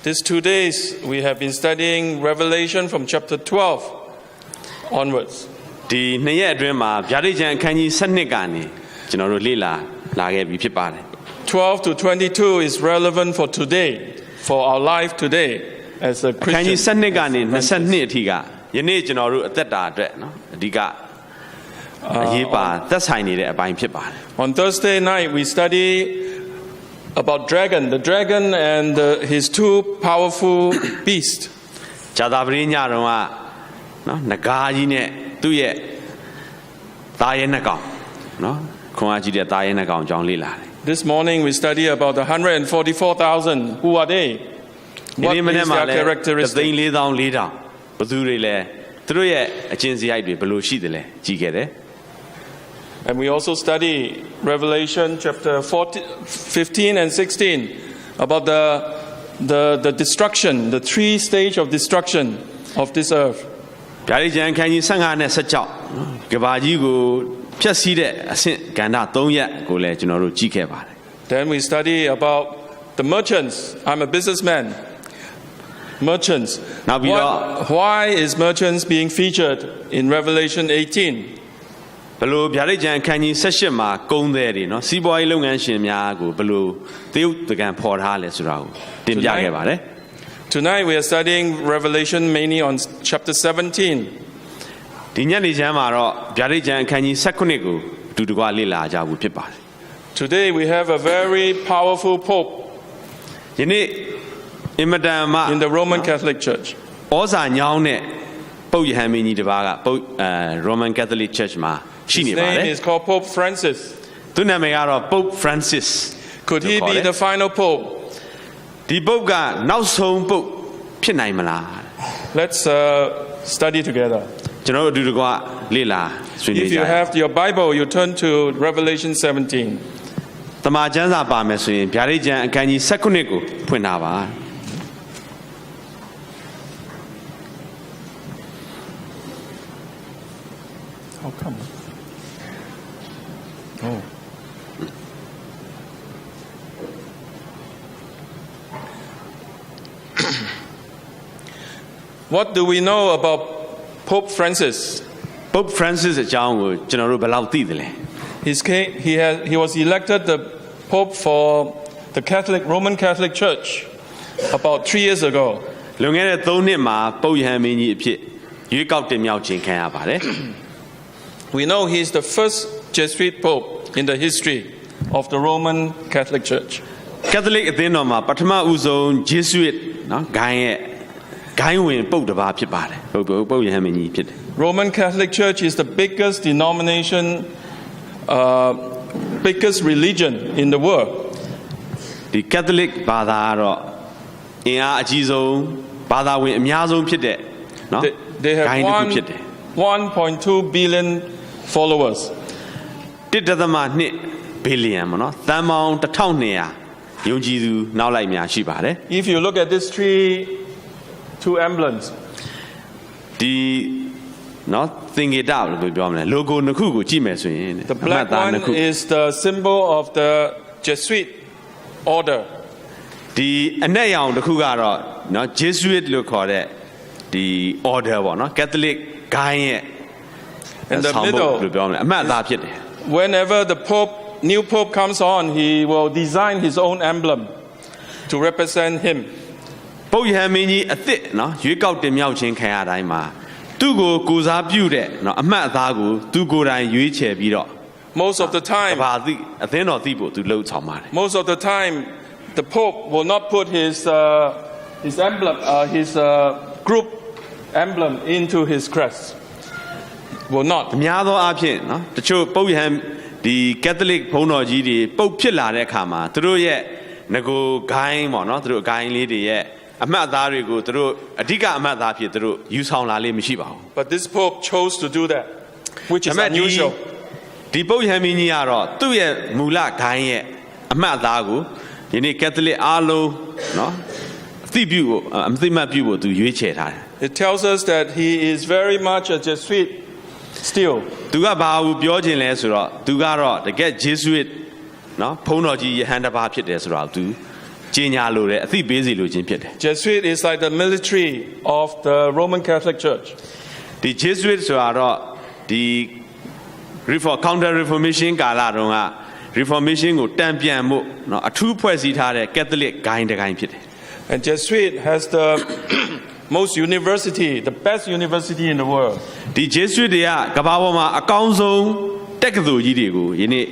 These 2 days we have been studying Revelation from chapter 12 onwards. ဒီနှစ်ရက်အတွင်းမှာဗျာဒိတ်ကျမ်းအခန်းကြီး7ကနေကျွန်တော်တို့လေ့လာခဲ့ပြီဖြစ်ပါတယ် 12 to 22 is relevant for today, for our life today as a အခန်းကြီး Christian. 7ကနေ22အထိကယနေ့ကျွန်တော်တို့အသက်တာအတွက်နော်အဓိကအရေးပါသက်ဆိုင်နေတဲ့အပိုင်းဖြစ်ပါတယ် On Thursday night we study about the dragon and his two powerful beasts. ဂျာသာပရိညတော်ကနော်နဂါးကြီးနဲ့သူ့ရဲ့သားရဲနှစ်ကောင်နော်ခွန်အားကြီးတဲ့သားရဲနှစ်ကောင်အကြောင်းလေ့လာတယ် This morning we study about the 144,000. Who are they? ဒီ What နေ့မနေ့ is မှာ their လည်း characteristics? 3,400ဘသူတွေလဲသူတို့ရဲ့အကျင့်စရိုက်တွေဘယ်လိုရှိတယ်လဲကြည့်ခဲ့တယ် And we also study Revelation chapter 15 and 16 about the destruction, the 3 stages of destruction of this earth. ဗျာဒိတ်ကျမ်းအခန်းကြီး15နဲ့16ကဘာကြီးကိုဖျက်ဆီးတဲ့အဆင့်ကဏ္ဍ3ရပ်ကိုလည်းကျွန်တော်တို့ကြည့်ခဲ့ပါတယ် Then we study about the merchants. I'm a businessman. Merchants. Now we Why is merchants being featured in Revelation 18? ဘလို့ဗျာဒိတ်ကျမ်းအခန်းကြီး18မှာကုန်းသည်တွေနော်စီးပွားရေးလုပ်ငန်းရှင်များကိုဘလို့သေုပ်တကံဖော်ထားလဲဆိုတာကိုတင်ပြခဲ့ပါတယ် Tonight we are studying Revelation mainly on chapter 17. ဒီညနေချမ်းမှာတော့ဗျာဒိတ်ကျမ်းအခန်းကြီး19ကိုအတူတကွလေ့လာကြဖို့ဖြစ်ပါတယ် Today we have a very powerful pope ယနေ့အင်မတန်မှ in the Roman Catholic Church. ဩဇာညောင်းတဲ့ပုပ်ယဟန်မင်းကြီးတစ်ပါးကပုပ်Roman Catholic Church မှာရှိနေ His ပါတ name ယ် is called Pope Francis. သူနာမည်ကတော့ Pope Francis Could he be the final pope? ဒီပုပ်ကနောက်ဆုံးပုပ်ဖြစ်နိုင်မလား Let's study together. ကျွန်တော်တို့အတူတကွလေ့လာဆွေးနွေး If ကြ you ရအောင် have your Bible, you turn to Revelation 17. တမန်ကျမ်းစာပါမယ်ဆိုရင်ဗျာဒိတ်ကျမ်းအခန်းကြီး19ကိုဖွင့်ထားပါ How come? Oh. What do we know about Pope Francis? Pope Francis အကြောင်းကိုကျွန်တော်တို့ဘယ်လောက်သိသလဲ He was elected the Pope for the Roman Catholic Church about 3 years ago. လွန်ခဲ့တဲ့3နှစ်မှာပုပ်ယဟန်မင်းကြီးအဖြစ်ရွေးကောက်တင်မြှောက်ခြင်းခံရပါတယ် We know he is the first Jesuit Pope in the history of the Roman Catholic Church. Catholic အသင်းတော်မှာပထမဦးဆုံး Jesuit နော်ဂိုင်းဝင်ပုပ်တစ်ပါးဖြစ်ပါတယ်ပုပ်ယဟန်မင်းကြီးဖြစ်တယ် Roman Catholic Church is the biggest denomination, biggest religion in the world. ဒီ Catholic ဘာသာကတော့အင်အားအကြီးဆုံးဘာသာဝင်အများဆုံးဖြစ်တဲ့နော် They have ဂိုင်းတစ်ခုဖြစ်တယ် 1.2 billion followers. 1.2 billion ပေါ့နော်သန်းပေါင်း1200ယုံကြည်သူနောက်လိုက်များရှိပါတယ် If you look at these two emblems, ဒီနော်သင်္ကေတလို့ပြောမလဲ logo နှစ်ခုကိုကြည့်မယ်ဆိုရင် the black one is the symbol of the Jesuit order. ဒီအနက်ရောင်တစ်ခုကတော့နော် Jesuit လို့ခေါ်တဲ့ဒီ order ပေါ့နော် Catholic ဂိုင်းရဲ့ In the middle, လို့ပြောမလဲအမှတ်အသားဖြစ်တယ် whenever the new pope comes on, he will design his own emblem to represent him. ပုပ်ယဟန်မင်းကြီးအသစ်နော်ရွေးကောက်တင်မြှောက်ခြင်းခံရတိုင်းမှာသူ့ကိုကိုစားပြုတဲ့နော်အမှတ်အသားကိုသူကိုယ်တိုင်ရွေးချယ်ပြီးတော့ Most of the time, ဘာသိအသင်းတော်သိဖို့သူလှုပ်ဆောင်ပါတယ် most of the time, the pope will not put his emblem, his group emblem into his crest. Will not. အများသောအားဖြင့်နော်တချို့ပုပ်ယဟန်ဒီ Catholic ဘုန်းတော်ကြီးတွေပုပ်ဖြစ်လာတဲ့အခါမှာသူတို့ရဲ့ငကိုဂိုင်းပေါ့နော်သူတို့ဂိုင်းလေးတွေရဲ့အမှတ်အသားတွေကိုသူတို့အဓိကအမှတ်အသားဖြစ်သူတို့ယူဆောင်လာလေးမရှိပါဘူး But this pope chose to do that, which is unusual. ဒီပုပ်ယဟန်မင်းကြီးကတော့သူ့ရဲ့မူလဂိုင်းရဲ့အမှတ်အသားကိုယနေ့ Catholic အားလုံးနော်အသိပြုဖို့အသိမှတ်ပြုဖို့သူရွေးချယ်ထားတယ် It tells us that he is very much a Jesuit still. သူကဘာကိုပြောခြင်းလဲဆိုတော့သူကတော့တကယ် Jesuit နော်ဘုန်းတော်ကြီးယဟန်တစ်ပါးဖြစ်တယ်ဆိုတော့သူ ကျေ ကြီးညာလို့တဲ့အသိပေးစီလို့ခြင်းဖြစ်တယ် Jesuit is like the military of the Roman Catholic Church. ဒီ Jesuit ဆိုတာတော့ဒီ counter reformation ကာလတုန်းက reformation ကိုတံပြန်မှုเนาะအထူးဖွဲ့စည်းထားတဲ့ Catholic ဂိုင်းတစ်ဂိုင်းဖြစ်တယ် And Jesuit has the most university, the best university in the world. ဒီ Jesuit တွေကကမ္ဘာပေါ်မှာအကောင်းဆုံးတက္ကသိုလ်ကြီးတွေကိုယနေ့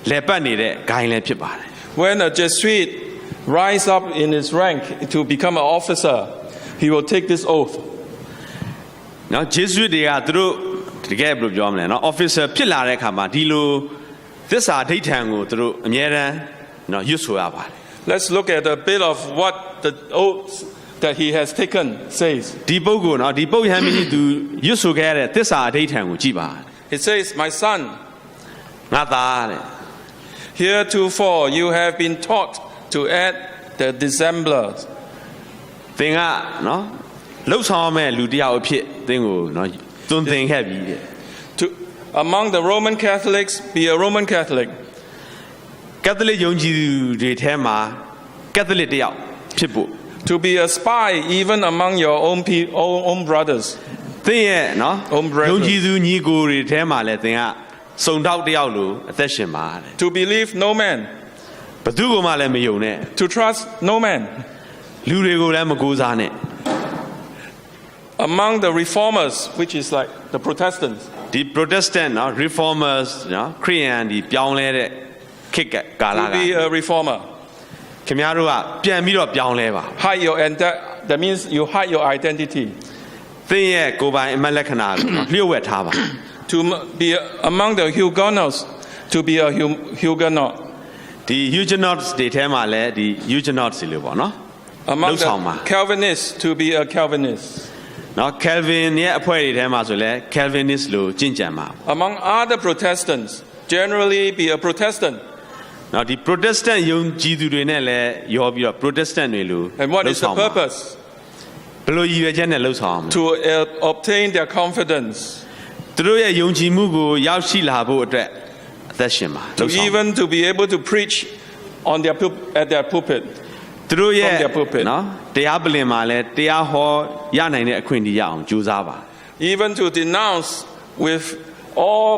လဲပတ်နေတဲ့ဂိုင်းလည်းဖြစ်ပါတယ် When a Jesuit rise up in his rank to become an officer, he will take this oath. เนาะ Jesuit တွေကသူတို့တကယ်ဘယ်လိုပြောမလဲเนาะ officer ဖြစ်လာတဲ့အခါမှာဒီလိုသစ္စာဒိဋ္ဌံကိုသူတို့အမြဲတမ်းเนาะရွတ်ဆိုရပါတယ် Let's look at a bit of what the oath that he has taken says. ဒီပုဂ္ဂိုလ်เนาะဒီပုပ်ယဟန်မင်းကြီးသူရွတ်ဆိုခဲ့တဲ့သစ္စာဒိဋ္ဌံကိုကြည့်ပါ It says, "My son, ငါသားတဲ့ heretofore you have been taught to add the dissemblers." သင်ကเนาะလှုပ်ဆောင်မဲ့လူတစ်ယောက်အဖြစ်သင်ကိုเนาะသွန်သင်ခဲ့ပြီတဲ့ To among the Roman Catholics, be a Roman Catholic. ကက်သလစ်ယုံကြည်သူတွေထဲမှာကက်သလစ်တစ်ယောက်ဖြစ်ဖို့ To be a spy even among your own brothers. သင်ရဲ့เนาะ Own brethren. ယုံကြည်သူညီကိုတွေထဲမှာလည်းသင်ကစုံတောက်တစ်ယောက်လိုအသက်ရှင်ပါတဲ့ To believe no man. ဘသူကမှလည်းမယုံနဲ့ To trust no man. လူတွေကိုလည်းမကိုးစားနဲ့ Among the reformers, which is like the Protestants. ဒီ Protestant เนาะ reformers เนาะခရစ်ယာန်ဒီပြောင်းလဲတဲ့ခေတ်ကာလ To က be a reformer. ခင်ဗျားတို့ကပြန်ပြီးတော့ပြောင်းလဲပါ Hide your that means you hide your identity. သင်ရဲ့ကိုယ်ပိုင်အမတ်လက္ခဏာကိုလျှို့ဝှက်ထားပါ To be among the Huguenots, to be a Huguenot. ဒီ Huguenots တွေထဲမှာလည်းဒီ Huguenots တွေလို့ပေါ့နော် Among လှုပ်ဆောင်ပါ the Calvinists, to be a Calvinist. နော် Calvin ရဲ့အဖွဲ့တွေထဲမှာဆိုလည်း Calvinist လို့ကျင့်ကြံပါ Among other Protestants, generally be a Protestant. နော်ဒီ Protestant ယုံကြည်သူတွေနဲ့လည်းရောပြီးတော့ Protestant တွေလို့ And what လှု is ပ် the ဆောင်ပါ purpose? ဘယ်လိုရည်ရွယ်ချက်နဲ့လှုပ်ဆောင်အောင်လဲ To obtain their confidence. သူတို့ရဲ့ယုံကြည်မှုကိုရောက်ရှိလာဖို့အတွက်အသက်ရှင်ပါလှု To ပ်ဆောင် even to be able to preach on at their pulpit. သူတို့ရဲ့ from their pulpit. နော်တရားပလင်မှာလည်းတရားဟောရနိုင်တဲ့အခွင့်အရေးရအောင်ကြိုးစားပါ Even to denounce with all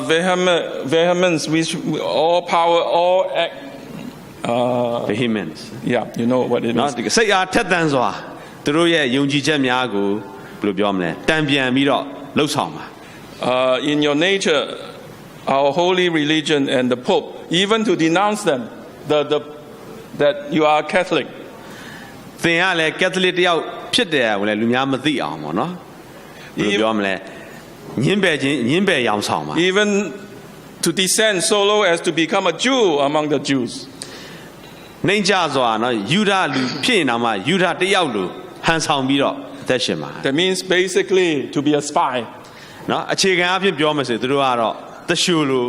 vehemence, which all power, all act. vehemence Yeah, you know what it နော် is. ဒီစိတ်အားထက်သန်စွာသူတို့ရဲ့ယုံကြည်ချက်များကိုဘယ်လိုပြောမလဲတံပြန်ပြီးတော့လှုပ်ဆောင်ပါ In your nature, our holy religion and the Pope, even to denounce them, that you are Catholic. သင်ကလည်းကက်သလစ်တယောက်ဖြစ်တယ်ကိုလည်းလူများမသိအောင်ပေါ့နော်ဘယ်လိုပြောမလဲညင်းပယ်ရောင်ဆောင်ပါ Even to descend so low as to become a Jew among the Jews. နှိမ့်ကြစွာနော်ယူဒလူဖြစ်နေမှာယူဒတယောက်လိုဟန်ဆောင်ပြီးတော့အသက်ရှင်ပါ That means basically to be a spy. နော်အခြေခံအဖြစ်ပြောမယ်ဆိုသူတို့ကတော့တရှူလို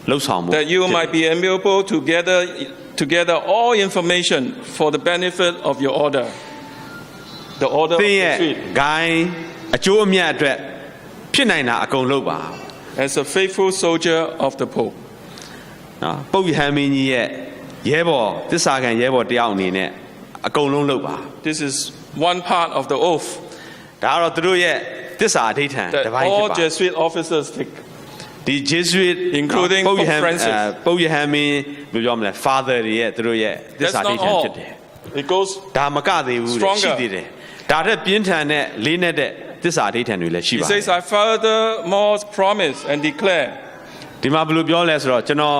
လှုပ်ဆောင်မှု That you might be able to gather all information for the benefit of your order. The order of သင် the ရဲ့ street. ဂိုင်းအကျိုးအမြတ်အတွက်ဖြစ်နိုင်တာအကုန်လုပ်ပါ As a faithful soldier of the Pope. နော်ပုပ်ယဟန်မင်းကြီးရဲ့ရဲဘော်သစ္စာခံရဲဘော်တယောက်အနေနဲ့အကုန်လုံးလုပ်ပါ This is one part of the oath ဒါကတော့သူတို့ရဲ့သစ္စာအဓိဋ္ဌာန် that တစ်ပိုင်းဖြစ် all ပါ Jesuit officers take. ဒီ Jesuit Including ပုပ်ယဟန် Pope Francis ပုပ်ယဟန်မင်းဘယ်လိုပြောမလဲ Father တွေရဲ့သူတို့ရဲ့သစ္ That's စာအဓိဋ္ not ဌာန် all. ဖြစ်တယ် It goes ဒါမကသေးဘူးတဲ့ Stronger. ရှိသေးတယ်ဒါထက်ပြင်းထန်တဲ့လေးနဲ့တဲ့သစ္စာအဓိဋ္ဌာန်တွေလည်းရှိပါ He says, I furthermore promise and declare ဒီမှာဘယ်လိုပြောလဲဆိုတော့ကျွန်တော်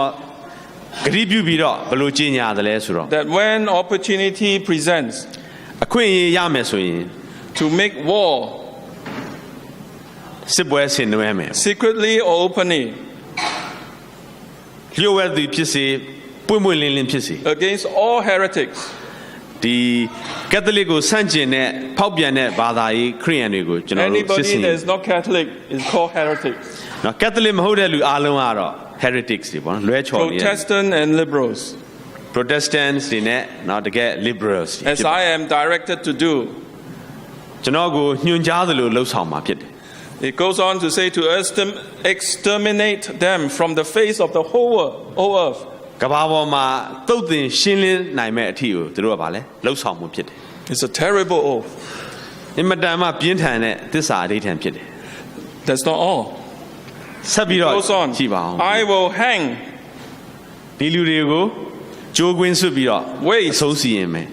ဂရုပြုပြီးတော့ဘယ်လိုကြီးညာသလဲဆိုတော့ that when opportunity presents အခွင့်အရေးရမယ်ဆိုရင် to make war စစ်ပွဲဆင်နွှဲမယ် secretly or openly လျှို့ဝှက်သူဖြစ်စေပွင့်ပွင့်လင်းလင်းဖြစ်စေ against all heretics, ဒီကက်သလစ်ကိုဆန့်ကျင်တဲ့ဖောက်ပြန်တဲ့ဘာသာရေးခရိယန်တွေကိုကျွန်တော်တို့စစ် anybody စင် that is not Catholic is called heretics. နော်ကက်သလစ်မဟုတ်တဲ့လူအားလုံးကတော့ heretics တွေပေါ့နော်လွဲချော်နေတယ် Protestant and liberals, Protestants တွေနဲ့နော်တကယ် liberals တွေ as I am directed to do. ကျွန်တော်ကိုညွှန်ကြားသလိုလှုပ်ဆောင်မှာဖြစ်တယ် It goes on to say to exterminate them from the face of the whole earth. ကဘာပေါ်မှာတုတ်တင်ရှင်းလင်းနိုင်မဲ့အထီကိုသူတို့ကဗာလဲလှုပ်ဆောင်မှုဖြစ်တယ် It's a terrible oath. အင်မတန်မှပြင်းထန်တဲ့သစ္စာအဓိဋ္ဌာန်ဖြစ်တယ် That's not all. ဆက်ပြီးတော့ Goes on. ကြည့်ပါအောင် I will hang, ဒီလူတွေကိုကြိုးကွင်းဆွတ်ပြီးတော့ Wait. အဆုံးစီရင်မယ်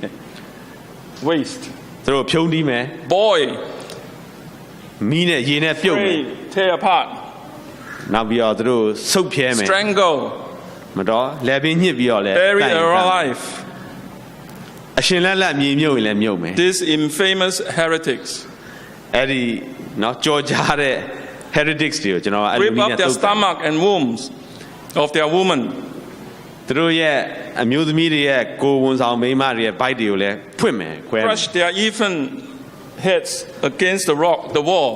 waste, သူတို့ဖြုံးတီးမယ် boil, မီးနဲ့ရေနဲ့ပြုတ်မယ် tear apart, နောက်ပြီးတော့သူတို့ဆုတ်ဖြဲမယ် strangle, မတော်လဲပင်ညှစ်ပြီးတော့လဲ bury တိုက်ရင် alive. အရှင်လက်လက်မြေမြုပ်ရင်လည်းမြုပ်မယ် These infamous heretics အဲ့ဒီနော်ကြော်ကြားတဲ့ heretics တွေကိုကျွန်တော်အဲ့လို rip နည်း up နဲ့ their သုတ် stomach and wombs of their women, သူတို့ရဲ့အမျိုးသမီးတွေရဲ့ကိုယ်ဝန်ဆောင်မိန်းမတွေရဲ့ bite တွေကိုလည်းဖွင့်မယ်ခွဲမယ် crush their even heads against the wall,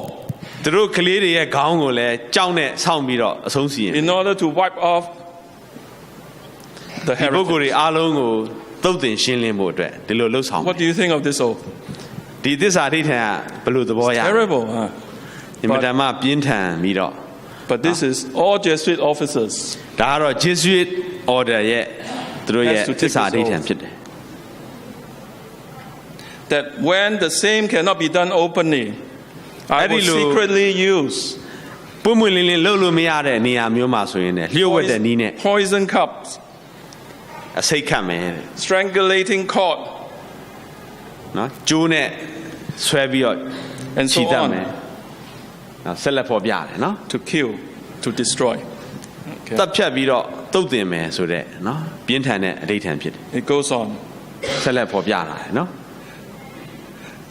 သူတို့ကလေးတွေရဲ့ခေါင်းကိုလည်းကြောက်နဲ့ဆောင်းပြီးတော့အဆုံးစီရင် in order to wipe off the ဒီပုဂ္ဂိုလ် heretics. တွေအားလုံးကိုသုတ်တင်ရှင်းလင်းဖို့အတွက်ဒီလိုလှုပ်ဆောင် What do you think of this oath? ဒီသစ္စာအဓိဋ္ဌာန်ကဘယ်လိုသဘောရ Terrible, huh? ဒီမှာတမ်းပြင်းထန်ပြီးတော့ But this is all Jesuit officers. ဒါကတော့ Jesuit order ရဲ့သူတို့ရဲ့ Has to take သစ္စာအဓိဋ္ဌာန် this oath. ဖြစ်တယ် That when the same cannot be done openly, I will Adilo. secretly use ပွင့်ပွင့်လင်းလင်းလှုပ်လို့မရတဲ့နေရာမျိုးမှာဆိုရင်လည်းလျှို့ဝှက်တဲ့နည်းနဲ့ poison cups, အစိတ်ခတ်မယ်တဲ့ strangulating cord, နော်ကျိုးနဲ့ဆွဲပြီးတော့ and ခြိ so တတ်မယ် on, နော်ဆက်လက်ဖော်ပြတယ်နော် to kill, to destroy. Okay. တပ်ဖြတ်ပြီးတော့တုတ်တင်မယ်ဆိုတဲ့နော်ပြင်းထန်တဲ့အဓိဋ္ဌာန်ဖြစ်တယ် It goes on. ဆက်လက်ဖော်ပြတာတယ်နော်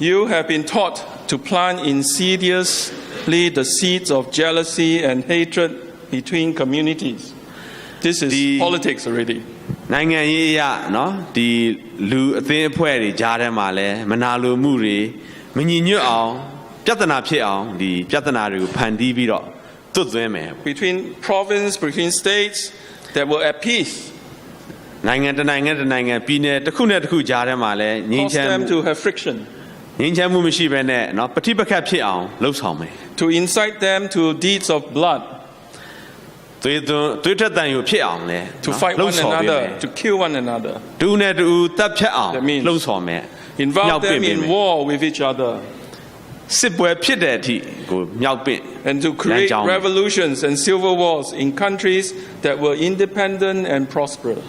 You have been taught to plant insidiously the seeds of jealousy and hatred between communities. This is politics already. နိုင်ငံရေးအရနော်ဒီလူအသင်းအဖွဲ့တွေကြားထဲမှာလဲမနာလိုမှုတွေမညီညွတ်အောင်ပြဿနာဖြစ်အောင်ဒီပြဿနာတွေကိုဖန်တီးပြီးတော့သွတ်သွင်းမယ် Between province, between states, that will at peace, နိုင်ငံတစ်နိုင်ငံတစ်နိုင်ငံပြည်နယ်တစ်ခုနဲ့တစ်ခုကြားထဲမှာလဲငြိမ်း cause ချမ်း them to have friction, ငြိမ်းချမ်းမှုမရှိဘဲနဲ့နော်ပဋိပက္ခဖြစ်အောင်လှုပ်ဆောင်မယ် to incite them to deeds of blood, သွေးထွက်တန်ယူဖြစ်အောင်လဲ to fight လှုပ် one ဆောင်ပေးမယ် another, to kill one another, တူနဲ့တူတပ်ဖြတ်အောင် That means လှုပ်ဆောင်မယ် involve them in war with each other, စစ်ပွဲဖြစ်တဲ့အထိကိုမြောက်ပင့် and to create Yang Zhao. revolutions and civil wars in countries that were independent and prosperous.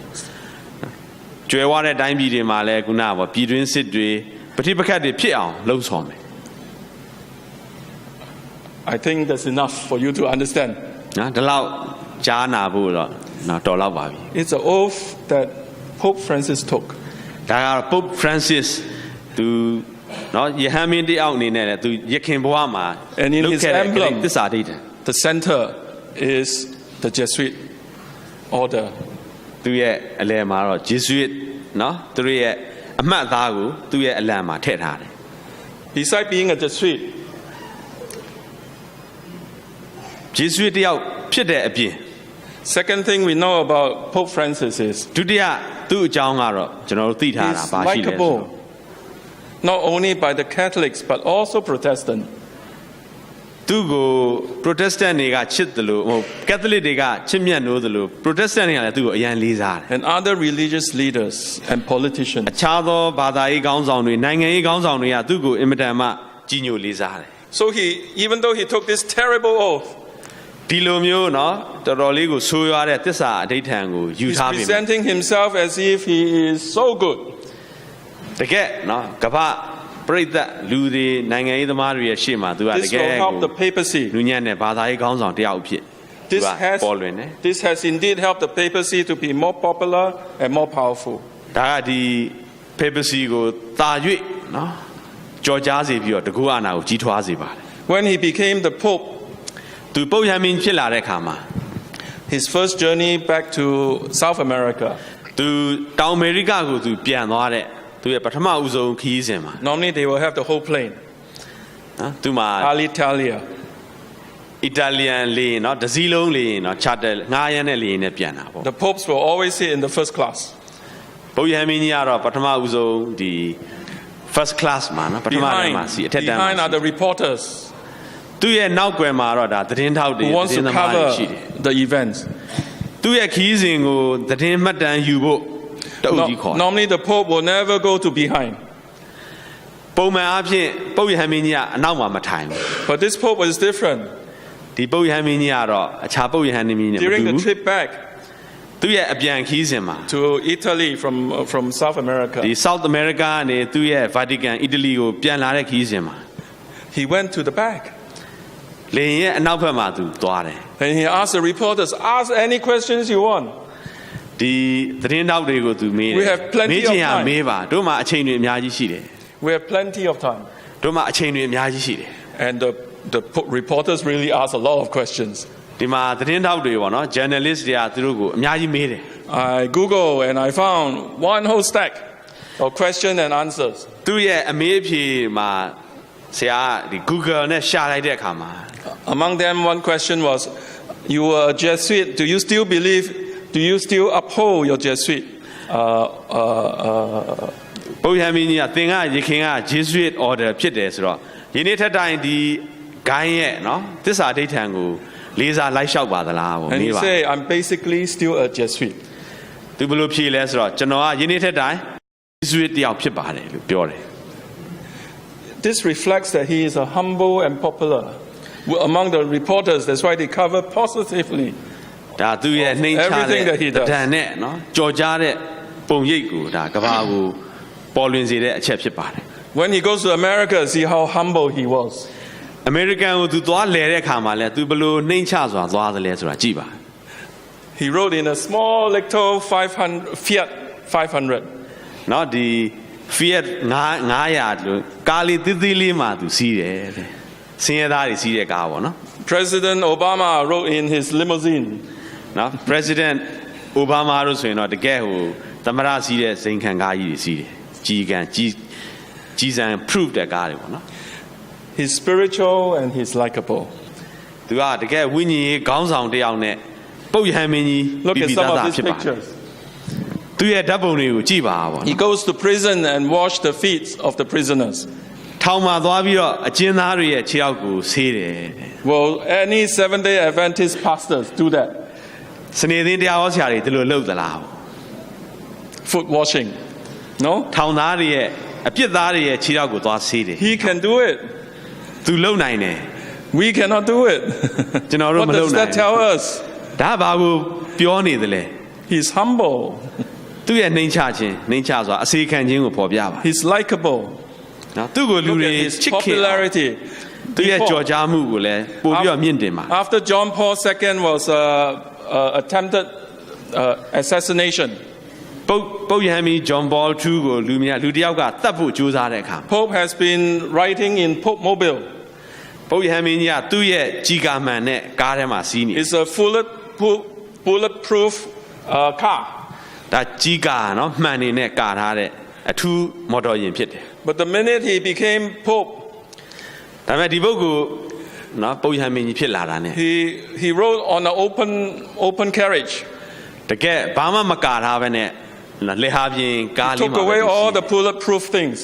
ကျွဲဝတဲ့တိုင်းပြည်တွေမှာလဲခုနကပေါ့ပြည်တွင်းစစ်တွေပဋိပက္ခတွေဖြစ်အောင်လှုပ်ဆောင်မယ် I think that's enough for you to understand. နော်ဒီလောက်ကြားနာဖို့တော့နော်တော်လောက်ပါပြီ It's an oath that Pope Francis took. ဒါက Pope Francis သူနော်ယဟန်မင်းတယောက်အနေနဲ့လည်းသူယခင်ဘဝမှာ And in လုပ် his ခဲ့တဲ့ emblem, သစ္စာဒိဋ္ဌာန် the center is the Jesuit order. သူရဲ့အလယ်မှာတော့ Jesuit နော်သူတို့ရဲ့အမှတ်အသားကိုသူ့ရဲ့အလံမှာထည့်ထားတယ် Besides being a Jesuit, Jesuit တယောက်ဖြစ်တဲ့အပြင် second thing we know about Pope Francis is ဒုတိယသူ့အကြောင်းကတော့ကျွန်တော်တို့သိထားတာ he's ပါရှိတယ်ဆိုတော့ likable, not only by the Catholics but also Protestant. သူကို Protestant တွေကချစ်တယ်လို့ဟို Catholic တွေကချစ်မြတ်နိုးတယ်လို့ Protestant တွေကလည်းသူ့ကိုအရန်လေးစားတယ် And other religious leaders and politicians. အခြားသောဘာသာရေးခေါင်းဆောင်တွေနိုင်ငံရေးခေါင်းဆောင်တွေကသူ့ကိုအင်မတန်မှကြီးညိုလေးစားတယ် So even though he took this terrible oath, ဒီလိုမျိုးเนาะတော်တော်လေးကိုဆိုးရွားတဲ့သစ္စာအဓိဋ္ဌာန်ကိုယူ he's ထားပြီ presenting himself as if he is so good. တကယ်เนาะကမ္ဘာပရိသတ်လူတွေနိုင်ငံရေးသမားတွေရဲ့ရှေ့မှာသူကတ This ကယ် will help the papacy. လူညံ့တဲ့ဘာသာရေးခေါင်းဆောင်တယောက်အဖြစ်သူ This က has, ပေါ်လွင်တယ် this has indeed helped the papacy to be more popular and more powerful. ဒါကဒီ papacy ကိုတာ၍เนาะကြော်ကြားစေပြီးတော့တကူအာဏာကိုကြီးထွားစေပါတယ် When he became the Pope, သူပုပ်ရမင်းဖြစ်လာတဲ့အခါမှာ his first journey back to South America, သူတောင်အမေရိကကိုသူပြန်သွားတဲ့သူရဲ့ပထမဦးဆုံးခရီးစဉ်မှာ normally they will have the whole plane, နော်သူမှာ Alitalia. အီတာလီယန်လေเนาะတစည်းလုံးလေเนาะ charter ငားရမ်းတဲ့လေနဲ့ပြန်တာပေါ့ The popes will always sit in the first class. ပုပ်ရမင်းကြီးကတော့ပထမဦးဆုံးဒီ first class မှာเนาะပထမတန်းမှာစီအထက်တန်းမှာ Behind are the reporters သူရဲ့နောက်ကွယ်မှာတော့ဒါသတင်းထောက်တွေ who wants သတင်း to သမားတွေ cover ရှိတယ် the events. သူ သူ့ရဲ့ခီးစဉ်ကိုသတင်းမှတ်တမ်းယူဖို့တအုပ်ကြီးခေါ် Normally the Pope will never go to behind. ပုံမှန်အားဖြင့်ပုပ်ယဟန်မင်းကြီးကအနောက်မှာမထိုင်ဘူး But this Pope was different. ဒီပုပ်ယဟန်မင်းကြီးကတော့အခြားပုပ်ယဟန်မင်းကြီးနဲ့မတူ During the ဘူး trip back သူ့ရဲ့အပြန်ခီးစဉ်မှာ to Italy from South America, ဒီ South America နဲ့သူ့ရဲ့ Vatican Italy ကိုပြန်လာတဲ့ခီးစဉ်မှာ he went to the back. လေရင်ရဲ့အနောက်ဘက်မှာသူသွားတယ် And he asked the reporters, ask any questions you want. ဒီသတင်းတောက်တွေကိုသူမေးတယ် We have plenty မေးချင်ရ of time. မေးပါတို့မှာအချိန်တွေအများကြီးရှိတယ် We have plenty of time. တို့မှာအချိန်တွေအများကြီးရှိတယ် And the reporters really asked a lot of questions. ဒီမှာသတင်းတောက်တွေပေါ့နော် journalist တွေကသူတို့ကိုအများကြီးမေးတယ် I Google and I found one whole stack of question and answers. သူ့ရဲ့အမေးအဖြေမှာဆရာဒီ Google နဲ့ရှာလိုက်တဲ့အခါမှာ Among them, one question was, you were a Jesuit. Do you still uphold your Jesuit? ပုပ်ယဟန်မင်းကြီးကသင်ကရခင်က Jesuit order ဖြစ်တယ်ဆိုတော့ယနေ့ထက်တိုင်ဒီဂိုင်းရဲ့နော်သစ္စာဒိဋ္ဌံကိုလေးစားလိုက်လျှောက်ပါသလားပေါ့ And မေး he ပါ said, I'm basically still a Jesuit. သူဘယ်လိုဖြေလဲဆိုတော့ကျွန်တော်ကယနေ့ထက်တိုင် Jesuit တယောက်ဖြစ်ပါတယ်လို့ပြောတယ် This reflects that he is a humble and popular among the reporters. That's why they cover positively. ဒါသူရဲ့နှိမ့်ချတဲ့ Everything that he does. တန်နဲ့နော်ကြော်ကြားတဲ့ပုံရိပ်ကိုဒါကဘာကိုပေါ်လွင်စေတဲ့အချက်ဖြစ်ပါတယ် When he goes to America, see how humble he was. American ကိုသူသွားလဲတဲ့အခါမှာလဲသူဘယ်လိုနှိမ့်ချစွာသွားသလဲဆိုတာကြည့်ပါ He rode in a small little Fiat 500. နော်ဒီ Fiat 900လို့ကားလေးသေးသေးလေးမှသူစီးတယ်တဲ့ဆင်းရဲသားတွေစီးတဲ့ကားပေါ့နော် President Obama rode in his limousine. နော် President Obama တို့ဆိုရင်တော့တကယ်ဟိုသမရစီးတဲ့စိန်ခံကားကြီးတွေစီးတယ်ကြီးစံ proof တဲ့ကားတွေပေါ့နော် He's spiritual and he's likable. သူကတကယ်ဝိညာဉ်ရေးခေါင်းဆောင်တစ်ယောက်နဲ့ပုပ်ယဟန်မင်းကြီး Look ပြီး at ပြီး some သား of သား these ဖြစ်ပါတယ် pictures. သူရဲ့ဓာတ်ပုံတွေကိုကြည့်ပါပေါ့ He goes to prison and wash the feet of the prisoners. ထောင်မှာသွားပြီးတော့အကျဉ်းသားတွေရဲ့ခြေထောက်ကိုဆေးတယ် Well, any Seventh-day Adventist pastors do that. စနေသင်းတရားဟောဆရာတွေဒီလိုလုပ်သလား Foot washing. No? ထောင်သားတွေရဲ့အပြစ်သားတွေရဲ့ခြေထောက်ကိုသွားဆေးတယ် He can do it. သူလုပ်နိုင်တယ် We cannot do it. ကျွန်တော်တို့ What မလုပ် does နိုင် that tell us? ဒါဘာကိုပြောနေသလဲ He's humble. သူ့ရဲ့နှိမ့်ချစွာအစေခံခြင်းကိုဖော်ပြပါ He's likable. နော်သူ့ကိုလူ Look တွေ at his ချစ်ခင် popularity. သူရဲ့ကြော်ကြားမှုကိုလည်းပို့ပြီးတော့မြင့်တင်ပါ After John Paul II was attempted assassination, ပုပ်ယဟန်မင်း John Paul II ကိုလူတစ်ယောက်ကတတ်ဖို့ကြိုးစားတဲ့အခါ Pope has been riding in Pope Mobile. ပုပ်ယဟန်မင်းကြီးကသူ့ရဲ့ကြီးကာမှန်နဲ့ကားထဲမှာစီးနေ It's a bulletproof car. ဒါကြီးကာနော်မှန်နေနဲ့ကာထားတဲ့အထူးမော်တော်ယာဉ်ဖြစ်တယ် But the minute he became Pope, ဒါပေမဲ့ဒီပုဂ္ဂိုလ်နော်ပုပ်ယဟန်မင်းကြီးဖြစ်လာတာ ਨੇ he rode on an open carriage. တကယ်ဘာမှမကာထားပဲနဲ့လေဟာပြင်ကားလေး Took မှာ away all the bulletproof things.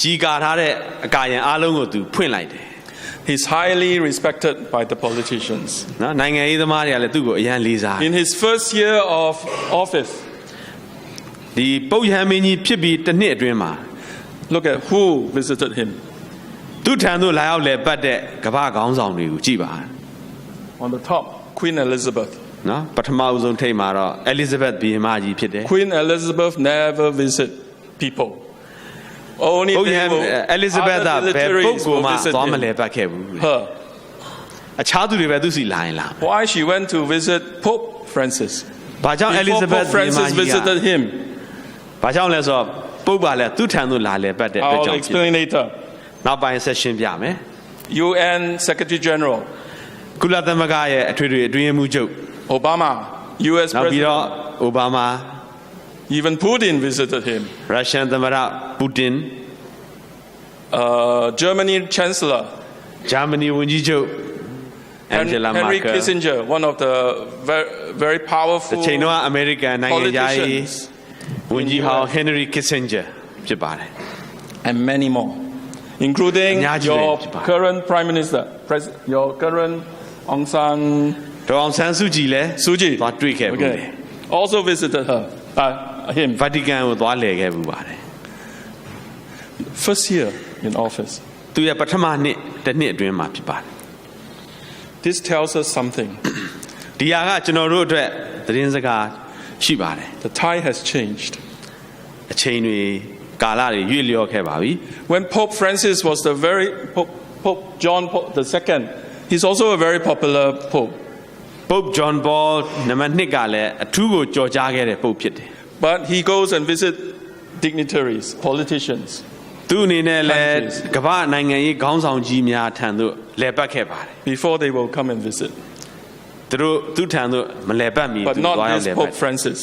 ကြီးကာထားတဲ့အကာရန်အားလုံးကိုသူဖွင့်လိုက်တယ် He's highly respected by the politicians. နော်နိုင်ငံရေးသမားတွေကလည်းသူ့ကိုအရန်လေးစား In his first year of office, ဒီပုပ်ယဟန်မင်းကြီးဖြစ်ပြီးတစ်နှစ်အတွင်းမှာ look at who visited him. သူ့ထံသို့လာရောက်လေပတ်တဲ့ကမ္ဘာခေါင်းဆောင်တွေကိုကြည့်ပါ On the top, Queen Elizabeth. နော်ပထမဦးဆုံးထိပ်မှာတော့ Elizabeth ဘုရင်မကြီးဖြစ်တယ် Queen Elizabeth never visit people. Only ပုပ်ယဟန် Elizabeth က other ဘယ်ပုဂ္ dignitaries ဂိုလ် will မှ visit သွားမ him. လဲပတ်ခဲ့ဘူး Her. အခြားသူတွေပဲသူစီလာရင်လာ Why she went to visit Pope Francis? ဘာကြောင့် Before Elizabeth Pope ဘုရင်မ Francis ကြီးက visited him. ဘာကြောင့်လဲဆိုတော့ပုပ်ပါလဲသူ့ထံသို့လာလေပတ်တဲ့အတွက် I'll ကြောင့်ဖြစ် explain later. နောက်ပိုင်းဆက်ရှင်းပြမယ် UN Secretary General ကုလသမဂ္ဂရဲ့အထွေထွေအတွင်းရေးမှူးချုပ် Obama, US နောက်ပြီးတော့ President. အိုဘားမား Even Putin visited him. ရုရှားသမ္မတပူတင် Germany Chancellor ဂျာမနီဝန်ကြီးချုပ် Angela Henry Merkel Kissinger, one of the very တ powerful ချိန်တော့အမေရိကန်နိုင်ငံသားရေး politicians, ဝန်ကြီးဟောင်း Henry Kissinger ဖြစ်ပါတယ် and many more, including Nyaji your Japan. current Prime Minister, your current Aung San ဒေါအောင်ဆန်းစုကြည်လည်း Suji. သွားတွေ့ခဲ့ဘူး Okay. Also visited her, him. Vatican ကိုသွားလည်ခဲ့ဘူးပါတယ် First year in office. သူရဲ့ပထမနှစ်တစ်နှစ်အတွင်းမှာဖြစ်ပါတယ် This tells us something. ဒီဟာကကျွန်တော်တို့အတွက်သတင်းစကားရှိပါတယ် The tide has changed. အချိန်တွေကာလတွေရွေ့လျော့ခဲ့ပါပြီ When Pope Francis was the very Pope John II, he's also a very popular pope. Pope John Paul နံပါတ်1ကလည်းအထူးကိုကြော်ကြားခဲ့တဲ့ပုပ်ဖြစ်တယ် But he goes and visits dignitaries, politicians. သူအနေနဲ့လည်းကမ္ဘာနိုင်ငံရေးခေါင်းဆောင်ကြီးများထံသို့လည်ပတ်ခဲ့ပါတယ် Before they will come and visit. သူထံသို့မလည်ပတ်မီ But သူ not သွားရောက် this လည်ပတ် Pope Francis.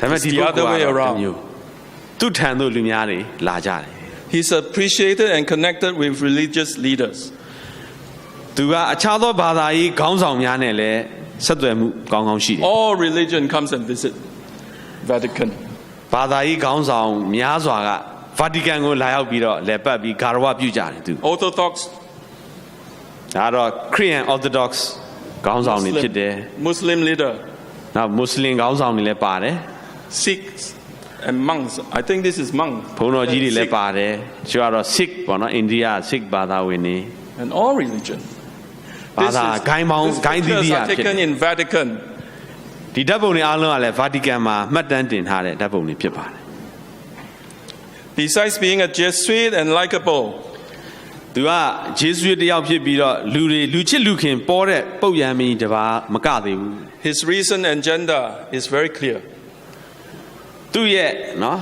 ဒါပေမဲ့ဒီ It's the ပုဂ္ဂိုလ် other way ကတော့ around. တစ်မျိုးသူထံသို့လူများတွေလာကြတယ် He's appreciated and connected with religious leaders. သူကအခြားသောဘာသာရေးခေါင်းဆောင်များနဲ့လည်းဆက်သွယ်မှုကောင်းကောင်းရှိတယ် All religion comes and visit Vatican. ဘာသာရေးခေါင်းဆောင်များစွာက Vatican ကိုလာရောက်ပြီးတော့လည်ပတ်ပြီးဂါရဝပြုကြတယ်သူ Orthodox, ဒါတော့ Korean Orthodox ခေါင်းဆောင်တွေဖြစ်တယ် Muslim leader, နောက် Muslim ခေါင်းဆောင်တွေလည်းပါတယ် Sikhs and monks. I think this is monk. ဘုန်းတော်ကြီးတွေလည်း Sikh ပါတယ်ကျတော့ Sikh ပေါ့နော်အိန္ဒိယ Sikh ဘာသာဝင်တွေ and all religion. ဘာသာဂိုင်းပေါင်း These ဂိုင်းသီးသီး pictures ရ are ဖြစ်တယ် taken in Vatican. ဒီဓာတ်ပုံတွေအားလုံးကလည်း Vatican မှာမှတ်တမ်းတင်ထားတဲ့ဓာတ်ပုံတွေဖြစ်ပါတယ် Besides being a Jesuit and likable, သူကဂျေဇုတယောက်ဖြစ်ပြီးတော့လူချစ်လူခင်ပေါ်တဲ့ပုပ်ယံမင်းတပါမကသေးဘူး his reason and agenda is very clear. သူ့ရဲ့နော်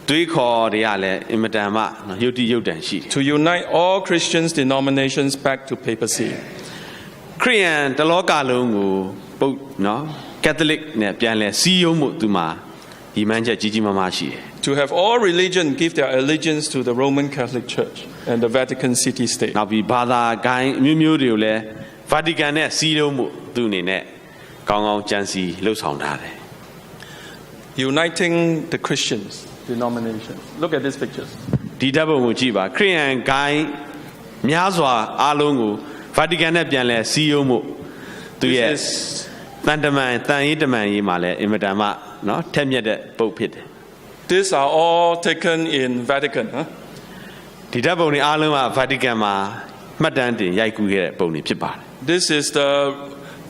တွေးခေါ်တွေကလည်းအင်မတန်မှနော်ယုတ်တိယုတ်တန်ရှိတယ် To unite all Christians denominations back to papacy. ခရိယန်တလောကလုံးကိုပုပ်နော်ကက်သလစ်နဲ့ပြန်လဲစီးယုံမှုသူမှာဒီမှန်းချက်ကြီးကြီးမားမားရှိတယ် To have all religion give their allegiance to the Roman Catholic Church and the Vatican City State. နောက်ပြီးဘာသာဂိုင်းအမျိုးမျိုးတွေကိုလည်း Vatican နဲ့စီးယုံမှုသူအနေနဲ့ကောင်းကောင်းကြံစီလှုပ်ဆောင်ထားတယ် Uniting the Christians denominations. Look at these pictures. ဒီဓာတ်ပုံကိုကြည့်ပါခရိယန်ဂိုင်းများစွာအားလုံးကို Vatican နဲ့ပြန်လဲစီးယုံမှုသူရဲ့ This is တန်ရေးတမန်ရေးမှာလည်းအင်မတန်မှနော်ထက်မြက်တဲ့ပုပ်ဖြစ်တယ် These are all taken in Vatican. Huh? ဒီဓာတ်ပုံတွေအားလုံးက Vatican မှာမှတ်တမ်းတင်ရိုက်ကူးခဲ့တဲ့ပုံတွေဖြစ်ပါတယ် This is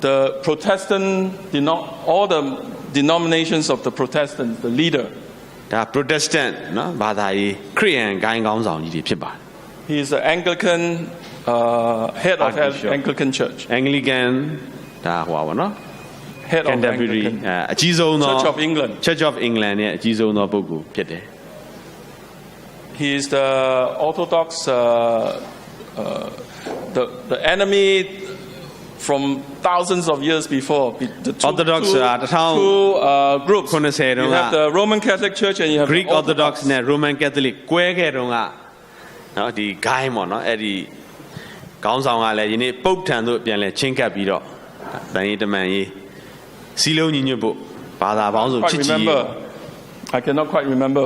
the Protestant, all the denominations of the Protestants, the leader. ဒါ Protestant နော်ဘာသာရေးခရိယန်ဂိုင်းကောင်းဆောင်ကြီးတွေဖြစ်ပါတယ် He is the Anglican head of Archbishop. Anglican Church. Anglican ဒါဟောပါနော် Head of Canterbury Anglican အကြီးဆုံးသော Church of England. Church of England ရဲ့အကြီးဆုံးသောပုဂ္ဂိုလ်ဖြစ်တယ် He is the Orthodox, the enemy from thousands of years before. The Orthodox, two groups. 90 You have the Roman Catholic Church and you have Greek the Orthodox နဲ့ Roman Catholic ကွဲခဲ့တုန်းကနော်ဒီ guy ပေါ့နော်အဲ့ဒီခေါင်းဆောင်ကလည်းယနေ့ပုပ်ထံသို့ပြန်လဲချင်းကပ်ပြီးတော့တန်ရေးတမန်ရေးစီလုံးညီညွတ်ဖို့ဘာသာပေါင်းစုံချစ်ကြည် I cannot quite remember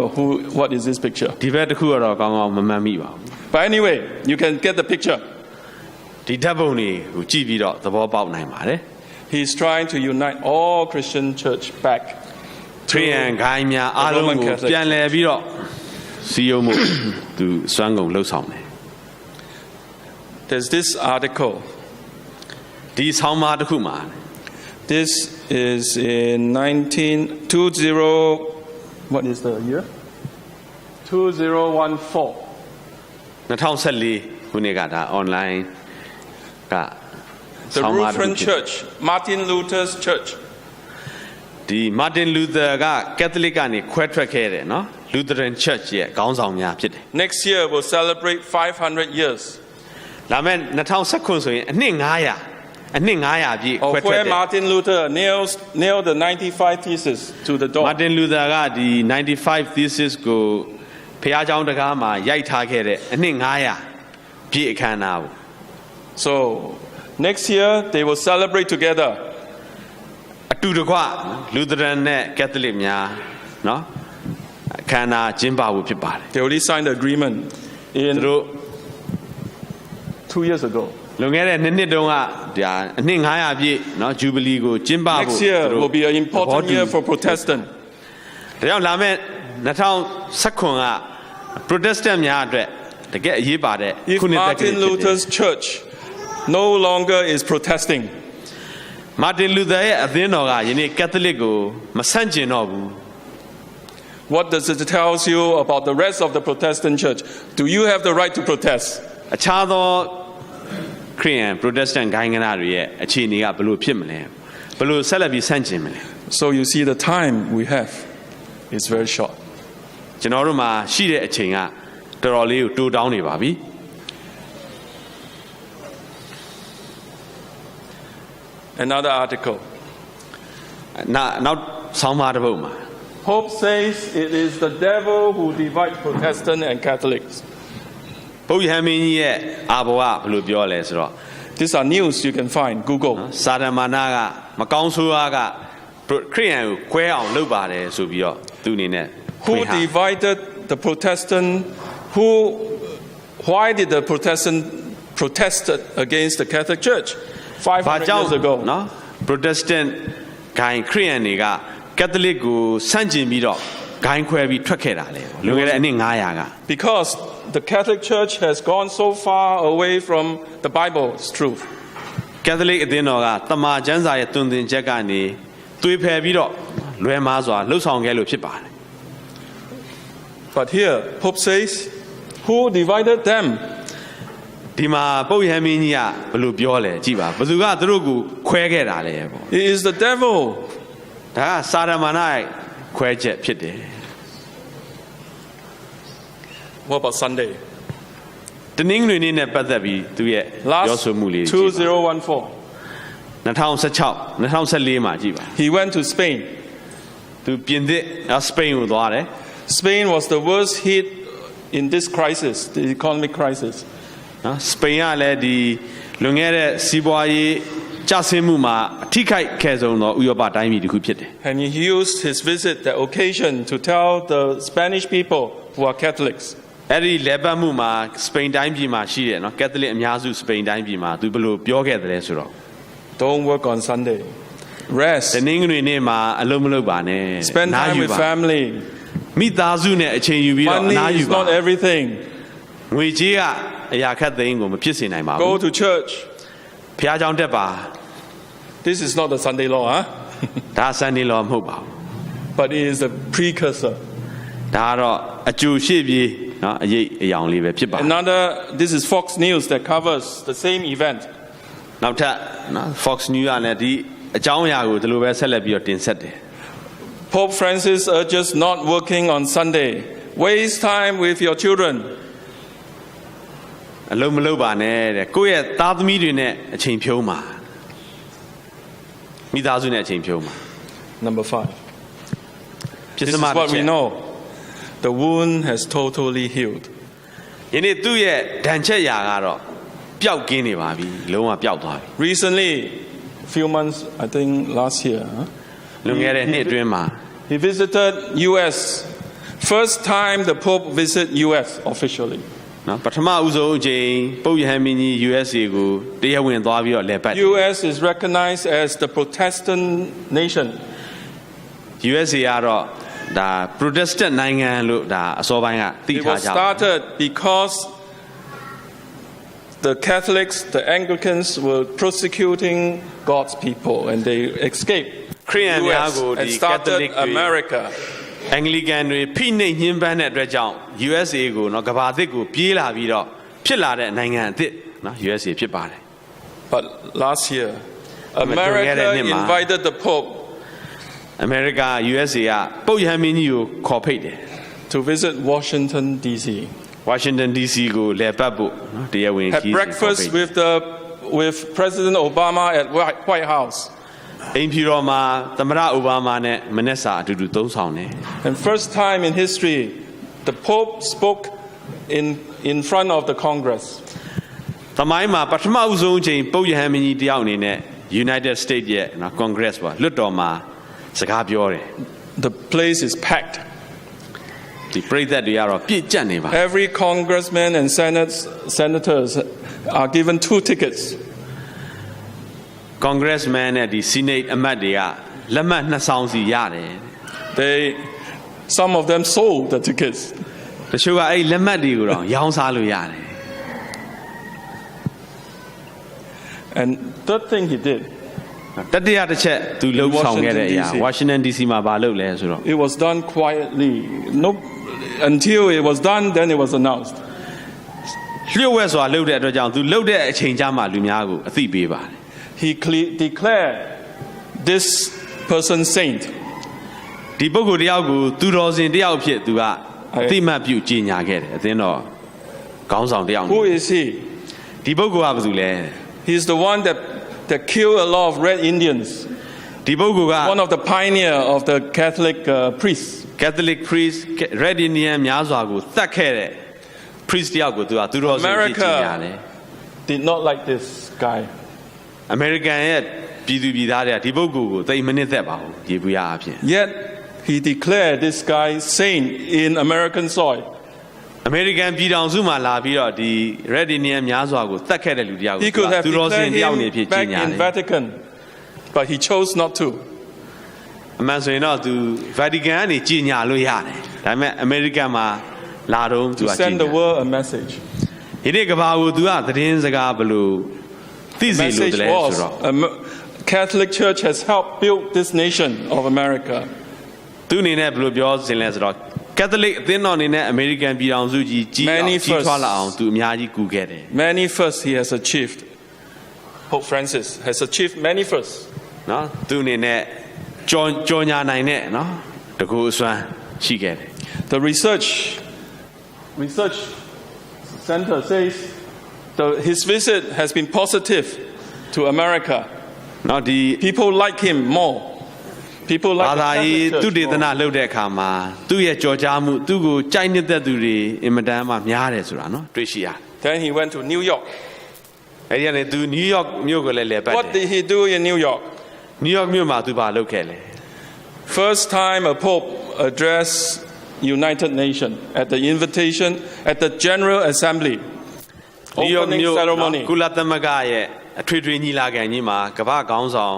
what is this picture. ဒီဘက်တစ်ခုကတော့ကောင်းကောင်းမမှတ်မိပါဘူး But anyway, you can get the picture. ဒီဓာတ်ပုံတွေကိုကြည့်ပြီးတော့သဘောပေါက်နိုင်ပါတယ် He is trying to unite all Christian church back. ခရိယန်ဂိုင်းများအားလုံးကိုပြန်လဲပြီးတော့စီယုံမှုသူစွမ်းကုန်လှုပ်ဆောင်တယ် There's this article. ဒီဆောင်းပါးတစ်ခုမှာ This is in 1920. What is the year? 2014. 2014ခုနှစ်ကဒါ online က The ဆောင်းပါးတစ်ခု Lutheran Church, Martin Luther's church. ဒီ Martin Luther က Catholic ကနေခွဲထွက်ခဲ့တယ်နော် Lutheran Church ရဲ့ခေါင်းဆောင်များဖြစ်တယ် Next year will celebrate 500 years. လာမယ့်2019ဆိုရင်အနှစ်900ပြည့်ခွဲ Of ထွက် where တယ် Martin Luther nailed the 95 theses to the door. Martin Luther ကဒီ95 thesis ကိုဖျားเจ้าတကားမှာရိုက်ထားခဲ့တဲ့အနှစ်900ပြည့်အခမ်းအနားကို So next year they will celebrate together. အတူတကွ Lutheran နဲ့ Catholic များနော်အခမ်းအနားကျင်းပဖို့ဖြစ်ပါတယ် They already signed the agreement in သူတို့ 2 years ago. လွန်ခဲ့တဲ့နှစ်တုန်းကဒါအနှစ်900ပြည့်เนาะ Jubilee ကိုကျင်းပဖို့ Next year will be an important year for Protestant. ဒါကြောင့်လာမယ့်2019က Protestant များအတွက်တကယ်အရေးပါတဲ့ If ခုနှစ်သက်ကလေး Martin Luther's church no longer is protesting, Martin Luther ရဲ့အသင်းတော်ကယနေ့ Catholic ကိုမဆန့်ကျင်တော့ဘူး what does it tell you about the rest of the Protestant church? Do you have the right to protest? အခြားသောခရစ်ယာန် Protestant ဂိုင်းကနာတွေရဲ့အခြေအနေကဘယ်လိုဖြစ်မလဲဘယ်လိုဆက်လက်ပြီးဆန့်ကျင်မလဲ So you see the time we have is very short. ကျွန်တော်တို့မှာရှိတဲ့အချိန်ကတော်တော်လေးကိုတိုးတောင်းနေပါပြီ Another article. နောက်ဆောင်းပါးတစ်ပုဒ်မှာ Pope says it is the devil who divides Protestant and Catholics. ပုပ်ယဟန်မင်းကြီးရဲ့အာဘောကဘယ်လိုပြောလဲဆိုတော့ These are news you can find. Google. စာတမနာကမကောင်းဆိုးအားကခရစ်ယာန်ကိုခွဲအောင်လုပ်ပါတယ်ဆိုပြီးတော့သူအနေနဲ့ Who divided the Protestant? Why did the Protestant protested against the Catholic Church 500 years ago? နော် Protestant ဂိုင်းခရစ်ယာန်တွေက Catholic ကိုဆန့်ကျင်ပြီးတော့ဂိုင်းခွဲပြီးထွက်ခဲ့တာလေလွန်ခဲ့တဲ့အနှစ်900က Because the Catholic Church has gone so far away from the Bible's truth. Catholic အသင်းတော်ကတမန်ကျမ်းစာရဲ့တွင်တင်ချက်ကနေသွေးဖယ်ပြီးတော့လွယ်မားစွာလှုပ်ဆောင်ခဲ့လို့ဖြစ်ပါတယ် But here, Pope says, who divided them? ဒီမှာပုပ်ယဟန်မင်းကြီးကဘယ်လိုပြောလဲကြည့်ပါဘယ်သူကသူတို့ကိုခွဲခဲ့တာလဲပေါ့ It is the devil. ဒါကစာရမဏေခွဲချက်ဖြစ်တယ် What about Sunday? တနင်္ဂနွေနေ့နဲ့ပတ်သက်ပြီးသူရဲ့ပြော Last ဆိုမှုလေး 2014, 2014မှာကြည့်ပါ he went to Spain. သူပြင်သစ်စပိန်ကိုသွားတယ် Spain was the worst hit in this crisis, the economic crisis. နော်စပိန်ကလည်းဒီလွန်ခဲ့တဲ့စီးပွားရေးကျဆင်းမှုမှာအထိခိုက်ခဲ့ဆုံးသောဥရောပတိုင်းပြည်တစ်ခုဖြစ်တယ် And he used his visit, the occasion, to tell the Spanish people who are Catholics, အဲ့ဒီလဲပတ်မှုမှာစပိန်တိုင်းပြည်မှာရှိတယ်နော်ကက်သလစ်အများစုစပိန်တိုင်းပြည်မှာသူဘယ်လိုပြောခဲ့တယ်လဲဆိုတော့ don't work on Sunday. Rest. တနင်္ဂနွေနေ့မှာအလုံးမလုပ်ပါနဲ့ Spend time with family. မိသားစုနဲ့အချိန်ယူပြီးတော့အ Money နားယူ is ပါ not everything. ငွေကြေးကအရာခက်သိမ်းကိုမဖြစ်စေနိုင်ပါဘူး Go to church. ဖျားကြောင်တက်ပါ This is not the Sunday law, huh? ဒါစံနေလောမဟုတ်ပါဘူး But it is a precursor. ဒါကတော့အကျိုးရှိပြီးနော်အရေးအယောင်လေးပဲဖြစ်ပါတယ် This is Fox News that covers the same event. နောက်ထပ်နော် Fox News ကလည်းဒီအကြောင်းအရာကိုဒီလိုပဲဆက်လက်ပြီးတော့တင်ဆက်တယ် Pope Francis urges not working on Sunday. Waste time with your children. အလုံးမလုပ်ပါနဲ့တဲ့ကိုယ့်ရဲ့သားသမီးတွေနဲ့အချိန်ဖြုံးပါမိသားစုနဲ့အချိန်ဖြုံးပါ Number 5. ဖြစ် This စ is မ what we know. The wound has totally healed. ယနေ့သူ့ရဲ့ဒဏ်ချက်ရာကတော့ပျောက်ကင်းနေပါပြီလုံးဝပျောက်သွားပြီ Recently, a few months, I think last year, လွန်ခဲ့တဲ့နှစ်အတွင်းမှာ he visited U.S. First time the Pope visited U.S. officially. နော်ပထမဦးဆုံးအချိန်ပုပ်ယဟန်မင်းကြီး USA ကိုတရားဝင်သွားပြီးတော့လဲပတ် U.S. is recognized as the Protestant nation. USA ကတော့ဒါ Protestant နိုင်ငံလို့ဒါအစောပိုင်းကသိ It ထား was ကြပါ started because the Catholics, the Anglicans were persecuting God's people and they escaped ခရစ်ယာန်များ US ကို and ဒီ started Catholic တွေ America. အင်္ဂလိကန်တွေဖိနှိပ်ညှဉ်းပန်းတဲ့အတွက်ကြောင့် USA ကိုနော်ကမ္ဘာသစ်ကိုပြေးလာပြီးတော့ဖြစ်လာတဲ့နိုင်ငံအသစ်နော် USA ဖြစ်ပါတယ် But last year, America invited the Pope America USA ကပုပ်ယဟန်မင်းကြီးကိုခေါ်ဖိတ်တယ် to visit Washington, D.C. Washington DC ကိုလဲပတ်ဖို့နော်တရားဝင် Had ကြီး breakfast with President Obama at White House. အိမ်ဖြူတော်မှာသမ္မတအိုဘားမားနဲ့မနက်စာအတူတူသုံးဆောင်တယ် And first time in history, the Pope spoke in front of the Congress. သမိုင်းမှာပထမဦးဆုံးအချိန်ပုပ်ယဟန်မင်းကြီးတယောက်အနေနဲ့ United States ရဲ့နော် Congress ပါလွှတ်တော်မှာစကားပြောတယ် The place is packed. ဒီပရိသတ်တွေကတော့ပြည့်ကျက်နေပါ Every congressman and senators are given 2 tickets. Congressman နဲ့ဒီ Senate အမတ်တွေကလက်မှတ်2ဆောင်စီရတယ် Some of them sold the tickets. တချို့ကအဲ့လက်မှတ်တွေကိုတော့ရောင်းစားလို့ရတယ် And third thing he did, တတိယတစ်ချက်သူလှုပ်ဆောင်ခဲ့တဲ့အရာ Washington DC မှာဘာလုပ်လဲဆိုတော့ it was done quietly. No, until it was done, then it was announced. လျှို့ဝှက်စွာလှုပ်တဲ့အတွက်ကြောင့်သူလှုပ်တဲ့အချိန်ကြမှာလူများကိုအသိပေးပါတယ် He declared this person saint. ဒီပုဂ္ဂိုလ်တယောက်ကိုသူတော်စင်တယောက်အဖြစ်သူကအသိမှတ်ပြုကြေညာခဲ့တယ်အသင်းတော်ခေါင်းဆောင်တယောက် Who is he? ဒီပုဂ္ဂိုလ်ကဘာလို့လဲ He's the one that killed a lot of red Indians. ဒီပုဂ္ဂိုလ်က One of the pioneer of the Catholic priests. Catholic priest Red Indian များစွာကိုသတ်ခဲ့တဲ့ priest တယောက်ကိုသူကသူတော်စင်ဖြစ်ကြေညာတယ် Did not like this guy. American ရဲ့ပြည်သူပြည်သားတွေကဒီပုဂ္ဂိုလ်ကိုသိမနစ်သက်ပါဘူးရေဘူးရအဖြစ် Yet he declared this guy saint in American soil. American ပြည်ထောင်စုမှာလာပြီးတော့ဒီ Red Indian များစွာကိုသတ်ခဲ့တဲ့လူတယောက်ကို He could have သူတော်စင် declared တယောက်နေဖြစ် him ကြေ back ညာ in တယ် Vatican, but he chose not to. အမှန်ဆိုရင်တော့သူ Vatican ကနေကြေညာလို့ရတယ်ဒါပေမဲ့ American မှာလာတော့သူက To ကြေ send the ညာ world a message. ဒီနေ့ကဘာကိုသူကသတင်းစကားဘလို့သိစေလို့ Message တလဲဆို was တော့ Catholic Church has helped build this nation of America. သူအနေနဲ့ဘလို့ပြောစင်လဲဆိုတော့ Catholic အသင်းတော်အနေနဲ့ American ပြည်ထောင်စုကြီးကြီးထွားလာအောင်သူအများကြီးကူခဲ့တယ် Many firsts he has achieved. Pope Francis has achieved many firsts. နော်သူအနေနဲ့ကြော်ညာနိုင်တဲ့နော်တကူအစွမ်းရှိခဲ့တယ် The research center says his visit has been positive to America. နော်ဒီ People like him more. People ဘာ like သာ the ရေး Catholic သူတေ Church သ more. နာလုပ်တဲ့အခါမှာသူ့ရဲ့ကြော်ကြားမှုသူ့ကိုကြိုက်နေတဲ့သူတွေအင်မတန်မှများတယ်ဆိုတာနော်တွေ့ရှိရတယ် Then he went to New York. အဲဒီကနေသူ New York မြို့ကိုလည်းလဲပတ်တယ် What did he do in New York? New York မြို့မှာသူဘာလုပ်ခဲ့လဲ First time a pope addressed United Nations at the invitation at the General Assembly. New York Opening မြို့ ceremony. ကုလသမဂ္ဂရဲ့အထွေထွေညီလာခံကြီးမှာကမ္ဘာခေါင်းဆောင်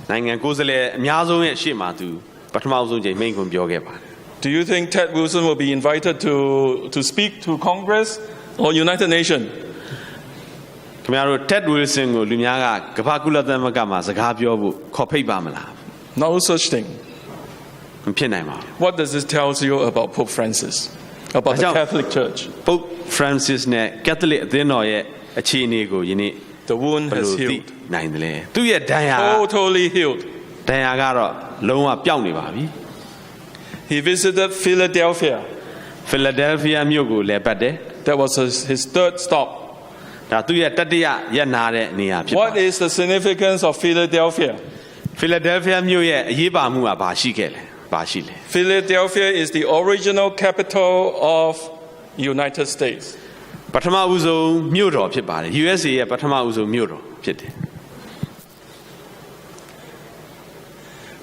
နိုင်ငံကိုယ်စားလှယ်အများဆုံးရဲ့ရှေ့မှာသူပထမဆုံးချိန်မိန့်ခွန်းပြောခဲ့ပါတယ် Do you think Ted Wilson will be invited to speak to Congress or United Nations? ခင်ဗျားတို့ Ted Wilson ကိုလူများကကမ္ဘာကုလသမဂ္ဂမှာစကားပြောဖို့ခေါ်ဖိတ်ပါမလား No such thing. မဖြစ်နိုင်ပါဘူး What does this tell you about Pope Francis? About the Catholic Church? Pope Francis နဲ့ Catholic အသင်းတော်ရဲ့အခြေအနေကိုယနေ့ The wound ဘယ် has လိုသိ healed. နိုင်တယ်လဲသူ့ရဲ့ဒဏ်ရာ Totally healed. ဒဏ်ရာကတော့လုံးဝပျောက်နေပါပြီ He visited Philadelphia. Philadelphia မြို့ကိုလည်းပတ်တယ် That was his third stop. ဒါသူ့ရဲ့တတိယရက်နာတဲ့နေရာဖြစ်ပါ What is the significance of Philadelphia? Philadelphia မြို့ရဲ့အရေးပါမှုကဘာရှိခဲ့လဲဘာရှိလဲ Philadelphia is the original capital of United States. ပထမဦးဆုံးမြို့တော်ဖြစ်ပါတယ် USA ရဲ့ပထမဦးဆုံးမြို့တော်ဖြစ်တယ်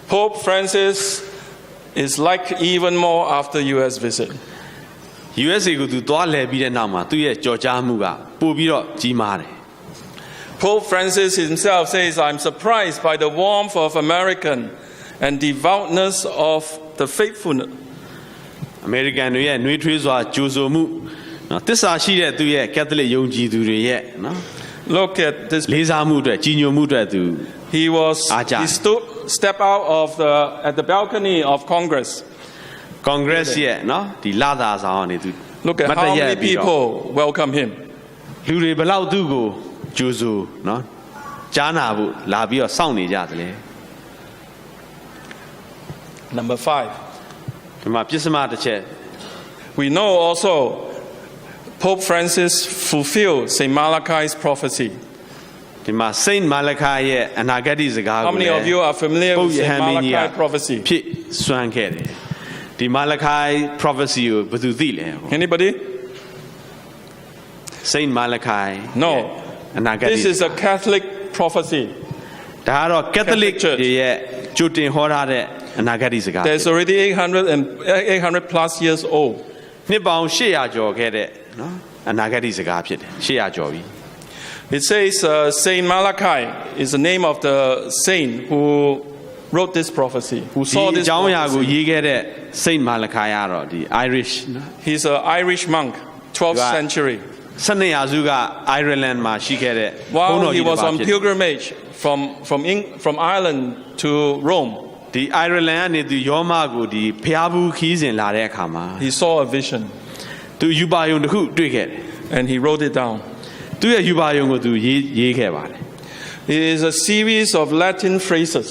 Pope Francis is like even more after US visit. USA ကိုသူသွားလဲပြီးတဲ့နောက်မှာသူ့ရဲ့ကြော်ကြားမှုကပို့ပြီးတော့ကြီးမားတယ် Pope Francis himself says, I'm surprised by the warmth of American and devoutness of the faithfulness. American တွေရဲ့နှွေးထွေးစွာကြိုဆိုမှုနော်တစ္ဆာရှိတဲ့သူရဲ့ Catholic ယုံကြည်သူတွေရဲ့နော် Look at this. လေးစားမှုအတွက်ကြီးညိုမှုအတွက်သူ He stepped out at the balcony of Congress. Congress ရဲ့နော်ဒီလာသာဆောင်ကနေသူ Look at how many people welcome him. လူတွေဘယ်လောက်သူ့ကိုကြိုဆိုနော်ကြားနာဖို့လာပြီးတော့စောင့်နေကြတယ်လေ Number 5. ဒီမှာပြစ်စမတစ်ချက် We know also Pope Francis fulfilled St. Malachy's prophecy. ဒီမှာ Saint Malachy ရဲ့အနာဂတ်စကား How ကို many of you are familiar with St. Malachy prophecy? ဖြစ်စွမ်းခဲ့တယ်ဒီ Malachy prophecy ကိုဘယ်သူသိလဲ Anybody? Saint Malachy No. အနာဂတ် This is a Catholic prophecy. ဒါကတော့ Catholic တွေရဲ့ကြိုတင်ဟောထားတဲ့အနာဂတ်စကား There's already 800 plus years old. နှစ်ပေါင်း800ကျော်ခဲ့တဲ့နော်အနာဂတ်စကားဖြစ်တယ်800ကျော်ပြီ It says Saint Malachy is the name of the saint who wrote this prophecy, who ဒီ saw အ this ကြောင်းအရာကို prophecy. ရေးခဲ့တဲ့စိတ်မာလခါရတော့ဒီ Irish နော် He's an Irish monk, 12th Right. century. 12ရာစုက Ireland မှာရှိခဲ့တဲ့ဘုန်း While တော် he ကြီးတစ် was ပါး on ဖြစ်တယ် pilgrimage from Ireland to Rome, ဒီ Ireland ကနေသူယောမကိုဒီဖျားဘူးခီးစဉ်လာတဲ့အခါမှာ he saw a vision သူယူပါယုံတစ်ခုတွေ့ခဲ့တယ် and he wrote it down. သူရဲ့ယူပါယုံကိုသူရေးခဲ့ပါတယ် It is a series of Latin phrases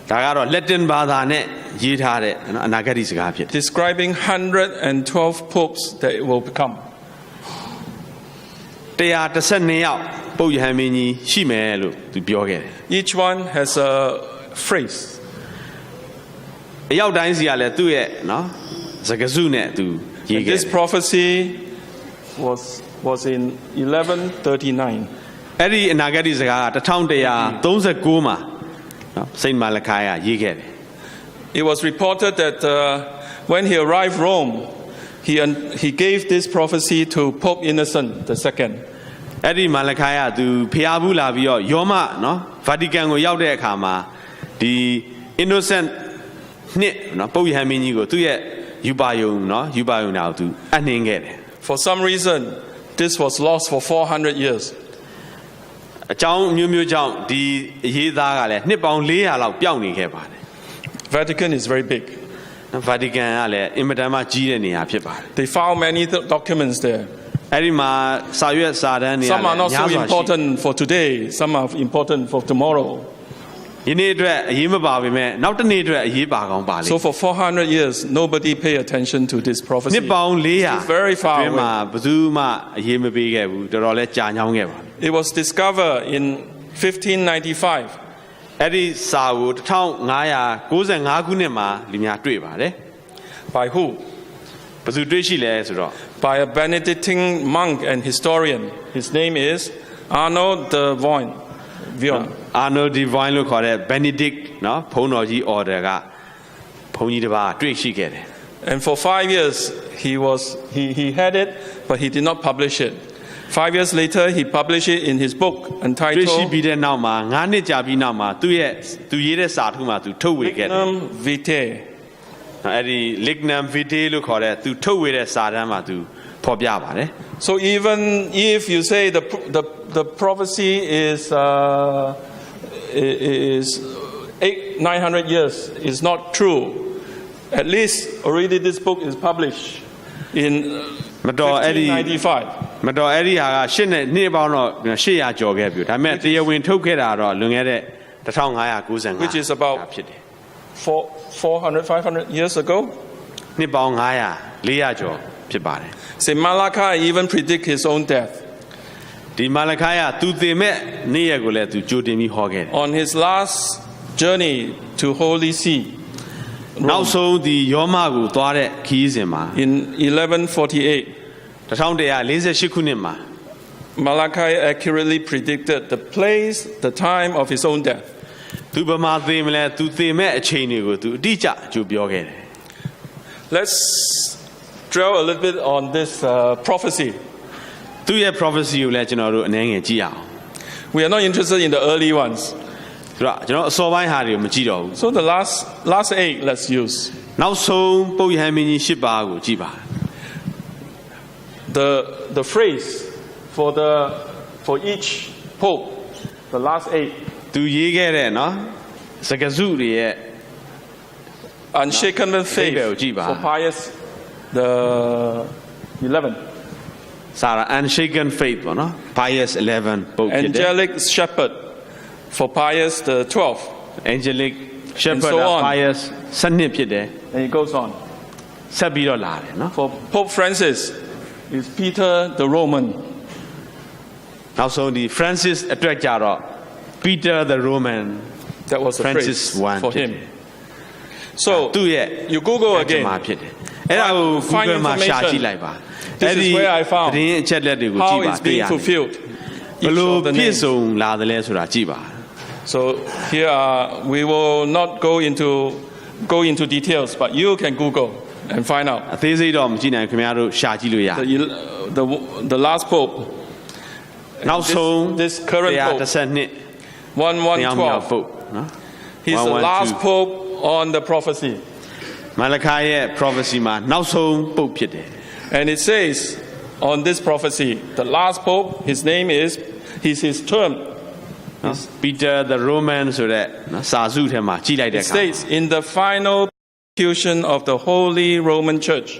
ဒါကတော့ Latin ဘာသာနဲ့ရေးထားတဲ့အနာဂတ်စကားဖြစ်တယ် describing 112 popes that it will become. 112ယောက်ပုပ်ယဟန်မင်းကြီးရှိမယ်လို့သူပြောခဲ့တယ် Each one has a phrase. အယောက်တိုင်းစီကလည်းသူ့ရဲ့နော်စကားစုနဲ့သူရေး And ခဲ့ this တယ် prophecy was in 1139. အဲ့ဒီအနာဂတ်စကားက1139မှာနော်စိတ်မာလခါရရေးခဲ့တယ် It was reported that when he arrived Rome, he gave this prophecy to Pope Innocent II. အဲ့ဒီမာလခါရသူဖျားဘူးလာပြီးတော့ယောမနော် Vatican ကိုရောက်တဲ့အခါမှာဒီ Innocent နှစ်နော်ပုပ်ယဟန်မင်းကြီးကိုသူ့ရဲ့ယူပါယုံနော်ယူပါယုံတာကိုသူအနှင်းခဲ့တယ် For some reason, this was lost for 400 years. အကြောင်းမျိုးမျိုးကြောင့်ဒီအရေးသားကလည်းနှစ်ပေါင်း400လောက်ပျောက်နေခဲ့ပါတယ် Vatican is very big. နော် Vatican ကလည်းအင်မတန်မှကြီးတဲ့နေရာဖြစ်ပါတယ် They found many documents there. အဲ့ဒီမှာစာရွက်စာတမ်းတွေက Some are not so important for today, some are important for tomorrow. ယနေ့အတွက်အရေးမပါပေမဲ့နောက်တစ်နေ့အတွက်အရေးပါကောင်းပါလေ So for 400 years, nobody paid attention to this prophecy. နှစ်ပေါင်း400 very far အတွင်းမှာ away. ဘယ်သူမှအရေးမပေးခဲ့ဘူးတော်တော်လေးကြာညောင်းခဲ့ပါ It was discovered in 1595. အဲ့ဒီစာကို1595ခုနှစ်မှာလူများတွေ့ပါတယ် By who? ဘယ်သူတွေ့ရှိလဲဆိုတော့ By a Benedictine monk and historian. His name is Arnaud de Vion. အာနိုဒီဗိုင်းလို့ခေါ်တဲ့ Benedict နော်ဘုန်းတော်ကြီး order ကဘုန်းကြီးတစ်ပါးတွေ့ရှိခဲ့တယ် And for 5 years, he had it, but he did not publish it. 5 years later, he published it in his book တွေ့ရှိ entitled ပြီးတဲ့နောက်မှာ9နှစ်ကြာပြီးနောက်မှာသူရေးတဲ့စာတစ်ခုမှာသူထုတ်ဝေခဲ့တယ် Lignum Vitae. အဲ့ဒီ Lignum Vitae လို့ခေါ်တဲ့သူထုတ်ဝေတဲ့စာတမ်းမှာသူဖော်ပြပါတယ် So even if you say the prophecy is 900 years is not true, at least already this book is published in မတော်အဲ့ဒီ 1595. မတော်အဲ့ဒီဟာကနှစ်ပေါင်းတော့800ကျော်ခဲ့ပြီဒါပေမဲ့တရားဝင်ထုတ်ခဲ့တာတော့လွန်ခဲ့တဲ့1595 Which is about ဖြစ်တယ် 400, 500 years ago. နှစ်ပေါင်း400ကျော်ဖြစ်ပါတယ် Saint Malachy even predict his own death. ဒီမာလခါယသူသေမဲ့နေ့ရက်ကိုလည်းသူကြိုတင်ပြီးဟောခဲ့တယ် On his last journey to Holy See နောက်ဆုံးဒီယောမကိုသွားတဲ့ခီးစဉ်မှာ in 1148, 1148ခုနှစ်မှာ Malachy accurately predicted the place, the time of his own death. သူဗမာသေမလဲသူသေမဲ့အချိန်တွေကိုသူအတိအကျကြိုပြောခဲ့တယ် Let's drill a little bit on this prophecy. သူရဲ့ prophecy ကိုလည်းကျွန်တော်တို့အနည်းငယ်ကြည့်အောင် We are not interested in the early ones. ဆိုတော့ကျွန်တော်အစောပိုင်းဟာတွေကိုမကြည့်တော့ဘူး So the last 8 let's use. နောက်ဆုံးပုပ်ယဟန်မင်းကြီး8ပါးကိုကြည့်ပါ The phrase for each pope, the last 8, သူရေးခဲ့တဲ့နော်စကားစုတွေရဲ့ unshaken faith for Pius the 11th. စာရာ unshaken faith ပေါ့နော် Pius 11 ပုပ်ဖြစ်တယ် Angelic shepherd for Pius the 12th. angelic shepherd And so on. Pius 12ဖြစ်တယ် And it goes on. ဆက်ပြီးတော့လာတယ်နော် For Pope Francis is Peter the Roman. နောက်ဆုံးဒီ Francis အတွက်ကြတော့ Peter the Roman That was the Francis phrase for him. So သူ့ရဲ့ you Google မှာ again. ဖြစ်တယ်အဲ့ဒါကို Find Google မှာရှာ information. ကြည့်လိုက်ပါ This is where I found သတင်းအချက်လက်တွေကိုကြ how ည့်ပါ it's တွေ့ being ရတယ် fulfilled. ဘ Each လို့ of the ပြည့် names. စုံလာတယ်လဲဆိုတာကြည့်ပါ So here we will not go into details, but you can Google. and find out. အသေးစိတ်တော့မကြည့်နိုင်ခင်ဗျားတို့ရှာကြည့်လို့ရ The last pope, နောက်ဆုံး this current pope, 112 1112, ပုတ်နော် he's the last pope on the prophecy. မာလခိုင်ရဲ့ prophecy မှာနောက်ဆုံးပုတ်ဖြစ်တယ် And it says on this prophecy, the last pope, his name is, his term, နော် Peter the Roman ဆိုတဲ့နော်စာစုထဲမှာကြည့်လိုက်တဲ့ it အခါ states, in the final persecution of the Holy Roman Church,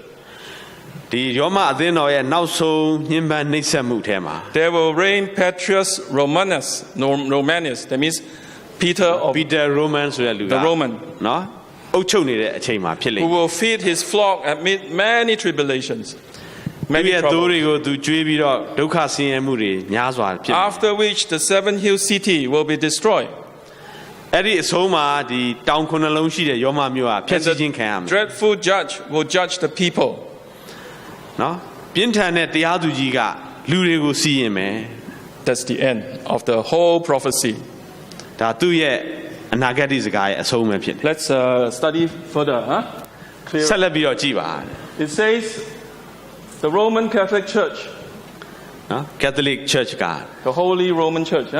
ဒီရောမအသင်းတော်ရဲ့နောက်ဆုံးညှဉ်းပန်းနှိပ်စက်မှုထဲမှာ there will reign Petrus Romanus, that means Peter of Peter Roman ဆိုတဲ့လူက the Roman, နော်အုပ်ချုပ်နေတဲ့အချိန်မှာဖြစ်လိမ့် who will feed his flock amid many tribulations, မ many ရဲ့သူ troubles. တွေကိုသူကြွေးပြီးတော့ဒုက္ခဆင်းရဲမှုတွေများစွာဖြစ်တယ် After which the seven hill city will be destroyed. အဲ့ဒီအဆုံးမှာဒီတောင်ခုနှလုံးရှိတဲ့ရောမမြို့ကဖျက် And ဆီးခြင်းခံရမယ် the dreadful judge will judge the people. နော်ပြင်းထန်တဲ့တရားသူကြီးကလူတွေကိုစီရင်မယ် That's the end of the whole prophecy. ဒါသူ့ရဲ့အနာဂတ်စကားရဲ့အဆုံးပဲဖြစ်တယ် Let's study further. Clear. ဆက်လက်ပြီးတော့ကြည့်ပါ It says the Roman Catholic Church, နော် Catholic Church က the Holy Roman Church,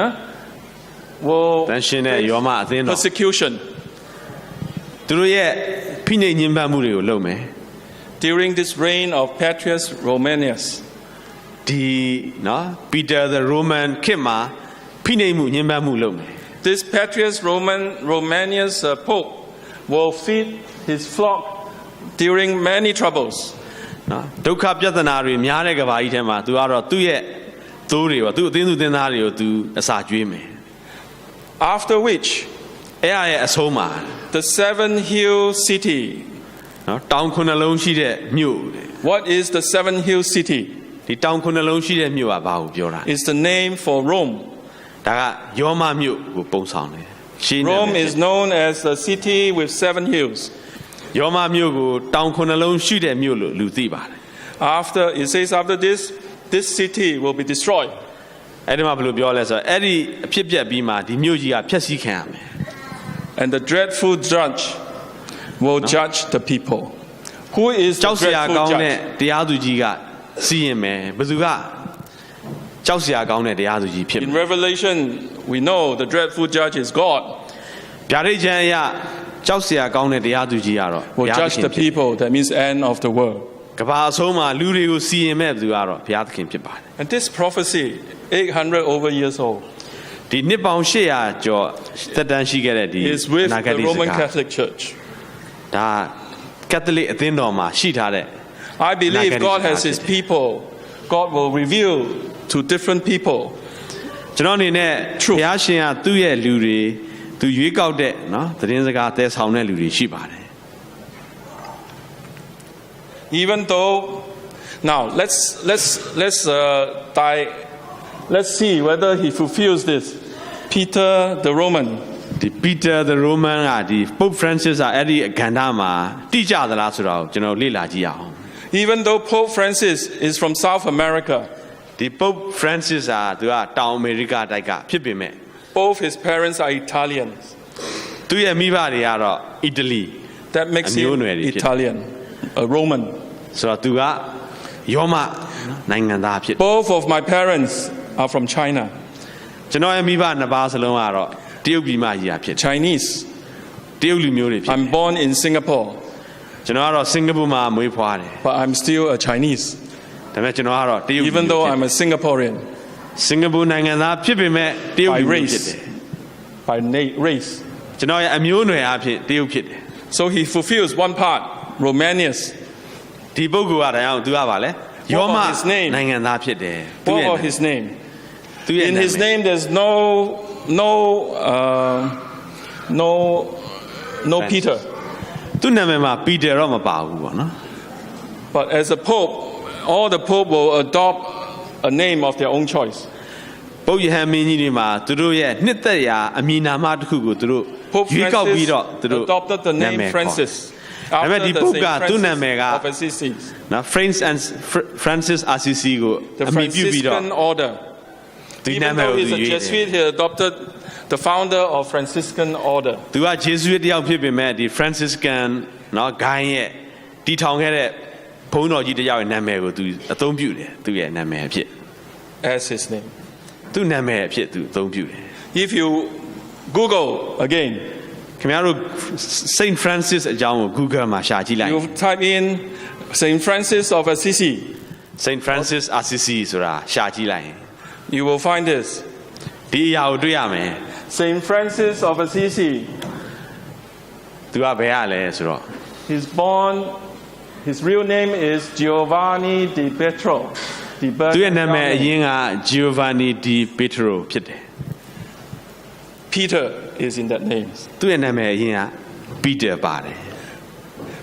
will တန်ရှင်တဲ့ရောမအသင်းတော် persecution သူတို့ရဲ့ဖိနှိပ်ညှဉ်းပန်းမှုတွေကိုလုပ်မယ် during this reign of Petrus Romanus. ဒီနော် Peter the Roman ခေတ်မှာဖိနှိပ်မှုညှဉ်းပန်းမှုလုပ်မယ် This Petrus Romanus Pope will feed his flock during many troubles. နော်ဒုက္ခပြဿနာတွေများတဲ့ကဘာကြီးထဲမှာသူကတော့သူ့ရဲ့သိုးတွေပေါ့သူ့အသင်းသူအသင်းသားတွေကိုသူအစာကျွေးမယ် After which အဲ့အရဲ့အဆုံးမှာ the seven hill city. နော်တောင်ခုနှလုံးရှိတဲ့မြို့ What is the seven hill city? ဒီတောင်ခုနှလုံးရှိတဲ့မြို့ကဘာကိုပြောတာ It's the name for Rome. ဒါကရောမမြို့ကိုပုံဆောင်တယ်ရှင်းနေတယ် Rome is known as the city with seven hills. ရောမမြို့ကိုတောင်ခုနှလုံးရှိတဲ့မြို့လို့လူသိပါတယ် After it says after this city will be destroyed. အဲ့ဒီမှာဘယ်လိုပြောလဲဆိုတော့အဲ့ဒီအဖြစ်ပြက်ပြီးမှဒီမြို့ကြီးကဖျက်ဆီးခံရမယ် And the dreadful judge will judge the people. Who is ကြော the က်စရာ dreadful ကောင်းတဲ့ judge? တရားသူကြီးကစီရင်မယ်ဘယ်သူကကြောက်စရာကောင်းတဲ့တရားသူကြီးဖြစ်မယ် In Revelation, we know the dreadful judge is God. ဗျာဒိတ်ချမ်းအရကြောက်စရာကောင်းတဲ့တရားသူကြီးကတော့ Will ဘုရားသ judge ခင် the ဖြစ်တယ် people. That means end of the world. ကမ္ဘာအဆုံးမှာလူတွေကိုစီရင်မဲ့ဘယ်သူကတော့ဘုရားသခင်ဖြစ်ပါတယ် And this prophecy, 800 over years old, ဒီနှစ်ပေါင်း800ကျော်သက်တမ်းရှိခဲ့တဲ့ဒီ is with အနာဂတ် the ဒီစ Roman ကား Catholic Church. ဒါကက်သလစ်အသင်းတော်မှာရှိထားတဲ့ I believe Nagari God has Saka. His people. God will reveal to different people. ကျွန်တော်အနေနဲ့ဘုရားရှင်ကသူ့ရဲ့လူတွေသူရွေးကောက်တဲ့နော်သတင်းစကားသဲဆောင်တဲ့လူတွေရှိပါတယ် Even though, now let's see whether he fulfills this. Peter the Roman. ဒီ Peter the Roman ကဒီ Pope Francis ကအဲ့ဒီကဏ္ဍမှာတိကျသလားဆိုတော့ကျွန်တော်လေ့လာကြည့်အောင် Even though Pope Francis is from South America, ဒီ Pope Francis ကသူကတောင်အမေရိကတိုက်ကဖြစ်ပေမဲ့ both his parents are Italians. သူရဲ့မိဘတွေကတော့အီတလီ That makes him Italian, a Roman. ဆိုတော့သူကရောမနိုင်ငံသားဖြစ် Both of my parents are from China, ကျွန်တော်ရဲ့မိဘနှစ်ပါးစလုံးကတော့တရုတ်ပြည်မှာကြီးတာဖြစ် Chinese. တရုတ်လူမျိုးတွေဖြစ် I'm born in Singapore, ကျွန်တော်ကတော့စင်ကာပူမှာမွေးဖွားတယ် but I'm still a Chinese, ဒါပေမဲ့ကျွန်တော်ကတော့တရုတ် even though I'm a Singaporean စင်ကာပူနိုင်ငံသားဖြစ်ပေမဲ့တရုတ် by လူမျိုးဖြစ် race. တယ် By race. ကျွန်တော်ရဲ့အမျိုးအနွယ်အဖြစ်တရုတ်ဖြစ်တယ် So he fulfills one part, Romanius. ဒီပုဂ္ဂိုလ်ကတရားသူကပါလေရောမ his name? နိုင်ငံသားဖြစ်တယ်သူ What ရဲ့ of his name? သူရဲ့ In his name, there's no Peter. သူနာမည်မှာပီတာတော့မပါဘူးပေါ့နော် But as a pope, all the pope will adopt a name of their own choice. ပုပ်ယဟန်မင်းကြီးတွေမှာသူတို့ရဲ့နှစ်သက်ရာအမည်နာမတစ်ခုကိုသူတို့ Pope ရွေးကောက်ပြီး Francis တော့သူတို့ adopted the နာမ name ည်ခေါ် Francis ဒါပေမဲ့ after ဒီ the ပုပ် Saint ကသူ့နာမည်က Francis of Assisi, နော် Francis Assisi ကို the အမည်ပြုပြီးတော့ Franciscan order. ဒီနာ Even မည် though ကို he's သူ a ရွေးတယ် Jesuit, he adopted the founder of Franciscan order. သူကဂျေဇုစ်တယောက်ဖြစ်ပေမဲ့ဒီ Franciscan နော်ဂိုင်းရဲ့ တီထောင်ခဲ့တဲ့ဘုန်းတော်ကြီးတယောက်ရဲ့နာမည်ကိုသူအသုံးပြုတယ်သူရဲ့နာမည်အဖြစ် as his name. သူနာမည်အဖြစ်သူအသုံးပြုတယ် If you Google again, ခင်ဗျားတို့ Saint Francis အကြောင်းကို Google မှာရှာကြည့်လိုက် you type in Saint Francis of Assisi, Saint Francis Assisi ဆိုတာရှာကြည့်လိုက်ရင် you will find this. ဒီအရာကိုတွေ့ရမယ် Saint Francis of Assisi, သူကဘယ်ရလဲဆိုတော့ he's born, his real name is Giovanni di Pietro. သူရဲ့နာမည်အရင်းက Giovanni di Pietro ဖြစ်တယ် Peter is in that name, သူရဲ့နာမည်အရင်းက Peter ပါတယ်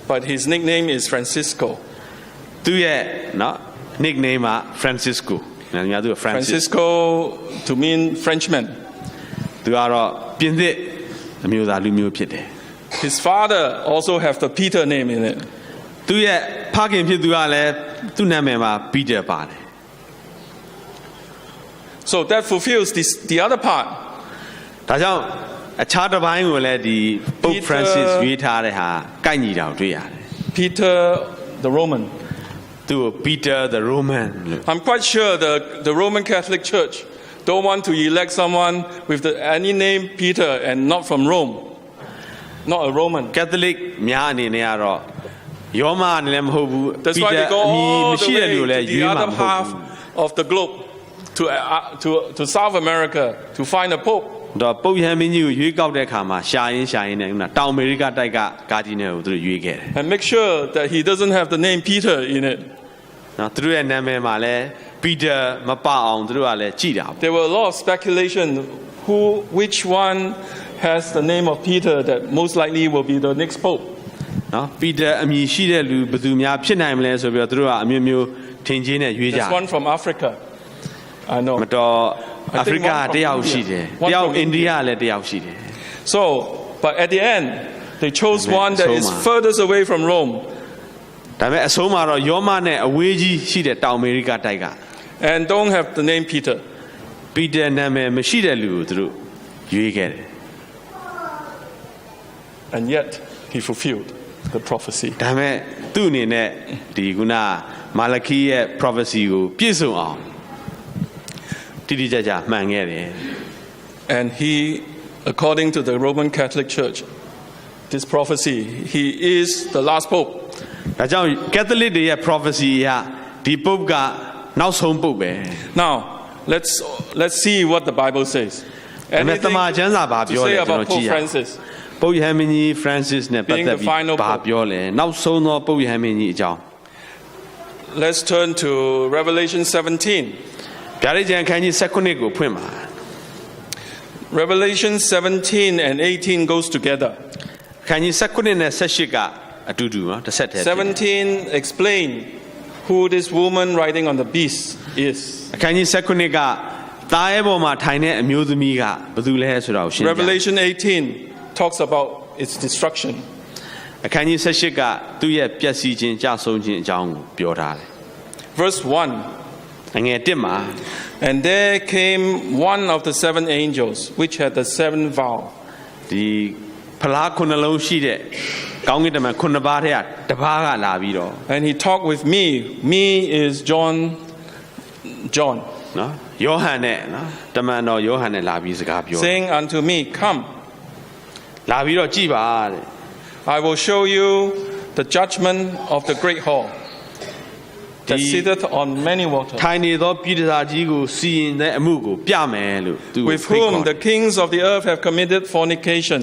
but his nickname is Francisco. သူရဲ့နော် nickname က Francisco နာမည်ကသူက Francis Francisco to mean Frenchman. သူကတော့ပြင်သစ်အမျိုးသားလူမျိုးဖြစ်တယ် His father also have the Peter name in it. သူရဲ့ဖခင်ဖြစ်သူကလည်းသူ့နာမည်မှာ Peter ပါတယ် So that fulfills the other part. ဒါကြောင့်အခြားတစ်ပိုင်းကိုလည်းဒီ Pope Francis ရွေးထားတဲ့ဟာကိုက်ညီတာကိုတွေ့ရတယ် Peter the Roman. သူကို Peter the Roman လို့ I'm quite sure the Roman Catholic Church don't want to elect someone with any name Peter and not from Rome, not a Roman. Catholic များအနေနဲ့ကတော့ယောမအနေနဲ့မဟုတ်ဘူး That's why they go all the way to the other half of the globe to South America to find a pope. တော့ပုပ်ယဟန်မင်းကြီးကိုရွေးကောက်တဲ့အခါမှာရှာရင်းနဲ့တောင်အမေရိကတိုက်ကကာဒီနယ်ကိုသူတို့ရွေးခဲ့တယ် And make sure that he doesn't have the name Peter in it. နော်သူတို့ရဲ့နာမည်မှာလည်း Peter မပအောင်သူတို့ကလည်းကြည်တာပေါ့ There were a lot of speculation which one has the name of Peter that most likely will be the next pope. နော် Peter အမည်ရှိတဲ့လူဘယ်သူများဖြစ်နိုင်မလဲဆိုပြီးတော့သူတို့ကအမျိုးမျိုးထင်ကြီးနဲ့ရွေးကြတယ် There's one from Africa. I know. မတော်အာဖရိကတယောက်ရှိတယ်တယောက်အိန္ဒိယလည်းတယောက်ရှိတယ် So, but at the end, they chose one that is furthest away from Rome. ဒါပေမဲ့အဆုံးမှာတော့ယောမနဲ့အဝေးကြီးရှိတဲ့တောင်အမေရိကတိုက်က And don't have the name Peter. Peter နာမည်မရှိတဲ့လူကိုသူတို့ရွေးခဲ့တယ် And yet, he fulfilled the prophecy. ဒါပေမဲ့သူ့အနေနဲ့ဒီခုနမာလခီရဲ့ prophecy ကိုပြည့်စုံအောင်တိတိကျကျမှန်ခဲ့တယ် And he, according to the Roman Catholic Church, this prophecy, he is the last pope. ဒါကြောင့် Catholic တွေရဲ့ prophecy အရဒီ pope ကနောက်ဆုံး pope ပဲ Now, let's see what the Bible says. ဒါပေမဲ့တမန်ကျမ်းစာဘာ To ပြော say လဲကျွန် about တော်ကြည့် Pope ရအောင် Francis. ပုပ်ယဟန်မင်းကြီး Francis နဲ့ပတ်သက် Being the final ပြီးဘာ pope. ပြောလဲနောက်ဆုံးသောပုပ်ယဟန်မင်းကြီးအကြောင်း Let's turn to Revelation 17. ဗျာဒိတ်ကျမ်းခန်းကြီး19ကိုဖွင့်ပါ Revelation 17 and 18 goes together. ခန်းကြီး19နဲ့18ကအတူတူနော်တစ်ဆက်တည်း 17 explain who this woman riding on the beast is. အခန်းကြီး19ကသားရဲပေါ်မှာထိုင်တဲ့အမျိုးသမီးကဘယ်သူလဲဆိုတာကိုရှင်းပြ Revelation 18 talks about its destruction. အခန်းကြီး18ကသူ့ရဲ့ပျက်စီးခြင်းကြာဆုံးခြင်းအကြောင်းကိုပြောထားတယ် Verse 1. အငယ်1မှာ And there came one of the seven angels which had the seven vial. ဒီဖလားခုနှလုံးရှိတဲ့ကောင်းကင်တမန်ခုနှစ်ပါးထဲကတစ်ပါးကလာပြီးတော့ And he talked with me. Me is John. နော်ယောဟန်နဲ့နော်တမန်တော်ယောဟန်နဲ့လာပြီးစကားပြော Saying unto me, Come, လာပြီးတော့ကြည်ပါတဲ့ I will show you the judgment of the great hall that sitteth on many waters, ထိုင်နေသောပြည်တစားကြီးကိုစီရင်တဲ့အမှုကိုပြမယ်လို့သူ with whom the kings of the earth have committed fornication,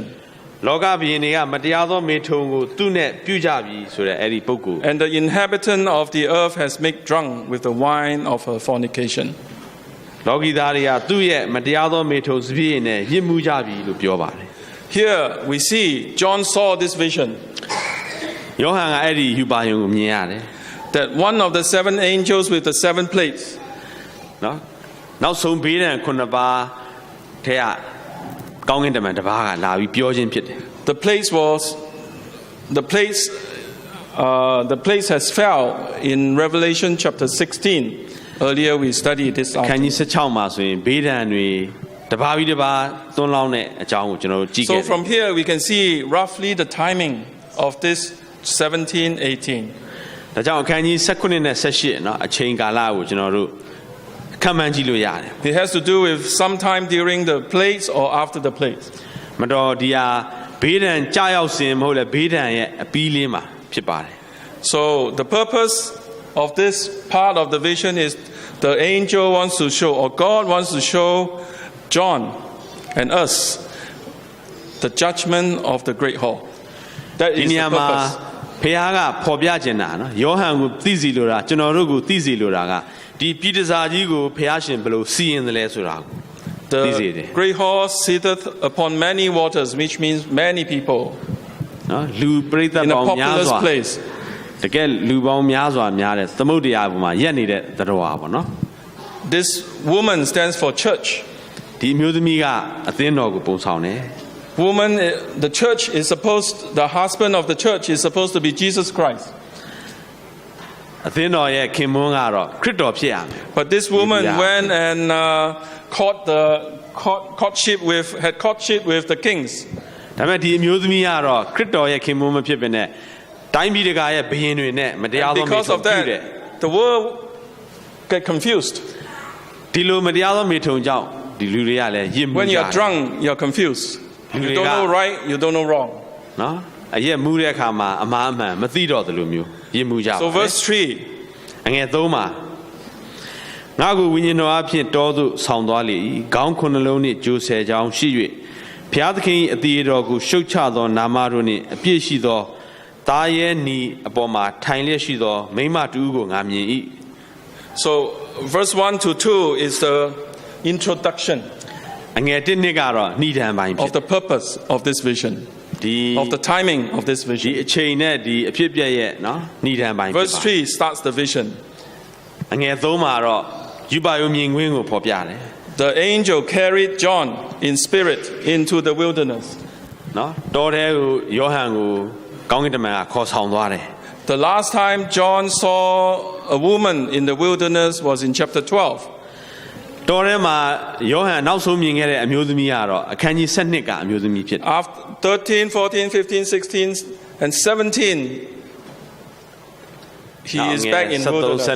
လောကဘုရင်တွေကမတရားသောမေထုံကိုသူ့နဲ့ပြုကြပြီဆိုတဲ့အဲ့ဒီပုဂ္ဂိုလ် and the inhabitant of the earth has made drunk with the wine of her fornication. လောကီသားတွေကသူ့ရဲ့မတရားသောမေထုံစပြည့်နဲ့ရစ်မှုကြပြီလို့ပြောပါတယ် Here we see John saw this vision, ယောဟန်ကအဲ့ဒီယူပါယုံကိုမြင်ရတယ် that one of the seven angels with the seven plates, နော်နောက်ဆုံးဘေးဒဏ်ခုနှစ်ပါးထဲကကောင်းကင်တမန်တစ်ပါးကလာပြီးပြောခြင်းဖြစ်တယ် the place has fell in Revelation chapter 16. Earlier we studied this ခန်း out. ကြီး16မှာဆိုရင်ဘေးဒဏ်တွေတစ်ပါးပြီးတစ်ပါးသွန်းလောင်းတဲ့အကြောင်းကိုကျွန်တော်တို့ကြည့်ခဲ့ So တယ် from here we can see roughly the timing of this 17, 18. ဒါကြောင့်အခန်းကြီး19နဲ့18เนาะအချိန်ကာလကိုကျွန်တော်တို့ခံမှန်းကြည့်လို့ရတယ် It has to do with sometime during the plagues or after the plagues. မတော်ဒီဟာဘေးဒဏ်ကြာရောက်စဉ်မဟုတ်လေဘေးဒဏ်ရဲ့အပြီးလေးမှာဖြစ်ပါတယ် So the purpose of this part of the vision is the angel wants to show, or God wants to show John and us the judgment of the great hall. That ဒီ is နေရာ the မှာ purpose. ဖခင်ကဖော်ပြခြင်းတာနော်ယောဟန်ကိုသိစီလိုတာကျွန်တော်တို့ကိုသိစီလိုတာကဒီပြည်တစားကြီးကိုဖခင်ရှင်ဘယ်လိုစီရင်တယ်လဲဆိုတာကို သိစေတယ် The great hall sitteth upon many waters, which means many people နော်လူပရိသတ် in a ပေါင်းများ populous စွာ place. တကယ်လူပေါင်းများစွာများတဲ့သမုဒ္ဒရာပေါ်မှာရက်နေတဲ့သတ္တဝါပေါ့နော် This woman stands for church. ဒီအမျိုးသမီးကအသင်းတော်ကိုပုံဆောင်တယ် Woman, the church is supposed, the husband of the church is supposed to be Jesus Christ. အသင်းတော်ရဲ့ခင်မွန်းကတော့ခရစ်တော်ဖြစ်ရမယ် But this woman Yeah. went and had courtship with the kings. ဒါပေမဲ့ဒီအမျိုးသမီးကတော့ခရစ်တော်ရဲ့ခင်မွန်းမဖြစ်ဘဲနဲ့တိုင်းပြည်တကာရဲ့ဘုရင်တွေနဲ့မတရားသောမိ Because ထုံ of ပြုတဲ့ that, the world get confused. ဒီလိုမတရားသောမိထုံကြောင့်ဒီလူတွေကလည်းယစ်မှု When ကြ you're drunk, you're confused. You don't know right, you don't know wrong. နော်အရက်မှုတဲ့အခါမှာအမှားအမှန်မသိတော့တယ်လို့မျိုးယစ်မှုကြပါ So verse 3, အငယ်3မှာငါကိုဝိညာဉ်တော်အဖြစ်တောသို့ဆောင်သွားလေ၏ခေါင်းခုနှလုံးနှင့်ကြိုးဆယ်ချောင်းရှိ၍ဘုရားသခင်၏အသရေတော်ကိုရှုတ်ချသောနာမတော်နှင့်အပြည့်ရှိသောသားရဲနီအပေါ်မှာထိုင်လျက်ရှိသောမိန်းမတူကိုငါမြင်၏. so verse 1 to 2 is the introduction အငယ်1နှစ်ကတော့ဏိဒံပိုင်းဖြစ် of the purpose of this vision, ဒီ of the timing of this ဒီ vision. အချိန်နဲ့ဒီအဖြစ်ပြက်ရဲ့နော်ဏိဒံပိုင်းဖြစ် Verse ပါ 3 starts the vision. အငယ်3မှာတော့ယူပါယုံမြင်ကွင်းကိုဖော်ပြတယ် The angel carried John in spirit into the wilderness. နော်တောထဲကိုယောဟန်ကိုကောင်းကင်တမန်ကခေါ်ဆောင်သွားတယ် The last time John saw a woman in the wilderness was in chapter 12. တောထဲမှာယောဟန်နောက်ဆုံးမြင်ခဲ့တဲ့အမျိုးသမီးကတော့အခန်းကြီး7ကအမျိုးသမီးဖြစ်တယ် After 13, 14, 15, 16, and 17, he is back in wilderness. 19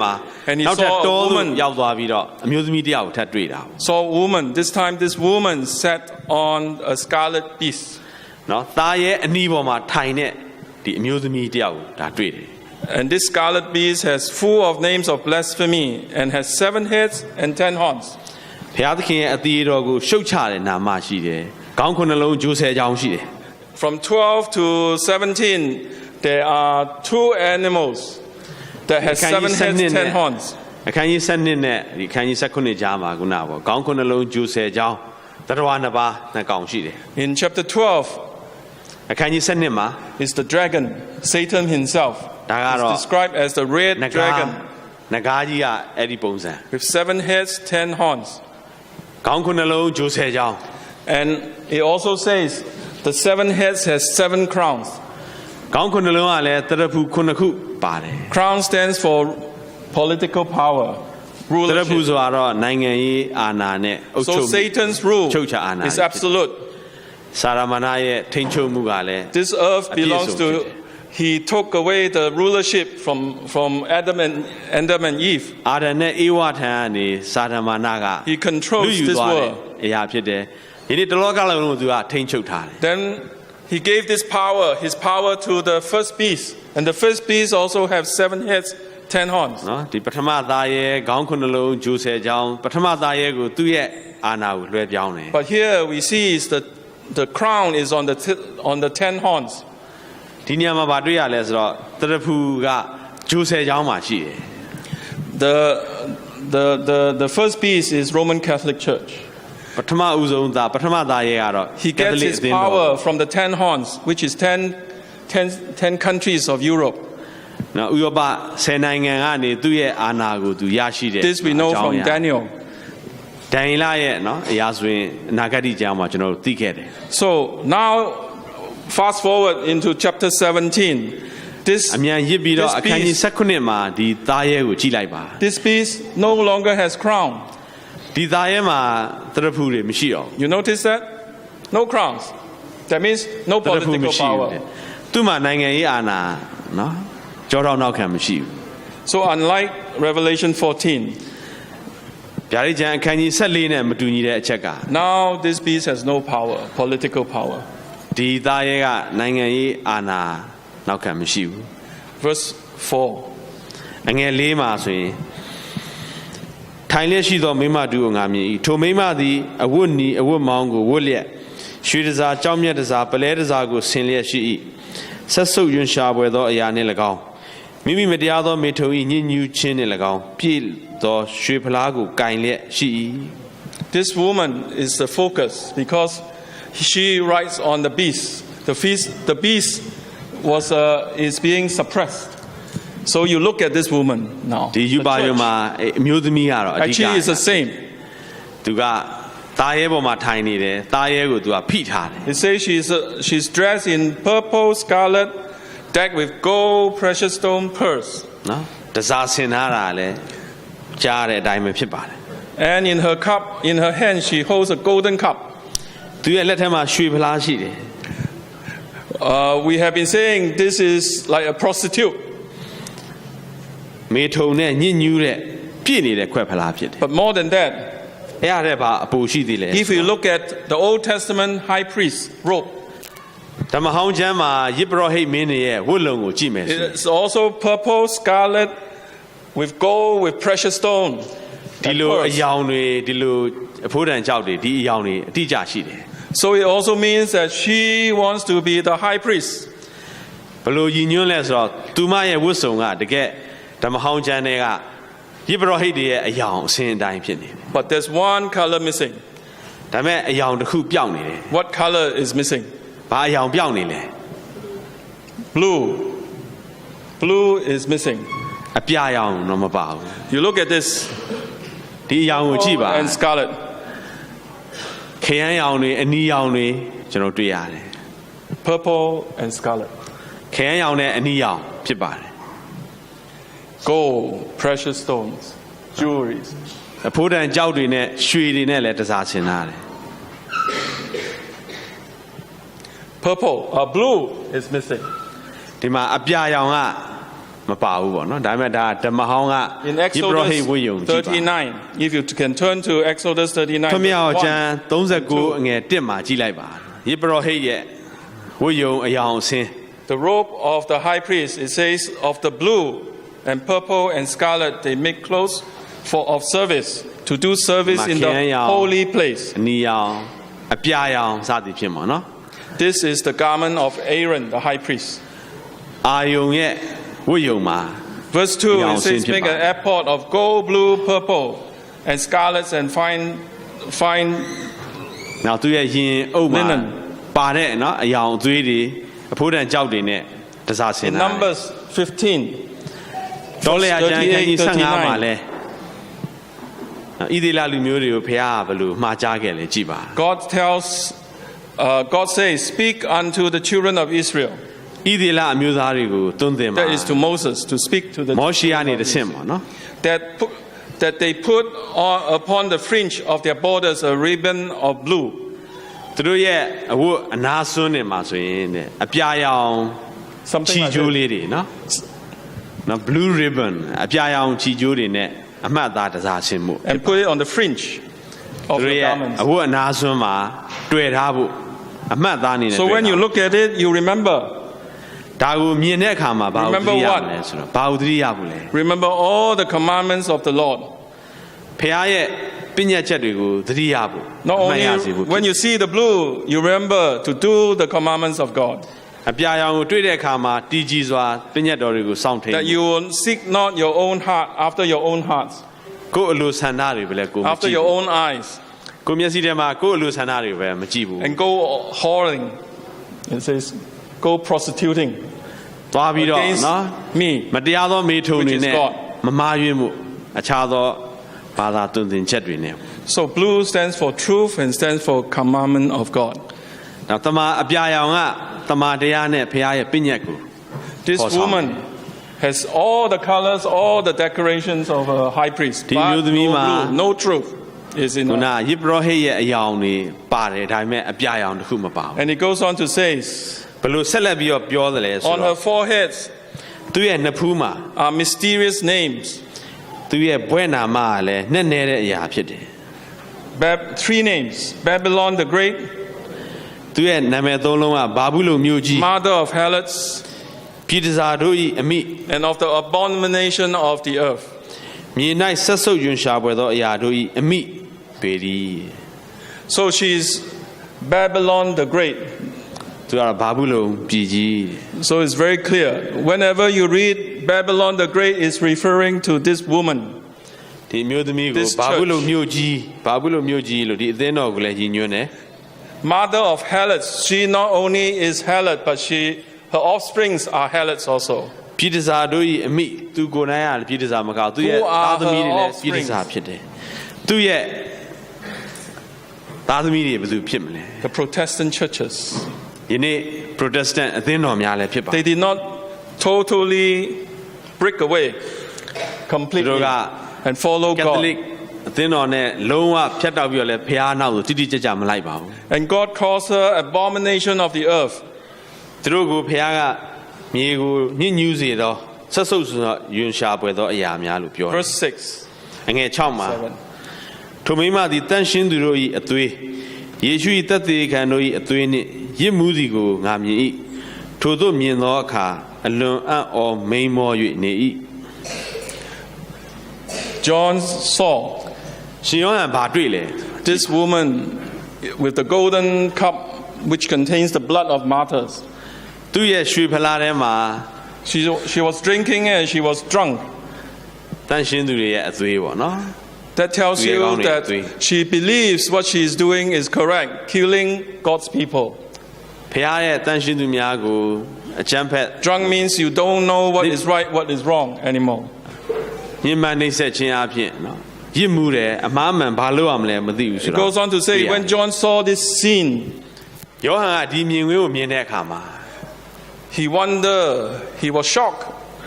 မှာ And he နောက်ထပ် saw a တောသို့ woman. ရောက်သွားပြီးတော့အမျိုးသမီးတစ်ယောက်ကိုထပ်တွေ့တာ Saw a woman. This time, this woman sat on a scarlet beast. နော်သားရဲ့အနီးပေါ်မှာထိုင်တဲ့ဒီအမျိုးသမီးတစ်ယောက်ကိုဒါတွေ့တယ် And this scarlet beast has full of names of blasphemy and has 7 heads and 10 horns. ဘုရားသခင်ရဲ့အသရေတော်ကိုရှုတ်ချတဲ့နာမရှိတယ်ခေါင်းခုနှလုံးဂျိုးဆယ်ချောင်းရှိတယ် From 12 to 17, there are 2 animals that has 7 heads, 10 horns. အခန်းကြီး7နဲ့ဒီအခန်းကြီး19ကြားမှာခုနပေါ့ခေါင်းခုနှလုံးဂျိုးဆယ်ချောင်းတရဝနှစ်ပါးနှစ်ကောင်ရှိတယ် In chapter 12 အခန်းကြီး7မှာ is the dragon, Satan himself. ဒါကတော့ It's described as the red နဂါ dragon နဂါကြီးကအဲ့ဒီပုံစံ with 7 heads, 10 horns. ခေါင်းခုနှလုံးဂျိုးဆယ်ချောင်း And it also says the 7 heads has 7 crowns. ခေါင်းခုနှလုံးကလည်းတရဖူခုနှစ်ခုပါတယ် Crown stands for political power, တရဖူ rulership. ဆိုတော့နိုင်ငံရေးအာဏာနဲ့အုပ်ချုပ် So မှု Satan's rule ချုပ်ချအာဏာ is absolute. စာရမဏေရဲ့ထိန်းချုပ်မှုကလည်း This earth belongs to, he took away the rulership from Adam and Eve. အာဒံနဲ့အေဝါထံကနေစာရမဏေက He controls လူယူ this သွားတယ် world. အရာဖြစ်တယ်ဒီနေ့တလောကလုံးကိုသူကထိန်းချုပ်ထားတယ် Then he gave his power to the first beast. And the first beast also have 7 heads, 10 horns. နော်ဒီပထမသားရဲ့ခေါင်းခုနှလုံးဂျိုးဆယ်ချောင်းပထမသားရဲ့ကိုသူ့ရဲ့အာဏာကိုလွှဲပြောင်းတယ် But here we see is that the crown is on the 10 horns. ဒီနေရာမှာဗာတွေ့ရလဲဆိုတော့တရဖူကဂျိုးဆယ်ချောင်းမှာရှိတယ် The first beast is Roman Catholic Church. ပထမဦးဆုံးသားပထမသားရဲ့ကတော့ He ကက်သ gets လစ် his အသင်းတော် power from the 10 horns, which is 10 countries of Europe. နော်ဥရောပ10နိုင်ငံကနေသူ့ရဲ့အာဏာကိုသူရရှိတယ် This we know from Daniel. ဒန်ယေလရဲ့နော်အရာဆိုရင်အနာဂတ်ကျမ်းမှာကျွန်တော်တို့သိခဲ့တယ် So now, fast forward into chapter 17. အမြန်ရစ်ပြီးတော့အခန်းကြီး19မှာဒီသားရဲကိုကြည့်လိုက်ပါ This beast no longer has crown. ဒီသားရဲမှာတရဖူတွေမရှိတော့ You notice that? No crowns. That means no တရဖူ political မရှိဘူး power. တဲ့သူ့မှာနိုင်ငံရေးအာဏာနော်ကြောထောက်နောက်ခံမရှိဘူး So unlike Revelation 14, ဗျာဒိတ်ကျမ်းအခန်းကြီး14နဲ့မတူညီတဲ့အချက်က now this beast has no power, political power. ဒီသားရဲကနိုင်ငံရေးအာဏာနောက်ခံမရှိဘူး Verse 4. အငယ်၄မှာဆိုရင်ထိုင်လျက်ရှိသောမိမတူကိုငါမြင်၏ထိုမိမသည်အဝတ်နီအဝတ်မောင်းကိုဝတ်လျက်ရွှေတစားကြောင်းမြတ်တစားပလဲတစားကိုဆင်လျက်ရှိ၏ဆက်ဆုပ်ယွန်ရှာပွေသောအရာနှင့်၎င်းမိမိမတရားသောမေထုံ၏ညဉ့်ညူးခြင်းနှင့်၎င်းပြည့်သောရွှေဖလားကိုကင်လျက်ရှိ၏ This woman is the focus because she rides on the beast. The beast is being suppressed. So you look at this woman now. ဒီယူပါယမှာအမျိုးသမီးကတော့အဓိက Actually, it's the same. သူကသားရဲပေါ်မှာထိုင်နေတယ်သားရဲကိုသူကဖိထားတယ် It says she's dressed in purple, scarlet, decked with gold, precious stone, pearls. နော်တစားဆင်ထားတာလည်းကြားတဲ့အတိုင်းပဲဖြစ်ပါတယ် And in her hand, she holds a golden cup. သူရဲ့လက်ထက်မှာရွှေဖလားရှိတယ် We have been saying this is like a prostitute. မေထုံနဲ့ညဉ့်ညူးတဲ့ပြည့်နေတဲ့ခွက်ဖလားဖြစ်တယ် But more than that, အဲ့ရတဲ့ဘာအပူရှိသေးလဲ if you look at the Old Testament high priest robe, ဓမ္မဟောင်းကျမ်းမှာယစ်ပရောဟိတ်မင်းတွေရဲ့ဝတ်လုံကိုကြည့်မယ်ဆို it's also purple, scarlet, with gold, with precious stone. ဒီလိုအယောင်တွေဒီလိုအဖိုးတန်ကြောက်တွေဒီအယောင်တွေအတိအကျရှိတယ် So it also means that she wants to be the high priest. ဘလို့ယဉ်ညွန်းလဲဆိုတော့သူမရဲ့ဝတ်စုံကတကယ်ဓမ္မဟောင်းကျမ်းတွေကယစ်ပရောဟိတ်တွေရဲ့အယောင်အစင်အတိုင်းဖြစ်နေတယ် But there's one color missing. ဒါပေမဲ့အယောင်တစ်ခုပျောက်နေတယ် What color is missing? ဘာအယောင်ပျောက်နေလဲ Blue. Blue is missing. အပြာရောင်တော့မပါဘူး You look at this. ဒီအယောင်ကိုကြည့်ပါ And scarlet. ခရမ်းရောင်တွေအနီရောင်တွေကျွန်တော်တွေ့ရတယ် Purple and scarlet. ခရမ်းရောင်နဲ့အနီရောင်ဖြစ်ပါတယ် Gold, precious stones, jewelries. အဖိုးတန်ကြောက်တွေနဲ့ရွှေတွေနဲ့လည်းတစားဆင်ထားတယ် Blue is missing. ဒီမှာအပြာရောင်ကမပါဘူးပေါ့နော်ဒါပေမဲ့ဒါဓမ္မဟောင်းက In ယစ်ပရောဟိတ်ဝတ်ယုံကြည့်ပါ Exodus 39, if you can turn to Exodus 39, ခမရ verse ကျမ်း 1. 39အငယ်1မှာကြည့်လိုက်ပါယစ်ပရောဟိတ်ရဲ့ဝတ်ယုံအယောင်အဆင်း The robe of the high priest, it says, of the blue and purple and scarlet, they make clothes of service, to do service in the holy place. အနီရောင်အပြာရောင်စသည်ဖြစ်မှာနော် This is the garment of Aaron, the high priest. အာယုံရဲ့ဝတ်ယုံမှာ Verse 2, it says, make an airport of gold, blue, purple, and scarlets and fine နောက်သူရဲ့ရင်အုပ်မှာ linen. ပါတဲ့နော်အယောင်အသွေးတွေအဖိုးတန်ကြောက်တွေနဲ့တစားဆင် In တာ Numbers 15, တော်လေအကျမ်းခန်းကြီး 38, 15မှာလဲဣသရေလလူမျိုးတွေကိုဖခင်ကဘယ်လိုမှားကြားခဲ့လဲကြည်ပါ God says, speak unto the children of Israel. ဣသရေလအမျိုးသားတွေကိုသွန်သင်ပါ That is to Moses, to speak to the မောရှေကနေတဆင့်ပါနော် that they put upon the fringe of their borders a ribbon of blue. သူတို့ရဲ့အဝတ်အနာဆွန်းနေမှာဆိုရင်တဲ့အပြာရောင်ချီ Something like ကျိုး that. လေးတွေနော် blue ribbon အပြာရောင်ချီကျိုးတွေနဲ့အမှတ်သားတစားဆင်မှု And put it on the fringe သူ of တို့ the ရဲ့ garments. အဝတ်အနာဆွန်းမှာတွေ့ထားဖို့အမှတ်သားနေနဲ့ So when you look at it, you remember. ဒါကိုမြင်တဲ့အခါမှာဘာကိုသ Remember တိရ what? မလဲဆိုတော့ဘာကိုသတိရဘူးလဲ Remember all the commandments of the Lord. ဖခင်ရဲ့ပညတ်ချက်တွေကိုသတိရဖို့ Not အမှတ် only ရစေဖို့ when you see the blue, you remember to do the commandments of God. အပြာရောင်ကိုတွေ့တဲ့အခါမှာတည်ကြည်စွာပညတ်တော်တွေကိုစောင့်ထိန် That you will seek not your own heart after your own heart, ကိုယ်အလိုဆန္ဒတွေပဲလဲကိုမ after ကြည့် your own eyes, ကိုမျက်စိထဲမှာကိုယ်အလိုဆန္ဒတွေပဲမကြည့်ဘူး and go whoring. It says, go prostituting သွားပြီးတော့ against နော် me. မတရားသောမေထုံတွေ Which is နဲ့ God. မမာယွင်းမှုအခြားသောဘာသာသွန်သင်ချက်တွေနဲ့ So blue stands for truth and stands for commandment of God. နောက်တမန်အပြာရောင်ကတမန်တရားနဲ့ဖခင်ရဲ့ပညတ်ကို This Awesome. woman has all the colors, all the decorations of a high priest, Di butမျိုးသမီးမှာ no blue, no truth. is ခုန enough. ယေဘရဟိတ်ရဲ့အယောင်တွေပါတယ်ဒါပေမဲ့အပြာရောင်တစ်ခုမပါဘူး And he goes on to say, ဘယ်လိုဆက်လက်ပြီးတော့ပြောသလဲဆို on တော့ her foreheads သူ့ရဲ့နှစ်ဖူးမှာ are mysterious names. သူ့ရဲ့ဘွဲ့နာမကလည်းနှက်နေတဲ့အရာဖြစ်တယ် Three names: Babylon the Great, သူ့ရဲ့နာမည်သုံးလုံးကဘာဘူးလုံမြို့ကြီး mother of harlots, ပြည်တစားတို့၏အမိ and of the abomination of the earth. မြေ၌ဆက်ဆုပ်ယွန်ရှာပွေသောအရာတို့၏အမိပေရီ So she's Babylon the Great. သူကဘာဘူးလုံပြည်ကြီး So it's very clear. Whenever you read Babylon the Great, it's referring to this woman. ဒီမျိုးသမီးကို This ဘာဘူးလုံ church. မြို့ကြီးဘာဘူးလုံမြို့ကြီးလို့ဒီအသင်းတော်ကိုလည်းရည်ညွှန်းတယ် Mother of harlots. She not only is harlot, but her offsprings are harlots also. ပြည်တစားတို့၏အမိသူကိုယ်တိုင်ကပြည်တစားမကောက်သူရဲ့ Who are သားသမီးတွေလည်း her ပြည်တစားဖြစ်တယ်သူရဲ့သားသမီးတွေဘယ်သူဖြစ်မလဲ The Protestant churches. ယနေ့ Protestant အသင်းတော်များလည်းဖြစ်ပါ They did not totally break away သူ completely တို့က and follow Catholic God. အသင်းတော်နဲ့လုံးဝဖြတ်တောက်ပြီးတော့လည်းဖះနောက်ကိုတိတိကျကျမလိုက်ပါဘူး And God calls her abomination of the earth. သူတို့ကိုဖះကမြေကိုညှဉ်းညူးစေသောဆက်ဆုပ်စွာယွန်ရှာပွေသောအရာများလို့ပြောတယ် Verse 6. အငယ်6မှာ 7. ထိုမိန်းမသည်တန်ရှင်းသူတို့၏အသွေးယေရှု၏တသက်သေခံတို့၏အသွေးနှင့်ရစ်မှုသည်ကိုငါမြင်၏ထိုသို့မြင်သောအခါအလွန်အံ့ဩမိန်မော၍နေ၏ John saw ရှင်ယောဟန်ဘာတွေ့လဲ this woman with the golden cup which contains the blood of martyrs. သူ့ရဲ့ရွှေဖလားထဲမှာ She was drinking and she was drunk. တန်ရှင်းသူတွေရဲ့အသွေးပေါ့နော် That tells you that she believes what she is doing is correct, killing God's people. ဖះရဲ့တန်ရှင်းသူများကိုအချမ်းဖက် Drunk means you don't know what is right, what is wrong anymore. ညှဉ်းပန်းနှိပ်စက်ခြင်းအပြင်နော်ရစ်မှုတယ်အမှားမှန်ဘာလို့ရမလဲမသိဘူးဆို It တော့ goes on to say, when John saw this scene, ယောဟန်ကဒီမြင်ကွင်းကိုမြင်တဲ့အခါမှာ he wondered, he was shocked,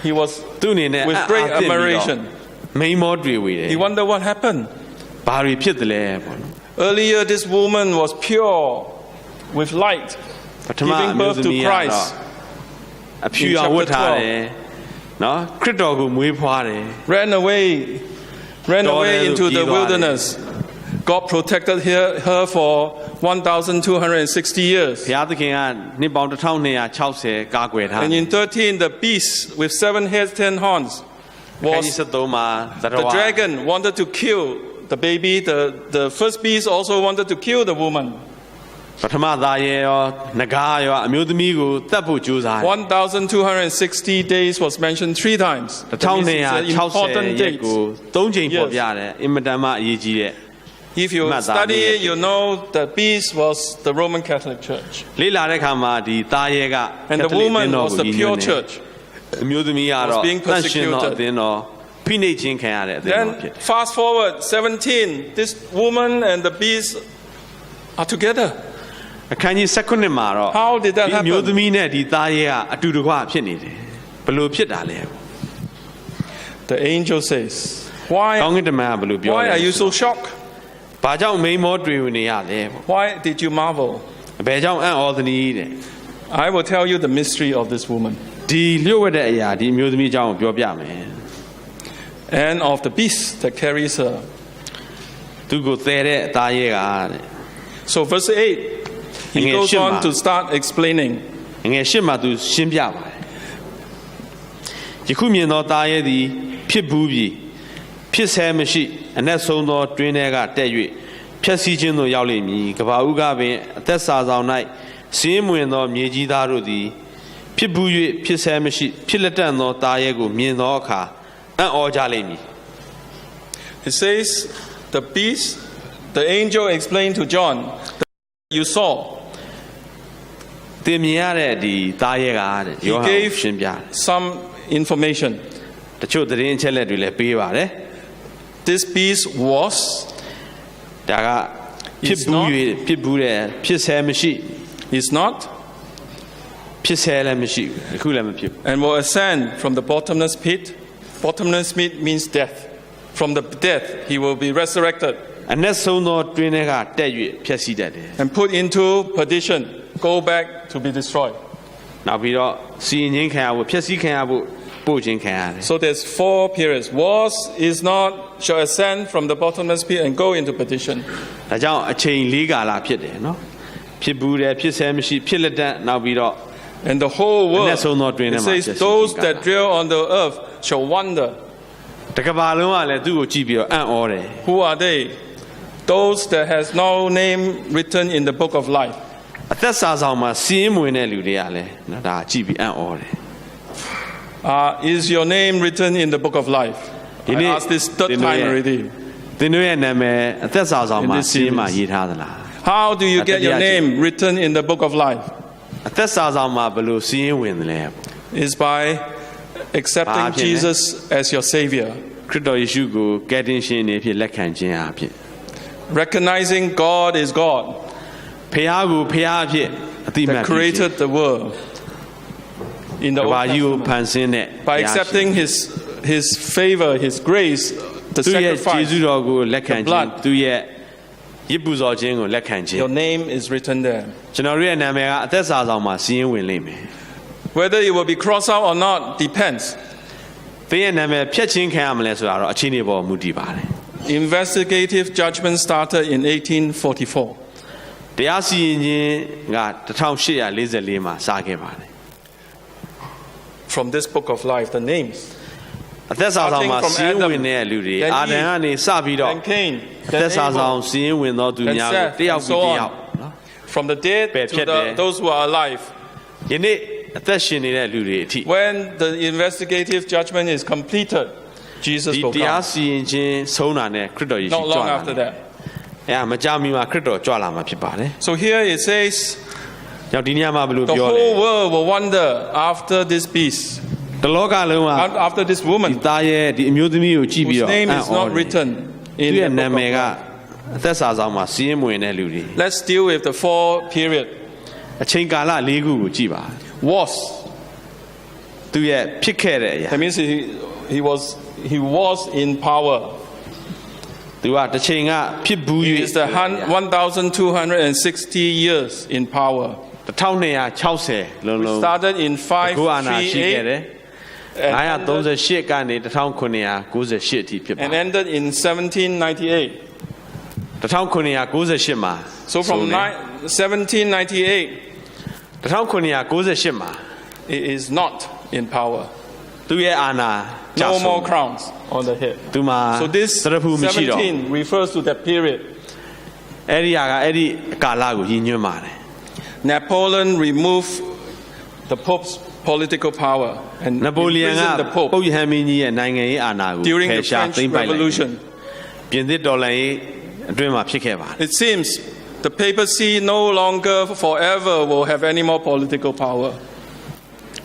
he was သူ့အနေနဲ့ with great admiration. မိန်မောတွေ့ဝေတယ် He wondered what happened. ဘာတွေဖြစ်တယ်လဲပေါ့နော် Earlier, this woman was pure, with light, ပထမ giving အမျိုး birth သမီး to ကတော့ Christ. အဖြူရောင်ဝတ်ထားတယ်နော်ခရစ်တော်ကိုမွေးဖွားတယ် Ran away into the wilderness. God protected her for 1,260 years. ဘုရားသခင်ကနှစ်ပေါင်း1260ကာကွယ်ထား And in 13, the beast with 7 heads, 10 horns, ခန်း was ကြီး73မှာသတ္တ the ဝါ dragon wanted to kill the baby. The first beast also wanted to kill the woman. ပထမသားရဲ့ရောနဂါးရောအမျိုးသမီးကိုတတ်ဖို့ကြိုးစားတယ် 1,260 days was mentioned 3 times. That means it's an important 1260ရက် date. ကို3ချိန်ပေါ်ပြတယ်အင်မတန်မှအရေးကြီးတဲ့ If you study it, you know the beast was the Roman Catholic Church. လေ့လာတဲ့အခါမှာဒီသားရဲ့က And the woman was the pure church. အမျိုးသမီးကတော့ was being တန်ရှင်းသော persecuted. အသင်းတော်ဖိနှိပ်ခြင်းခံရတဲ့အသင်းတော်ဖြစ် Then fast forward 17, this woman and the beast are together. အခန်းကြီး19မှာတော့ How did that ဒီ happen? မျိုးသမီးနဲ့ဒီသားရဲ့ကအတူတကွဖြစ်နေတယ်ဘယ်လိုဖြစ်တာလဲ The angel says, ကောင်းကင်တမန်ကဘယ်လိုပြောလဲ Why are you so shocked? ဘာကြောင့်မိန်မောတွေ့နေရလဲ Why did you marvel? ဘယ်ကြောင့်အံ့ဩသနည်းတဲ့ I will tell you the mystery of this woman ဒီလျှို့ဝှက်တဲ့အရာဒီအမျိုးသမီးအကြောင်းကိုပြောပြမယ် and of the beast that carries her. သူကိုသဲတဲ့သားရဲ့ကတဲ့ So verse 8, he goes on to start explaining. ငယ်ရှစ်မှာသူရှင်းပြပါတယ်ယခုမြင်သောသားရဲ့သည်ဖြစ်ဘူးပြီဖြစ်ဆဲမရှိအနက်ဆုံးသောတွင်းထဲကတက်၍ဖြက်စီးခြင်းသို့ရောက်လိမ့်မည်ကဘာဦးကပင်အသက်စာဆောင်၌စင်းမွင်သောမြေကြီးသားတို့သည်ဖြစ်ဘူး၍ဖြစ်ဆဲမရှိဖြစ်လက်တန့်သောသားရဲ့ကိုမြင်သောအခါအံ့ဩကြလိမ့်မည် It says, the beast, the angel explained to John, you saw. တင်မြင်ရတဲ့ဒီသားရဲ့ကတဲ့ He ယောဟန် gave ရှင်းပြတယ် some information. တချို့သတင်းအချက်လက်တွေလည်းပေးပါတယ် This beast was, ဒါကဖြစ်ဘူး၍ဖြစ်ဘူးတဲ့ဖြစ်ဆဲမရှိ is not, ဖြစ်ဆဲလည်းမရှိဘူးအခုလည်းမဖြစ်ဘူး and will ascend from the bottomless pit. Bottomless pit means death. From the death, he will be resurrected. အနက်ဆုံးသောတွင်းတွေကတက်၍ဖျက်ဆီးတတ်တယ် and put into perdition, go back to be destroyed. နောက်ပြီးတော့စီရင်ခြင်းခံရဖို့ဖျက်ဆီးခံရဖို့ပို့ခြင်းခံရတယ် So there's 4 periods. Was is not, shall ascend from the bottomless pit and go into perdition. ဒါကြောင့်အချိန်၄ကာလဖြစ်တယ်နော်ဖြစ်ဘူးတယ်ဖြစ်ဆဲမရှိဖြစ်လက်တတ်နောက်ပြီးတော့ And the whole world, And that's all not doing it them says, just those thinking that God. dwell on the earth shall wonder. တကဘာလုံးကလည်းသူ့ကိုကြည့်ပြီးတော့အံ့ဩတယ် Who are they? Those that has no name written in the book of life. အသက်စာဆောင်မှာစီးရင်မဝင်တဲ့လူတွေကလည်းနော်ဒါကြည့်ပြီးအံ့ဩတယ် Is your name written in the book of life? I asked this 3rd time already. သင်တို့ရဲ့နာမည်အသက်စာဆောင်မှာ In this စီးရင်မှာရေးထားသလား How do you get your name written in the book of life? အသက်စာဆောင်မှာဘယ်လိုစီးရင်ဝင်တယ်လဲ Is by accepting Jesus as your Savior, ခရစ်တော်ယေရှုကိုကယ်တင်ရှင်အနေဖြင့်လက်ခံခြင်းအဖြစ် recognizing God is God ဖခင်ကိုဖခင်အဖြစ်အတိအမှတ် that ပြုခြင်း created the world in the က Old ဘာကြီးကို Testament. ဖန်ဆင်းတဲ့ By accepting His favor, His grace, the သူရဲ့ကျေး sacrifice, ဇူးတော်ကိုလက်ခံ the ခြင်း blood. သူရဲ့ရစ်ပူဇော်ခြင်းကိုလက်ခံခြင်း your name is written there. ကျွန်တော်တို့ရဲ့နာမည်ကအသက်စာဆောင်မှာစီးရင်ဝင်လိမ့်မယ် Whether it will be crossed out or not depends. သင်ရဲ့နာမည်ဖြတ်ချင်းခံရမလဲဆိုတာတော့အခြေအနေပေါ်မူတည်ပါတယ် Investigative judgment started in 1844. တရားစီရင်ခြင်းက1844မှာစခဲ့ပါတယ် From this book of life, the names. အသက်စာဆောင်မှာစီးရင်ဝင်တဲ့လူတွေအာဒံကနေစပြီးတော့ Then Cain, အသက် then စာဆောင် Abel, စီးရင်ဝင်သောသူများကိုတယောက်ပြီးတယောက်နော် from the dead Bad to kid there. those who are alive. ယနေ့အသက်ရှင်နေတဲ့လူတွေအထိ When the investigative judgment is completed, Jesus ဒီ will တရား come. စီရင်ခြင်းဆုံးတာနဲ့ခရစ်တော်ယေရှု Not ကြွ long လာ after တယ် that. အဲမကြမီမှာခရစ်တော်ကြွလာမှာဖြစ်ပါတယ် So here it says, ကြောင့်ဒီနေရာမှာဘယ်လို the ပြောလဲ whole world will wonder after this beast, တလောကလုံးက after this ဒီ woman, သားရဲ့ဒီအမျိုးသမီးကိုကြည့်ပြီး whose တော့ name အံ့ is ဩ not တယ် written သူ in ရဲ့ the နာ book မည် of က life. အသက်စာဆောင်မှာစီးရင်ဝင်တဲ့လူတွေ Let's deal with the 4 period. အချိန်ကာလ၄ခုကိုကြည့်ပါ Was. သူရဲ့ဖြစ်ခဲ့တဲ့အရာ That means he was in power. သူကတစ်ချိန်ကဖြစ်ဘူး He၍is the 1,260 years in power. 1260လုံးလုံး Started in အခုအာဏာရှိခဲ့တယ် 538 938ကနေ1998အထိဖြစ်ပါ and ended in 1798. 1998မှာ So from 1798, 1998မှာ it is not in power. သူရဲ့အာဏာကျ No ဆုံး more crowns on the head. သူမှာ So this သရဖူမရှိတော့ 17 refers to that period. အဲ့ဒီဟာကအဲ့ဒီကာလကိုရည်ညွှန်းပါတယ် Napoleon removed the Pope's political power and နပိုလီယန်က imprisoned the Pope ပုပ်ယဟန်မင်းကြီးရဲ့နိုင်ငံရေးအာဏာကို during ဖယ် the ရှား French သိမ်းပိုက်လိုက်တယ် Revolution. ပြင်သစ်တော်လှန်ရေးအတွင်းမှာဖြစ်ခဲ့ပါတယ် It seems the papacy no longer forever will have any more political power.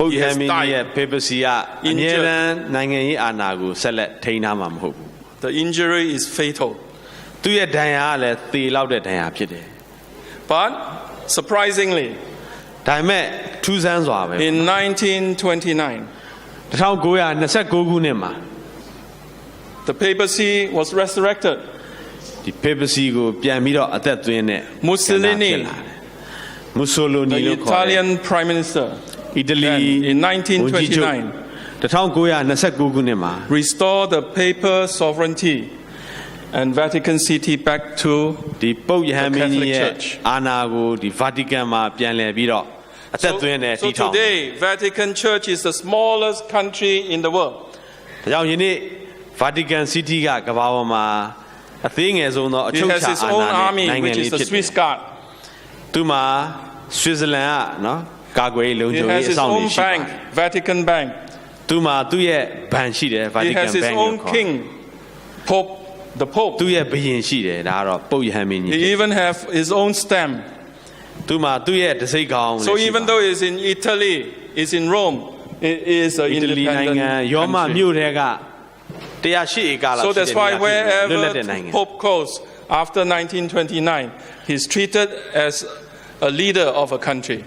ပုပ်ယဟန်မင်းကြီးရဲ့ papacy ကအမြဲတမ်းနိုင်ငံရေးအာဏာကိုဆက်လက်ထိန်းထားမှာမဟုတ်ဘူး The injury is fatal. သူရဲ့ဒဏ်ရာကလည်းသေလောက်တဲ့ဒဏ်ရာဖြစ်တယ် But surprisingly, ဒါပေမဲ့ထူးဆန်းစွာပဲ in 1929, 1929ခုနှစ်မှာ the papacy was resurrected. ဒီ papacy ကိုပြန်ပြီးတော့အသက်သွင်းတဲ့ Mussolini, မူဆိုလိုနီ the လို့ခေါ်တဲ့ Italian prime minister, အီတလီ in 1929, 1929ခုနှစ်မှာ restored the papal sovereignty and Vatican City back to ဒီပုပ်ယဟန်မင်းကြီးရဲ့ The Catholic Church. အာဏာကိုဒီ Vatican မှာပြန်လည်ပြီးတော့အသက်သွင်းတဲ့ So တည်ထောင် today, Vatican Church is the smallest country in the world. ဒါကြောင့်ယနေ့ Vatican City ကကမ္ဘာပေါ်မှာအသေးငယ်ဆုံးသောအ It ချုပ် has ချာ its အာ own ဏာနဲ့ army, နိုင်ငံ which လေး is the ဖြစ်တယ် Swiss Guard. သူမှာ Switzerland ကနော်ကာကွယ်ရေးလုံ It ခြုံ has ရေးအ its ဆောင်တွေ own ရှိပါ bank, Vatican Bank. သူမှာသူ့ရဲ့ဘဏ်ရှိတယ် It Vatican has its Bank own လို့ခေါ် king, Pope, the Pope. သူ့ရဲ့ဘုရင်ရှိတယ်ဒါကတော့ပုပ်ယဟန်မင်းကြီး He even have his own stamp. သူမှာသူ့ရဲ့တစိ့ကောင်း So even though it's in Italy, it's in Rome, it is an အီတလီနိုင်ငံ independent ရောမ country. မြို့ထဲက108ဧကလောက် So ရှိတဲ့ that's why လွတ်လပ် wherever တဲ့နိုင်ငံ Pope goes after 1929, he's treated as a leader of a country.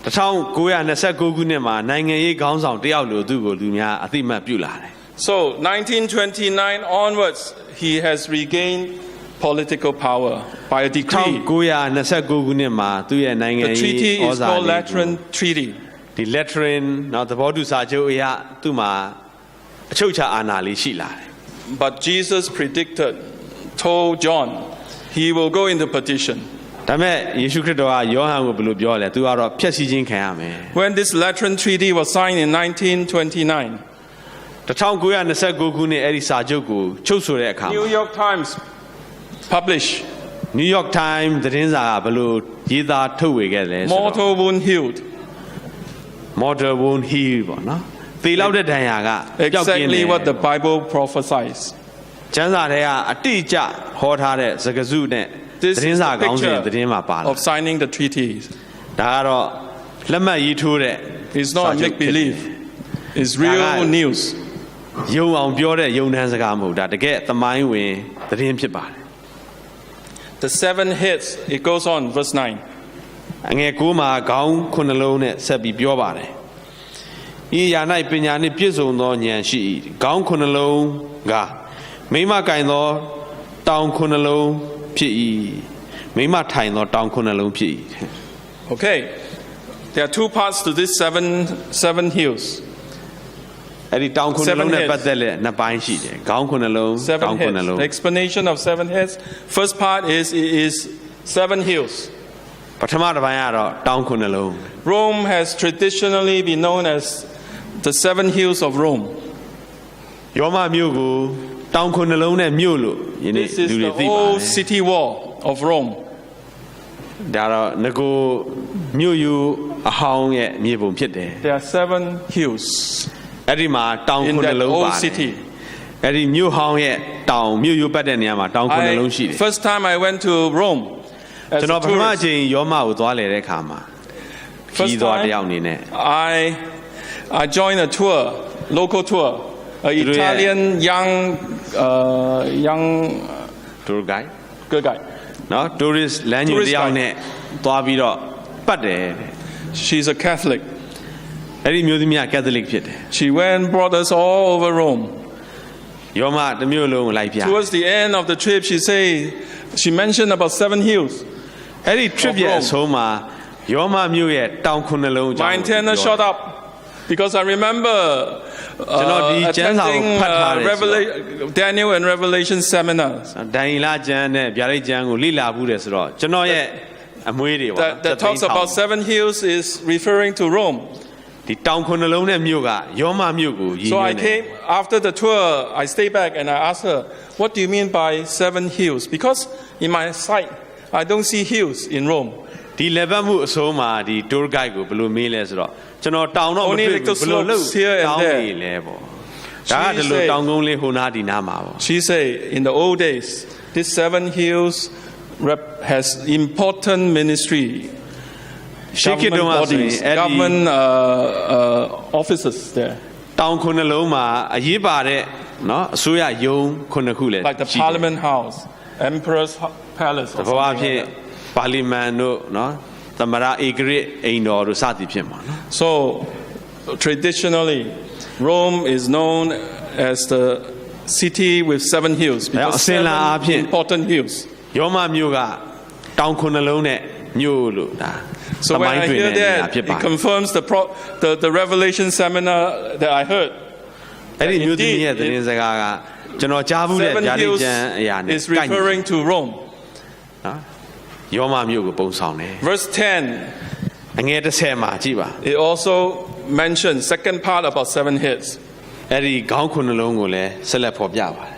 1929ခုနှစ်မှာနိုင်ငံရေးခေါင်းဆောင်တယောက်လိုသူ့ကိုလူများအသိမှတ်ပြုလာတယ် So 1929 onwards, he has regained political power by a decree. 1929 ခုနှစ်မှာသူ့ရဲ့နိုင်ငံ The ရေး treaty ဩ is ဇာ called လေး Lateran Treaty. ဒီ Lateran နော်သဘောတူစာချုပ်အရသူ့မှာအချုပ်အခြာအာဏာလေးရှိလာတယ် But Jesus told John, he will go into perdition. ဒါပေမဲ့ယေရှုခရစ်တော်ကယောဟန်ကိုဘယ်လိုပြောလဲသူကတော့ဖျက်ဆီးခြင်းခံရမယ် When this Lateran Treaty was signed in 1929, 1929ခုနှစ်အဲ့ဒီစာချုပ်ကိုချုပ်ဆိုတဲ့အခါ New York Times published, New York Times သတင်းစာကဘယ်လိုရေးသားထုတ်ဝေခဲ့လဲဆိုတော့ mortal wound healed. Mortal wound healed ပေါ့နော်သေလောက်တဲ့ဒဏ်ရာကပျောက်ကင်းတယ် Exactly what the Bible prophesies. ကျမ်းစာထဲကအတိအကျဟောထားတဲ့စကားစုနဲ့ This သတင်း is စာ the ကောင်းစဉ် picture သတင်းမှာပါလာ of signing the treaties. ဒါကတော့လက်မှတ်ရေးထိုးတဲ့ It's not make believe. It's real news. ယုံအောင်ပြောတဲ့ယုံနှန်းစကားမဟုတ်ဒါတကယ်သမိုင်းဝင်သတင်းဖြစ်ပါတယ် The 7 heads, it goes on, verse 9. အငယ်9မှာခေါင်း9လုံးနဲ့ဆက်ပြီးပြောပါတယ်ဤရာ၌ပညာနှင့်ပြည့်စုံသောဉာဏ်ရှိ၏ခေါင်း9လုံးကမိမကင်သောတောင်9လုံးဖြစ်၏မိမထိုင်သောတောင်9လုံးဖြစ်၏ Okay, there are 2 parts to this seven hills. အဲ့ဒီတောင်9လုံးနဲ့ပတ်သက်တဲ့နှစ်ပိုင်းရှိတယ်ခေါင်း9လုံးတောင် 7 heads. 9လုံး The explanation of 7 heads. First part is 7 hills. ပထမတစ်ပိုင်းကတော့တောင်9လုံး Rome has traditionally been known as the 7 hills of Rome. ယောမမြို့ကိုတောင်9လုံးနဲ့မြို့လို့ယနေ့ This is လူတွေ the သိပါတ old ယ် city wall of Rome. ဒါတော့ငကိုမြို့ယူအဟောင်းရဲ့မြေပုံဖြစ်တယ် There are 7 hills အဲ့ဒီမှာတောင် in 9 that လုံး old ပါတယ် city. အဲ့ဒီမြို့ဟောင်းရဲ့တောင်မြို့ယူပတ်တဲ့နေရာမှာတောင်9လုံးရှိတယ် First time I went to Rome as ကျွန် a တော်ပထမအ tourist, ချိန်ယောမကိုသွားလေတဲ့အခါမှာခီးသွားတယောက်အနေနဲ့ I joined a tour, local tour, an Italian young tour guide good guy. နော် tourist လမ်းညွှန်တယောက်နဲ့သွားပြီးတော့ပတ်တယ် She's a Catholic. အဲ့ဒီမျိုးသမီးကကက်သလစ်ဖြစ်တယ် She went and brought us all over Rome. ယောမတစ်မျိုးလုံးကိုလိုက်ပြ Towards the end of the trip, she mentioned about 7 hills. အဲ့ဒီ trip ရဲ့အဆုံးမှာယောမမြို့ရဲ့တောင်9လုံးကြော My င့် antenna shot up because I remember attending Daniel and Revelation seminars ဒိုင်လာကျမ်းနဲ့ဗျာဒိတ်ကျမ်းကိုလေ့လာဘူးတယ်ဆိုတော့ကျွန်တော်ရဲ့အမွေးတွေပေါ့ that talks about 7 hills is referring to Rome. ဒီတောင်9လုံးနဲ့မြို့ကယောမမြို့ကိုရည် So ညွှ I န်းတယ် came after the tour, I stayed back and I asked her, what do you mean by 7 hills? Because in my sight, I don't see hills in Rome. ဒီလေပတ်မှုအဆုံးမှာဒီ tour guide ကိုဘယ်လိုမေးလဲဆိုတော့ကျွန်တော်တောင်တော့မ Only တွေ့ဘူး little ဘယ်လိုလုပ် slopes here and တောင်း there. နေလဲပေါ့ဒါကဒီလိုတောင်ကုန်းလေးဟိုနားဒီနားမှာပေါ့ She said, in the old days, this 7 hills has important ministry, government bodies, government offices there, တောင်9လုံးမှာအရေးပါတဲ့เนาะအစိုးရယုံ9ခုလည်း like the Parliament House, Emperor's Palace. တဘောအဖြစ်ပါလီမန်တို့เนาะသမရဧကရစ်အိမ်တော်တို့စသည်ဖြင့်ပေါ့နော် So traditionally, Rome is known as the city with 7 hills because 7 important hills. ယောမမြို့ကတောင်9လုံးနဲ့မြို့လို့ဒါ So when I hear that, it confirms the Revelation seminar that I heard. အဲ့ဒီမြို့သမီးရဲ့သတင်းစကားကကျွန်တော်ကြားဘူးတဲ့ 7 ဗျာဒိတ် hills ကျမ်းအရာနဲ့ is referring to Rome. နော်ယောမမြို့ကိုပုံဆောင်တယ် Verse 10, အငယ်30မှာကြည့်ပါ it also mentions second part about 7 heads. အဲ့ဒီခေါင်း9လုံးကိုလည်းဆက်လက်ဖော်ပြပါတယ်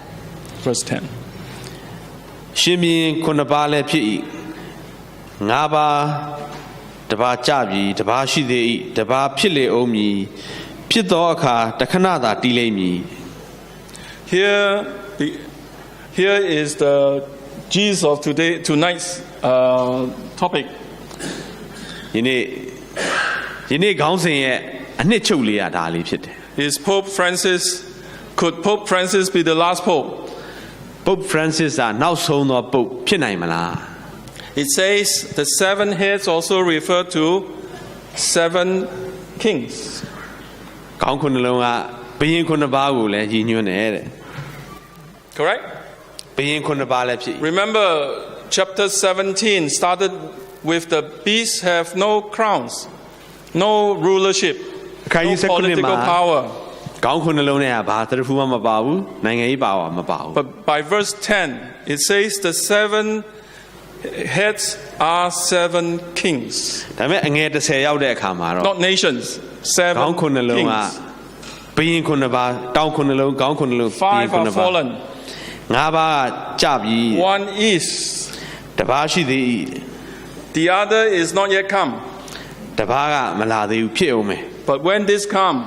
Verse 10. ရှင်မြင်း9ပါးလည်းဖြစ်၏9ပါးတပါးကြပြီတပါးရှိသေး၏တပါးဖြစ်လေအောင်မည်ဖြစ်သောအခါတခဏသာတည်လိမ့်မည် Here is the gist of tonight's topic. ယနေ့ခေါင်းစဉ်ရဲ့အနှစ်ချုပ်လေးကဒါလေးဖြစ်တယ် Could Pope Francis be the last pope? Pope Francis ကနောက်ဆုံးသောပုပ်ဖြစ်နိုင်မလား It says the 7 heads also refer to 7 kings. ခေါင်း9လုံးကဘုရင်9ပါးကိုလည်းရည်ညွှန်းတယ်တဲ့ Correct? ဘ ရင်ခုနှစ်ပါးလည်းဖြစ် Remember, chapter 17 started with the beasts have no crowns, no rulership, အခါကြီး no စက္ခုနှစ်မှာ political power. ခေါင်းခုနှလုံးနဲ့ဘာတရဖူးမှမပါဘူးနိုင်ငံရေးပါဝါမပါဘူး But by verse 10, it says the 7 heads are 7 kings, ဒါပေမဲ့အငယ်30ရောက်တဲ့အခါမှာတော့ not nations, 7 ခေါင်းခုနှလုံးက kings. ဘယင်ခုနှစ်ပါးတောင်းခုနှလုံးခေါင်းခုနှလုံးဘယင် 5 ခု are နှစ်ပါး fallen, ငါးပါးကြပြီ 1 is, တစ်ပါးရှိသေး၏ the other is not yet come. တစ်ပါးကမလာသေးဘူးဖြစ်အောင်မယ် But when this come,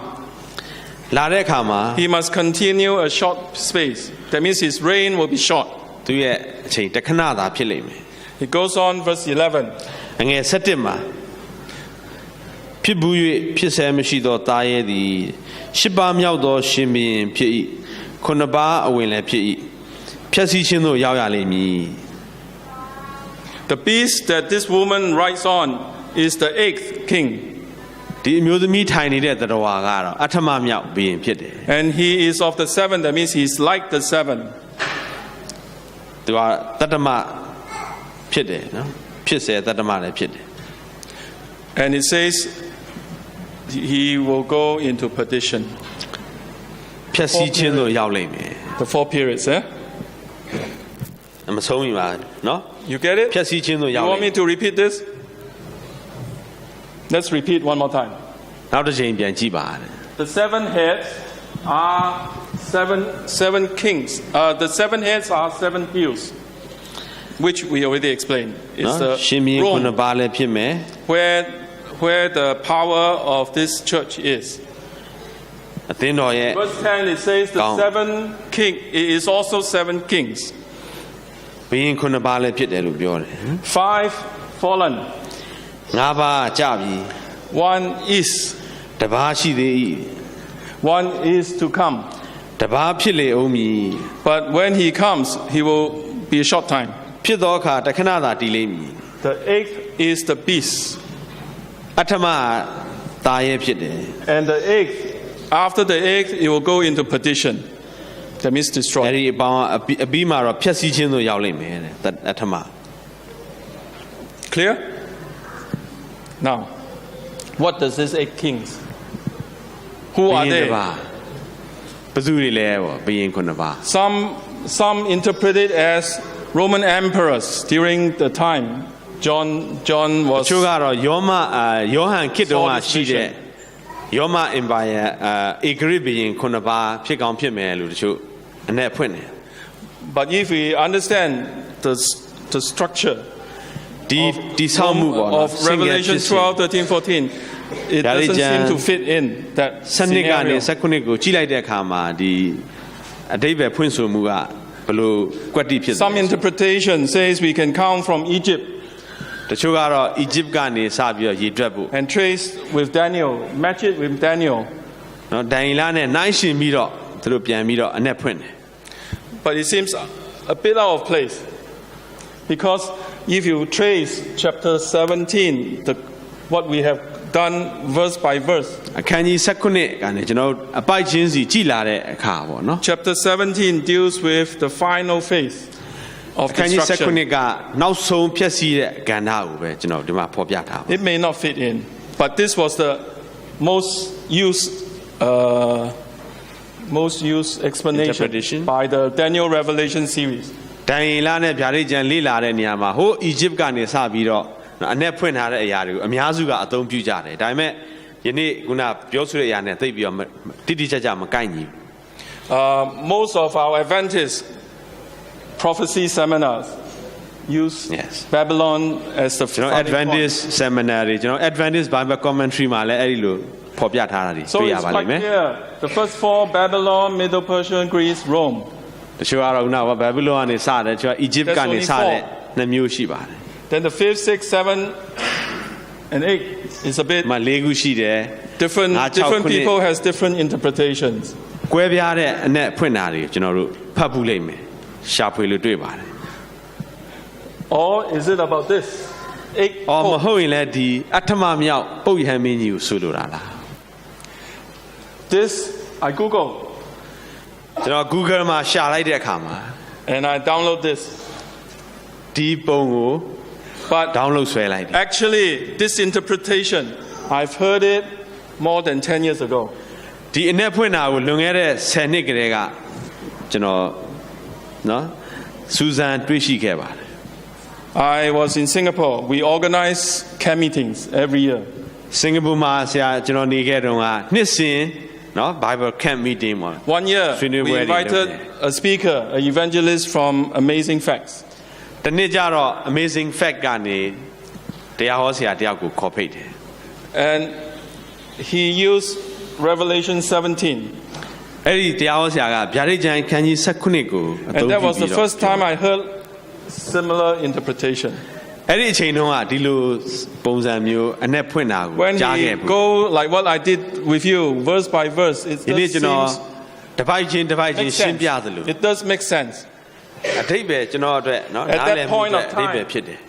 လာတဲ့အခါမှာ he must continue a short space. That means his reign will be short. သူရဲ့အချိန်တစ်ခဏသာဖြစ်လိမ့်မယ် It goes on, verse 11. အငယ်7မှာဖြစ်ဘူး၍ဖြစ်ဆဲမရှိသောသားရဲသည်ရှစ်ပါးမြောက်သောရှင်ဘုရင်ဖြစ်၏ခုနှစ်ပါးအဝင်လည်းဖြစ်၏ဖြည့်ဆည်းခြင်းသို့ရောက်ရလိမ့်မည် The beast that this woman rides on is the 8th king. ဒီအမျိုးသမီးထိုင်နေတဲ့တရဝါကတော့အထမမြောက်ဘုရင်ဖြစ်တယ် And he is of the 7. That means he's like the 7. သူကတတ္တမဖြစ်တယ်နော်ဖြစ်စေတတ္တမလည်းဖြစ်တယ် And it says he will go into perdition. ဖြည့်ဆည်းခြင်းသို့ရောက်လိမ့်မယ် The 4 periods, eh? မဆုံးပြီပါနော် You get it? ဖြည့်ဆည်းခြင်းသို့ You ရောက်လိမ့် want မ me ယ် to repeat this? Let's repeat one more time. နောက်တစ်ချိန်ပြန်ကြည့်ပါ The 7 heads are 7 kings. The 7 heads are 7 hills, which we already explained. It's နော်ရှင်ဘုရင်ခုနှစ် Rome, ပါးလည်းဖြစ်မယ် where the power of this church is. အသင်းတော်ရဲ့ Verse 10, it says the Count. 7 king. It is also 7 kings. ဘုရင်ခုနှစ်ပါးလည်းဖြစ်တယ်လို့ပြောတယ် 5 fallen, ငါးပါးကြပြီ 1 is, တစ်ပါးရှိသေး၏ 1 is to come. တစ်ပါးဖြစ်လေအောင်မည် But when he comes, he will be a short time. ဖြစ်သောအခါတစ်ခဏသာတည်လိမ့်မည် The 8th is the beast. အထမသားရဲဖြစ်တယ် And the 8th, after the 8th, it will go into perdition. That means အဲ့ destroy. ဒီအပေါင်းအပြီးမှာတော့ဖြည့်ဆည်းခြင်းသို့ရောက်လိမ့်မယ်တဲ့အထမ Clear? Now, what does this 8 kings? Who ဘု are ရင်တစ် they? ပါးဘယ်သူတွေလဲပေါ့ဘုရင်ခုနှစ်ပါး Some interpret it as Roman emperors during the time John was. ချို့ကတော့ယောဟန်ခေတ်တုန်းကရှိတဲ့ယောမ empire ဧကရိဘုရင်ခုနှစ်ပါးဖြစ်ကောင်းဖြစ်မယ်လို့တချို့အနဲ့ဖွင့်တယ် But if we understand the structure ဒီဆောက်မှုပေါ့နော် of Revelation 12, 13, 14, it doesn't seem to fit in that စနစ်ကနေ scenario. 19ကိုကြည့်လိုက်တဲ့အခါမှာဒီအတိတ်ပဲဖွင့်ဆိုမှုကဘယ်လိုကွက်တိဖြစ် Some interpretation says we can count from Egypt တချို့ကတော့ Egypt ကနေစပြီးတော့ရေတွက်ဖို့ and trace with Daniel, match it with Daniel. နော်ဒိုင်လာနဲ့နိုင်ရှင်ပြီးတော့သူတို့ပြန်ပြီးတော့အနဲ့ဖွင့်တယ် But it seems a bit out of place. Because if you trace chapter 17, what we have done verse by verse, အခန်းကြီး19ကနေကျွန်တော်အပိုက်ချင်းစီကြည်လာတဲ့အခါပေါ့နော် chapter 17 deals with the final phase of အခန်းကြီး destruction. 19ကနောက်ဆုံးဖြည့်ဆည်းတဲ့ကဏ္ဍကိုပဲကျွန်တော်ဒီမှာဖော်ပြထားပါ It may not fit in, but this was the most used explanation Interpretation. by the Daniel Revelation series. ဒိုင်လာနဲ့ဗျာဒိတ်ကျန်လေ့လာတဲ့နေရာမှာဟို Egypt ကနေစပြီးတော့အနဲ့ဖွင့်ထားတဲ့အရာတွေကိုအများစုကအသုံးပြုကြတယ်ဒါပေမဲ့ယနေ့ခုနပြောဆိုတဲ့အရာနဲ့သိပြီးတော့တိတိကျကျမကိုက်ညီဘူး Most of our Adventist prophecy seminars use Yes. Babylon as the ကျွန်တော် starting point. Adventist Seminary ကျွန်တော် Adventist Bible Commentary မှာလည်းအဲ့ဒီလိုဖော်ပြထားတာတွေ So တွေ့ရ it's ပါလိမ့် quite မယ် clear. The first 4, Babylon, Middle Persia, Greece, Rome. တချို့ကတော့ခုနကဘာဘီလုန်ကနေစတယ်တချို့က Egypt ကနေစတဲ့နှစ်မျိုးရှိပါတယ် Then the 5th, 6th, 7th, and 8th is a bit မလေးခုရှိတယ် different. Ah, Different 6 people has different interpretations. ကွဲပြားတဲ့အနဲ့ဖွင့်တာတွေကျွန်တော်တို့ဖတ်ဖို့လိမ့်မယ်ရှာဖွေလို့တွေ့ပါတယ် Or is it about this? 8 အော်မ popes. ဟုတ်ရင်လည်းဒီအထမမြောက်ပုပ်ယဟန်မင်းကြီးကိုဆိုလိုတာလား This I Google. ကျွန်တော် Google မှာရှာလိုက်တဲ့အခါမှာ and I download this. ဒီပုံကို But download ဆွဲလိုက်တယ် actually, this interpretation, I've heard it more than 10 years ago. ဒီအ내ဖွင့်တာကိုလွန်ခဲ့တဲ့10နှစ်ကတည်းကကျွန်တော်နော်စူဇန်တွေ့ရှိခဲ့ပါတယ် I was in Singapore. We organize camp meetings every year. စင်ကာပူမှာဆရာကျွန်တော်နေခဲ့တုန်းကနှစ်စဉ်နော် Bible camp meeting မှာ One year, we invited a speaker, an evangelist from Amazing Facts. တနေ့ကျတော့ Amazing Fact ကနေတရားဟောဆရာတယောက်ကိုခေါ်ဖိတ်တယ် And he used Revelation 17. အဲ့ဒီတရားဟောဆရာကဗျာဒိတ်ကျမ်းခန်းကြီး19ကိုအ And သုံးပြု that ပြီး was the တော့ first time I heard similar interpretation. အဲ့ဒီအချိန်တုန်းကဒီလိုပုံစံမျိုးအ내ဖွင့်တာကို When ကြား he ခဲ့ဘူး go like what I did with you, verse by verse, it ဒီနေ့ does ကျွန်တော် seems တစ်ပိုက်ချင်းတစ်ပိုက်ချင်း make ရှင်းပြသ sense. လို It does make sense. အထိပ္ပယ်ကျွန်တော်အတွက်နော် At နား that လည်မှု point အတွက် of အထိပ္ပယ် time, ဖြစ်တယ်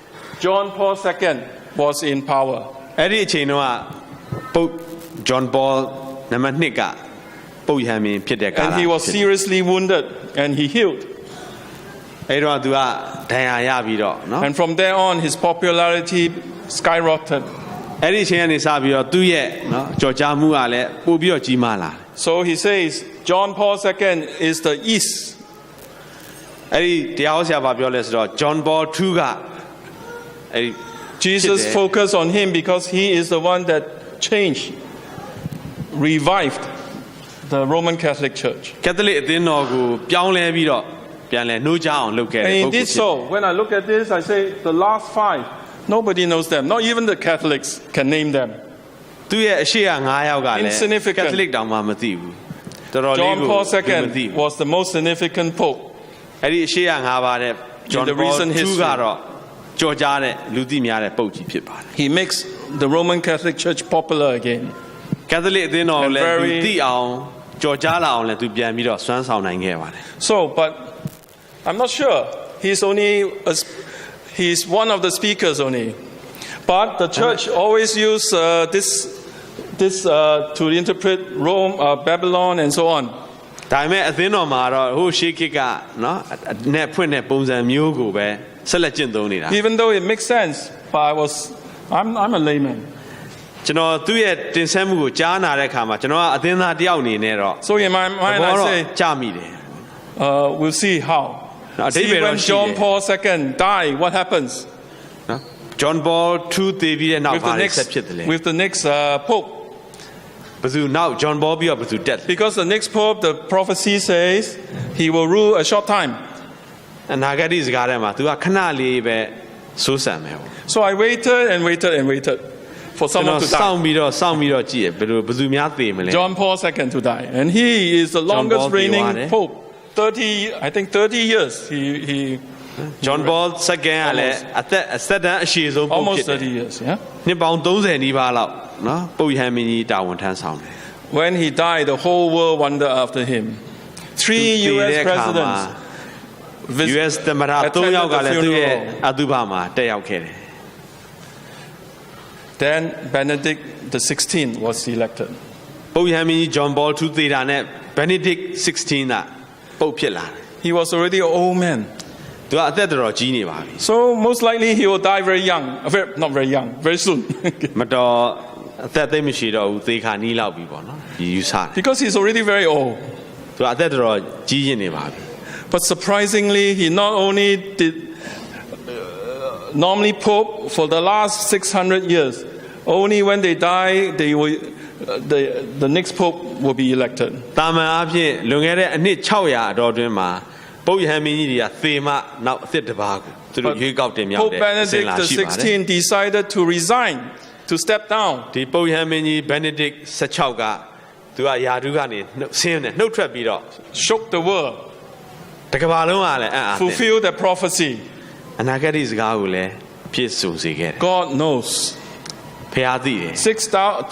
John Paul II was in power. အဲ့ဒီအချိန်တုန်းကပုပ် John Paul နံပါတ်2ကပုပ်ယဟန်မင်းဖြစ်တဲ့ကာလ And he was seriously wounded and he healed. အဲ့တော့သူကဒဏ်ရာရပြီးတော့နော် And from there on, his popularity skyrocketed. အဲ့ဒီအချိန်ကနေစပြီးတော့သူ့ရဲ့နော်ကြော်ကြားမှုကလည်းပို့ပြီးတော့ကြီးမားလာတယ် So he says, John Paul II is the East. အဲ့ဒီတရားဟောဆရာဘာပြောလဲဆိုတော့ John Paul II ကအဲ့ဒီ Jesus focused on him because he is the one that changed, revived the Roman Catholic Church. ကက်သလစ်အသင်းတော်ကိုပြောင်းလဲပြီးတော့ပြန်လဲနှိုးကြအောင်လုပ်ခဲ့တယ် And ပုဂ္ဂိုလ် indeed so. When I look at this, I say the last 5, nobody knows them. Not even the Catholics can name them. သူရဲ့အရှိရ9ယောက်ကလည်း Insignificant. ကက်သလစ်တောင်မှမသိဘူးတော်တော်လေး John ကို Paul မသိ II ဘူး was the most significant pope. အဲ့ဒီအရှိရ9ပါးတဲ့ John the Paul recent II history. ကတော့ကြော်ကြားတဲ့လူသိများတဲ့ပုဂ္ဂိုလ်ဖြစ်ပါတယ် He makes the Roman Catholic Church popular again. ကက်သလစ်အသင်းတော်ကိုလည်း And very- လူသိအောင်ကြော်ကြားလာအောင်လည်းသူပြန်ပြီးတော့စွမ်းဆောင်နိုင်ခဲ့ပါတယ် So, but I'm not sure. He's one of the speakers only. But the church always use this to interpret Rome, Babylon, and so on. ဒါပေမဲ့အသင်းတော်မှာတော့ဟိုရှေးခေတ်ကနော်နဲ့ဖွင့်တဲ့ပုံစံမျိုးကိုပဲဆက်လက်ကျင့်သုံးနေတာ Even though it makes sense, but I'm a layman. ကျွန်တော်သူ့ရဲ့တင်ဆက်မှုကိုကြားနာတဲ့အခါမှာကျွန်တော်ကအသင်းသားတယောက်အနေနဲ့တော့ So in my mind, ဘော I တော့ say, ကြားမိတယ် we'll see how. Now, See David when Rashid, John yeah. Paul II died, what happens နော် John Paul II တည်ပြီးတဲ့နောက် with ဘာ the လဲ next ဆက်ဖြစ်တယ်လဲ with the next pope? ဘယ်သူနောက် John Paul ပြီးတော့ဘယ်သူတက်လဲ Because the next pope, the prophecy says, he will rule a short time. အနာဂတ်စကားထဲမှာ तू ကခဏလေးပဲစိုးစံမယ်ပေါ့ So I waited and waited and waited for ကျွန် someone တော် to စော die. င့်ပြီးတော့ကြည့်ရဘယ်သူများသေမလဲ John Paul II to die, and he is the longest Paul reigning Diwane. pope. 30 years. He John Paul II ကလည်းအသက်တန်းအရှည်ဆုံးပုဂ္ဂိုလ် almost ဖြစ်တယ် 30 years. Yeah. နှစ်ပေါင်း30နီးပါးလောက်နော်ပုပ်ယဟန်မင်းကြီးတာဝန်ထမ်းဆောင်တယ် When he died, the whole world wondered after him. 3 U.S. presidents US သမ္မတ3ယောက်ကလည်းသူ့ရဲ့အတုပမှာတက်ရောက်ခဲ့တယ် Then Benedict XVI was elected. ပုပ်ယဟန်မင်းကြီး John Paul II သေတာနဲ့ Benedict XVI ကပုပ်ဖြစ်လာတယ် He was already an old man. သူကအသက်တော်ကြီးနေပါပြီ So most likely he will die very young. Not very young, very soon. မတော်အသက်သိပ်မရှိတော့ဘူးသေခါနီးလောက်ပြီပေါ့နော်ဒီယူဆတယ် Because he's already very old. သူကအသက်တော်ကြီးရင်နေပါပြီ But surprisingly, he not only did normally pope for the last 600 years. Only when they die, the next pope will be elected. တာမန်အဖြစ်လွန်ခဲ့တဲ့အနှစ်600အတော်တွင်းမှာပုပ်ယဟန်မင်းကြီးတွေကသေမှနောက်အသစ်တစ်ပါးကိုသူတို့ရွေးကောက်တင်မြောက် Pope တဲ့အစဉ် Benedict လာရှိပါတယ် XVI decided to resign, to step down. ဒီပုပ်ယဟန်မင်းကြီး Benedict 16ကသူကယာတုကနေဆင်းတယ်နှုတ်ထွက်ပြီးတော့ Shook the world, တကဘာလုံးကလည်းအံ့အားသင့် fulfilled the prophecy. အနာဂတ်စကားကိုလည်းပြည့်စုံစေခဲ့တယ် God knows. ဖျားသိတယ်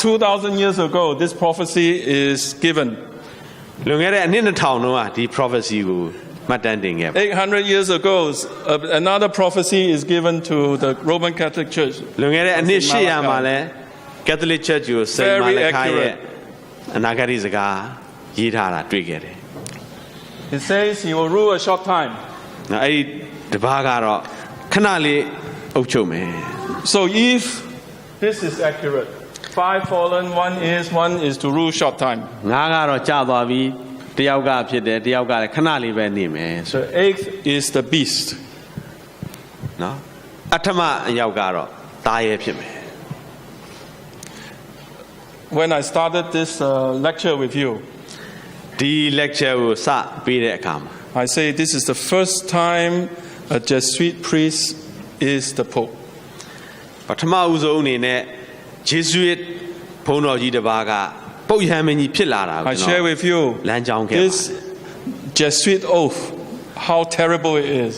2,000 years ago, this prophecy is given. လွန်ခဲ့တဲ့အနှစ်2000တုန်းကဒီ prophecy ကိုမှတ်တမ်းတင်ခဲ့ပါ 800 years ago, another prophecy is given to the Roman Catholic Church. လွန်ခဲ့တဲ့အနှစ်800မှာလည်း Catholic Church ကိုစိတ်မာလခါရဲ့အနာဂတ်စကားရေးထားတာတွေ့ခဲ့တယ် It says he will rule a short time. အဲ့ဒီတပါးကတော့ခဏလေးအုပ်ချုပ်မယ် So if this is accurate, 5 fallen, one is to rule short time. ငါကတော့ကြာသွားပြီတယောက်ကဖြစ်တယ်တယောက်ကလည်းခဏလေးပဲနေမယ် The eighth is the beast. နော်အထမအယောက်ကတော့သားရဲဖြစ်မယ် When I started this lecture with you, ဒီ lecture ကိုစပေးတဲ့အခါမှာ I say this is the first time a Jesuit priest is the Pope. ပထမဦးဆုံးအနေနဲ့ Jesuit ဘုန်းတော်ကြီးတစ်ပါးကပုပ်ယဟန်မင်းကြီးဖြစ်လာတာကို I share with you လမ်းကြောင်းခဲ့ပါ this Jesuit oath, how terrible it is.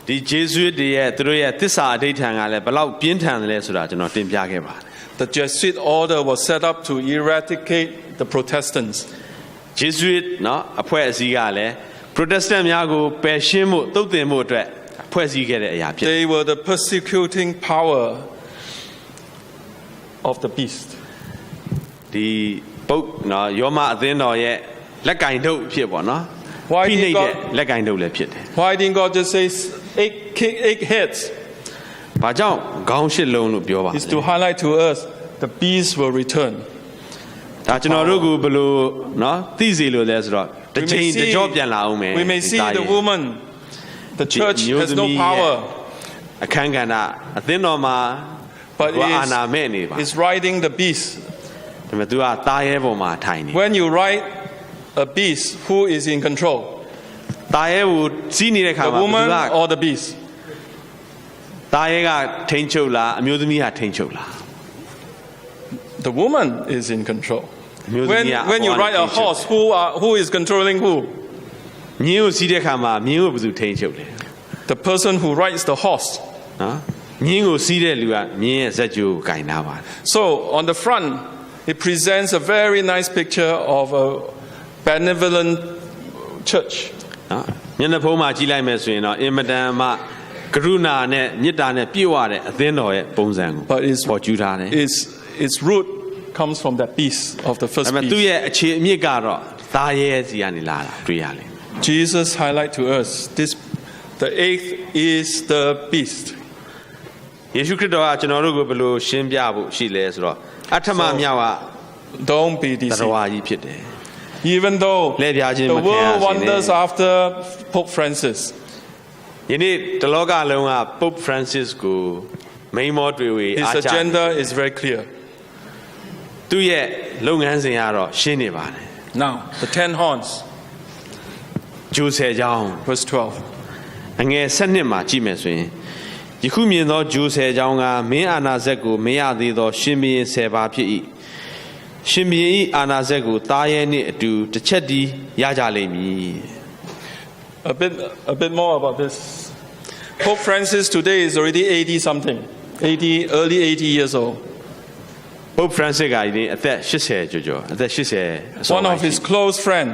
ဒီ Jesuit တွေရဲ့သူတို့ရဲ့သစ္စာအဓိဋ္ဌာန်ကလည်းဘယ်လောက်ပြင်းထန်တယ်လဲဆိုတာကျွန်တော်တင်ပြခဲ့ပါတယ် The Jesuit order was set up to eradicate the Protestants. Jesuit နော်အဖွဲ့အစည်းကလည်း Protestant များကိုပယ်ရှင်းမှုတုတ်တင်မှုအတွက်ဖွဲ့စည်းခဲ့တဲ့အရာဖြစ်တယ် They were the persecuting power of the beast. ဒီပုပ်နော်ယောမအသင်းတော်ရဲ့လက်ကင်ထုတ်ဖြစ်ပေါ့နော် Why ဖိနှိပ် did တဲ့ God, လက်ကင်ထုတ်လည်းဖြစ်တယ် why didn't God just say eight heads? ဘာကြောင့်ခေါင်းရှစ်လုံးလို့ပြောပါလဲ It's to highlight to us the beast will return. ဒါကျွန်တော်တို့ကဘယ်လိုနော်သိစေလို့လဲဆိုတော့တစ်ချိန်တစ်ကြောပြန်လာအောင်မယ် we may see the woman, the church has no power, အခန်းကဏ္ဍအသင်းတော်မှာ but အာဏာမဲ့နေပါ is riding the beast. ဒါပေမဲ့သူကတားရဲပေါ်မှာထိုင်နေ When you ride a beast, who is in control? တားရဲကိုစီးနေတဲ့ခါ The မှာ woman ဘယ်သူက or the beast? တားရဲကထိန်ချုပ်လားအမျိုးသမီးကထိန်ချုပ်လား The woman is in control. အမျိုးသမီးက When you ride a horse, who is controlling who? မြင်းကိုစီးတဲ့ခါမှာမြင်းကိုဘယ်သူထိန်ချုပ်လဲ The person who rides the horse. နော်မြင်းကိုစီးတဲ့လူကမြင်းရဲ့ဇက်ကြိုးကိုကင်ထားပါတယ် So on the front, it presents a very nice picture of a benevolent church. နော်မျက်နှာဖုံးမှာကြည့်လိုက်မယ်ဆိုရင်တော့အင်မတန်မှကရုဏာနဲ့မေတ္တာနဲ့ပြည့်ဝတဲ့အသင်းတော်ရဲ့ပုံစံကို But it's ပေါ်ကျူးထားတယ် its root comes from that beast of the ဒါ first ပေမဲ့သူ့ beast. ရဲ့အခြေအမြစ်ကတော့သားရဲစီကနေလာတာတွေ့ရလိမ့်မယ် Jesus highlight to us the eighth is the beast. ယေရှုခရစ်တော်ကကျွန်တော်တို့ကိုဘယ်လိုရှင်းပြဖို့ရှိလဲဆိုတော့အထမမြောက်က Don't be တရ deceived. ဝါကြီးဖြစ်တယ် Even though လဲပြခြင်း the မခံရ world စေနဲ့ wonders after Pope Francis, ယနေ့တလောကလုံးက Pope Francis ကိုမိန်မောတွေ့ဝေ his အားချ agenda is very clear. သူ့ရဲ့လုပ်ငန်းစဉ်ကတော့ရှင်းနေပါတယ် Now, the 10 horns, ဂျိုဆယ်ကြောင်း verse 12. အငယ်7မှာကြည့်မယ်ဆိုရင်ယခုမြင်သောဂျိုဆယ်ကြောင်းကမင်းအာနာဇက်ကိုမရသေးသောရှင်ဘုရင်10ပါးဖြစ်၏ရှင်ဘုရင်၏အာနာဇက်ကိုတားရဲနှင့်အတူတစ်ချက်တည်းရကြလိမ့်မည် A bit more about this. Pope Francis today is already 80 something, early 80 years old. Pope Francis ကဒီအသက်80ကျော်အသက်80အစော One of his close friend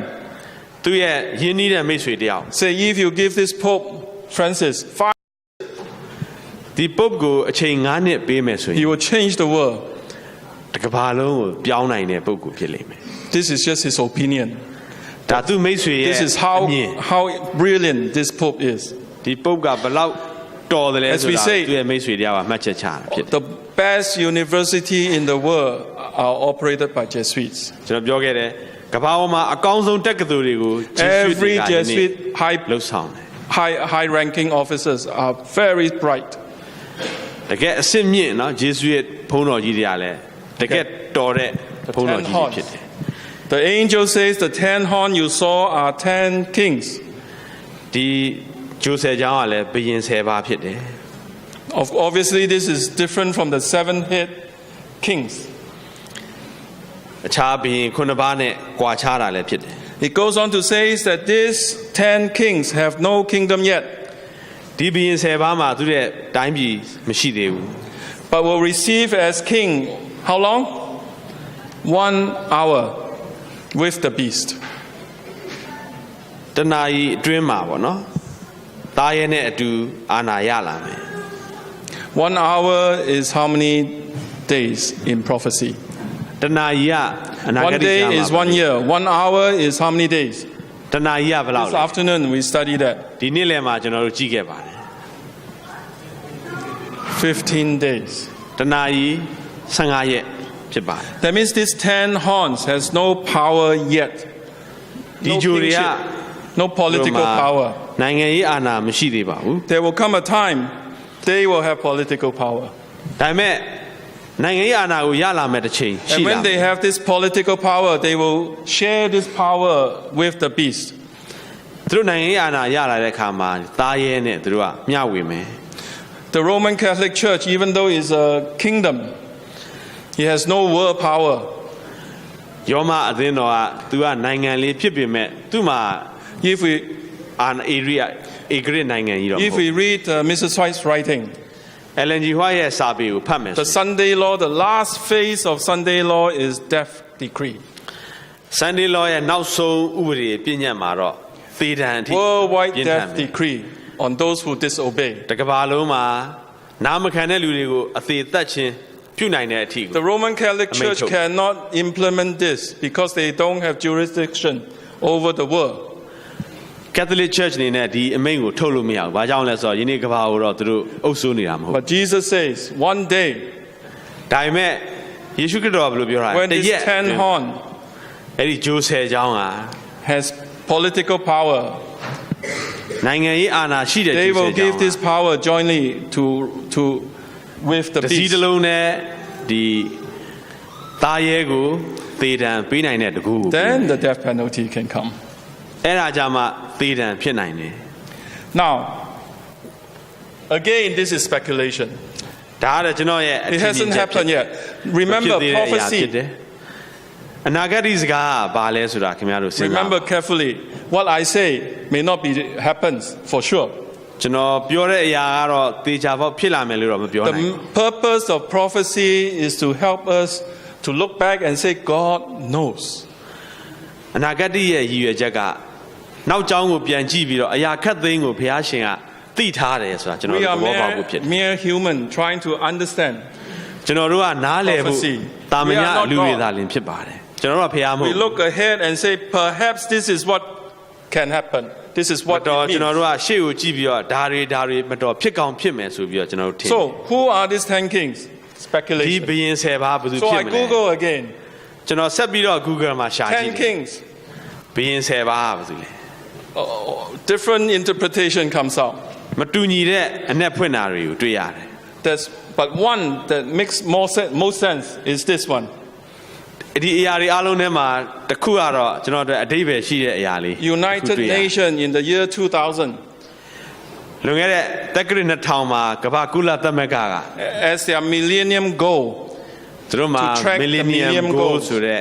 သူရဲ့ရင်းနှီးတဲ့မိတ်ဆွေတယောက် say, if you give this Pope Francis 5, ဒီ Pope ကိုအချိန်9နှစ်ပေးမယ်ဆိုရင် he will change the world. တကမ္ဘာလုံးကိုပြောင်းနိုင်တဲ့ပုဂ္ဂိုလ်ဖြစ်လိမ့်မယ် This is just his opinion. ဒါသူမိတ်ဆွေရဲ့ This is အမြင် how brilliant this Pope is. ဒီ Pope ကဘယ်လောက်တော်တယ်လဲ As ဆို we တော့ say, သူရဲ့မိတ်ဆွေတယောက်ကမှတ်ချက်ချတာဖြစ်တယ် The best university in the world are operated by Jesuits. ကျွန်တော်ပြောခဲ့တယ်ကမ္ဘာပေါ်မှာအကောင်းဆုံးတက္ကသိုလ်တွေကို Every Jesuitလှုပ်ဆောင်တယ် high-ranking officers are very bright. တကယ်အစစ်မြင့်နော်ဂျေဆုရဲ့ဘုန်းတော်ကြီးတွေကလည်းတကယ်တော်တဲ့ဘုန်းတော်ကြီးတွေဖြစ်တယ် The angel says the 10 horn you saw are 10 kings. ဒီဂျိုဆယ်ကျောင်းကလည်းဘုရင်10ပါးဖြစ်တယ် Obviously, this is different from the 7-head kings. အခြားဘုရင်9ပါးနဲ့ကွာခြားတာလည်းဖြစ်တယ် It goes on to say that these 10 kings have no kingdom yet, ဒီဘုရင်10ပါးမှာသူရဲ့တိုင်းပြည်မရှိသေးဘူး but will receive as king, how long? 1 hour with the beast. တနာရီအတွင်းမှာပေါ့နော်တားရဲနဲ့အတူအာဏာရလာမယ် 1 hour is how many days in prophecy? တနာရီကအနာဂ 1 တ် day ကျမ်း is မှာ 1 year. 1 hour is how many days? တနာကြီးကဘယ်လောက် This လဲ afternoon we studied that. ဒီနေ့လည်းမှာကျွန်တော်တို့ကြည့်ခဲ့ပါတယ် 15 days. တနာကြီး15ရက်ဖြစ်ပါတယ် That means these 10 horns has no power yet. ဒီ No ဂျိုတွေက kingship, no political power. နိုင်ငံရေးအာဏာမရှိသေးပါဘူး There will come a time they will have political power. ဒါပေမဲ့နိုင်ငံရေးအာဏာကိုရလာမဲ့တစ်ချိန်ရှိ And လာ when they have this political power, they will share this power with the beast. သူတို့နိုင်ငံရေးအာဏာရလာတဲ့အခါမှာသားရဲနဲ့သူတို့ကမျှဝေမယ် The Roman Catholic Church, even though it's a kingdom, he has no world power. ယောမအသင်းတော်ကသူကနိုင်ငံလေးဖြစ်ပေမဲ့သူ့မှာ If we အာဏာ area ဧကရနိုင်ငံကြီးတော့မ if ဟုတ် we read Mrs. White's writing, LNG ဟွာရဲ့စာပေကိုဖတ်မယ် the Sunday law, the last phase of Sunday law is death decree. Sunday law ရဲ့နောက်ဆုံးဥပဒေပြည့်ညတ်မှာတော့သေဒဏ်အထိ Worldwide ပြင်းထန် death မယ် decree on those who disobey. တကမ္ဘာလုံးမှာနာမခံတဲ့လူတွေကိုအသေးသက်ခြင်းပြုနိုင်တဲ့အထိကို The Roman Catholic Church cannot implement this because they don't have jurisdiction over the world. Catholic Church အနေနဲ့ဒီအမိန့်ကိုထုတ်လို့မရဘူး။ဘာကြောင့်လဲဆိုတော့ယနေ့ကမ္ဘာကိုတော့သူတို့အုပ်စိုးနေတာမဟုတ် But Jesus says, one day, ဘူး။ဒါပေမဲ့ယေရှုခရစ်တော်ကဘယ်လိုပြောတာလဲ when တ this ရက် 10 horn အဲ့ဒီဂျိုးဆယ်ချောင်းက has political power, နိုင်ငံရေးအာဏာရှိတဲ့ they ဂျိုးဆယ် will ချော give င်း this power jointly to with the တစည်း beast. တစ်လုံးနဲ့ဒီသားရဲကိုသေဒဏ်ပေးနိုင်တဲ့တကူကို Then the death penalty can come. အဲ့ဒါကြမှာသေဒဏ်ဖြစ်နိုင်တယ် Now, again, this is speculation. ဒါကတော့ကျွန်တော်ရဲ့အ It ထင်မြင် hasn't ချက် happened yet. Remember ဖြစ်သေးတဲ့အရာဖြစ် prophecy. တယ်အနာဂတ်စကားကဘာလဲဆိုတာခင်ဗျားတို့စဉ်းစား Remember carefully. What I say may not be happens for sure. ကျွန်တော်ပြောတဲ့အရာကတော့သေချာပေါက်ဖြစ်လာမယ်လို့တော့မပြောနိုင်ဘူး The purpose of prophecy is to help us to look back and say, God knows. အနာဂတ်ရဲ့ရည်ရွယ်ချက်ကနောက်ကျောင်းကိုပြန်ကြည့်ပြီးတော့အရာခက်သိမ်းကိုဘုရားရှင်ကသိထားတယ်ဆိုတာကျွန်တော် We တို့ are သဘောပေါက်ဖို့ဖြစ်တယ် mere human trying to understand. ကျွန်တော်တို့ကနားလည်ဖို့ Prophecy. တာမ We ည are not လူတွေ God. သာလင်ဖြစ်ပါတယ်ကျွန်တော်တို့ကဘုရားမဟုတ် We look ahead and say, perhaps this is what can happen. This is မ what တော် it ကျွန်တော် means. တို့ကရှေ့ကိုကြည့်ပြီးတော့ဒါတွေမတော်ဖြစ်ကောင်းဖြစ်မယ်ဆိုပြီးတော့ကျွန်တော်တို့ထင် So, who are these 10 kings? ဒီ Speculation. ဘယင်ဆယ်ပါးဘယ်သူ So ဖြစ် I မလဲ Google again. ကျွန်တော်ဆက်ပြီးတော့ Google မှာရှာကြည့် 10 kings. ဘယင်ဆယ်ပါးဘယ်သူလဲ Different interpretation comes out. မတူညီတဲ့အ내ဖွင့်တာတွေကိုတွေ့ရတယ် But one that makes most sense is this one. ဒီအရာတွေအားလုံးထဲမှာတစ်ခုကတော့ကျွန်တော်တို့အဓိပ္ပာယ်ရှိတဲ့အရာလေး United Nations in the year 2000, လွန်ခဲ့တဲ့တက္ကရာ2000မှာကမ္ဘာကုလသမဂ္ဂက as their millennium goal, သူတို့မှာ To track the millennium millennium goal goals. ဆိုတဲ့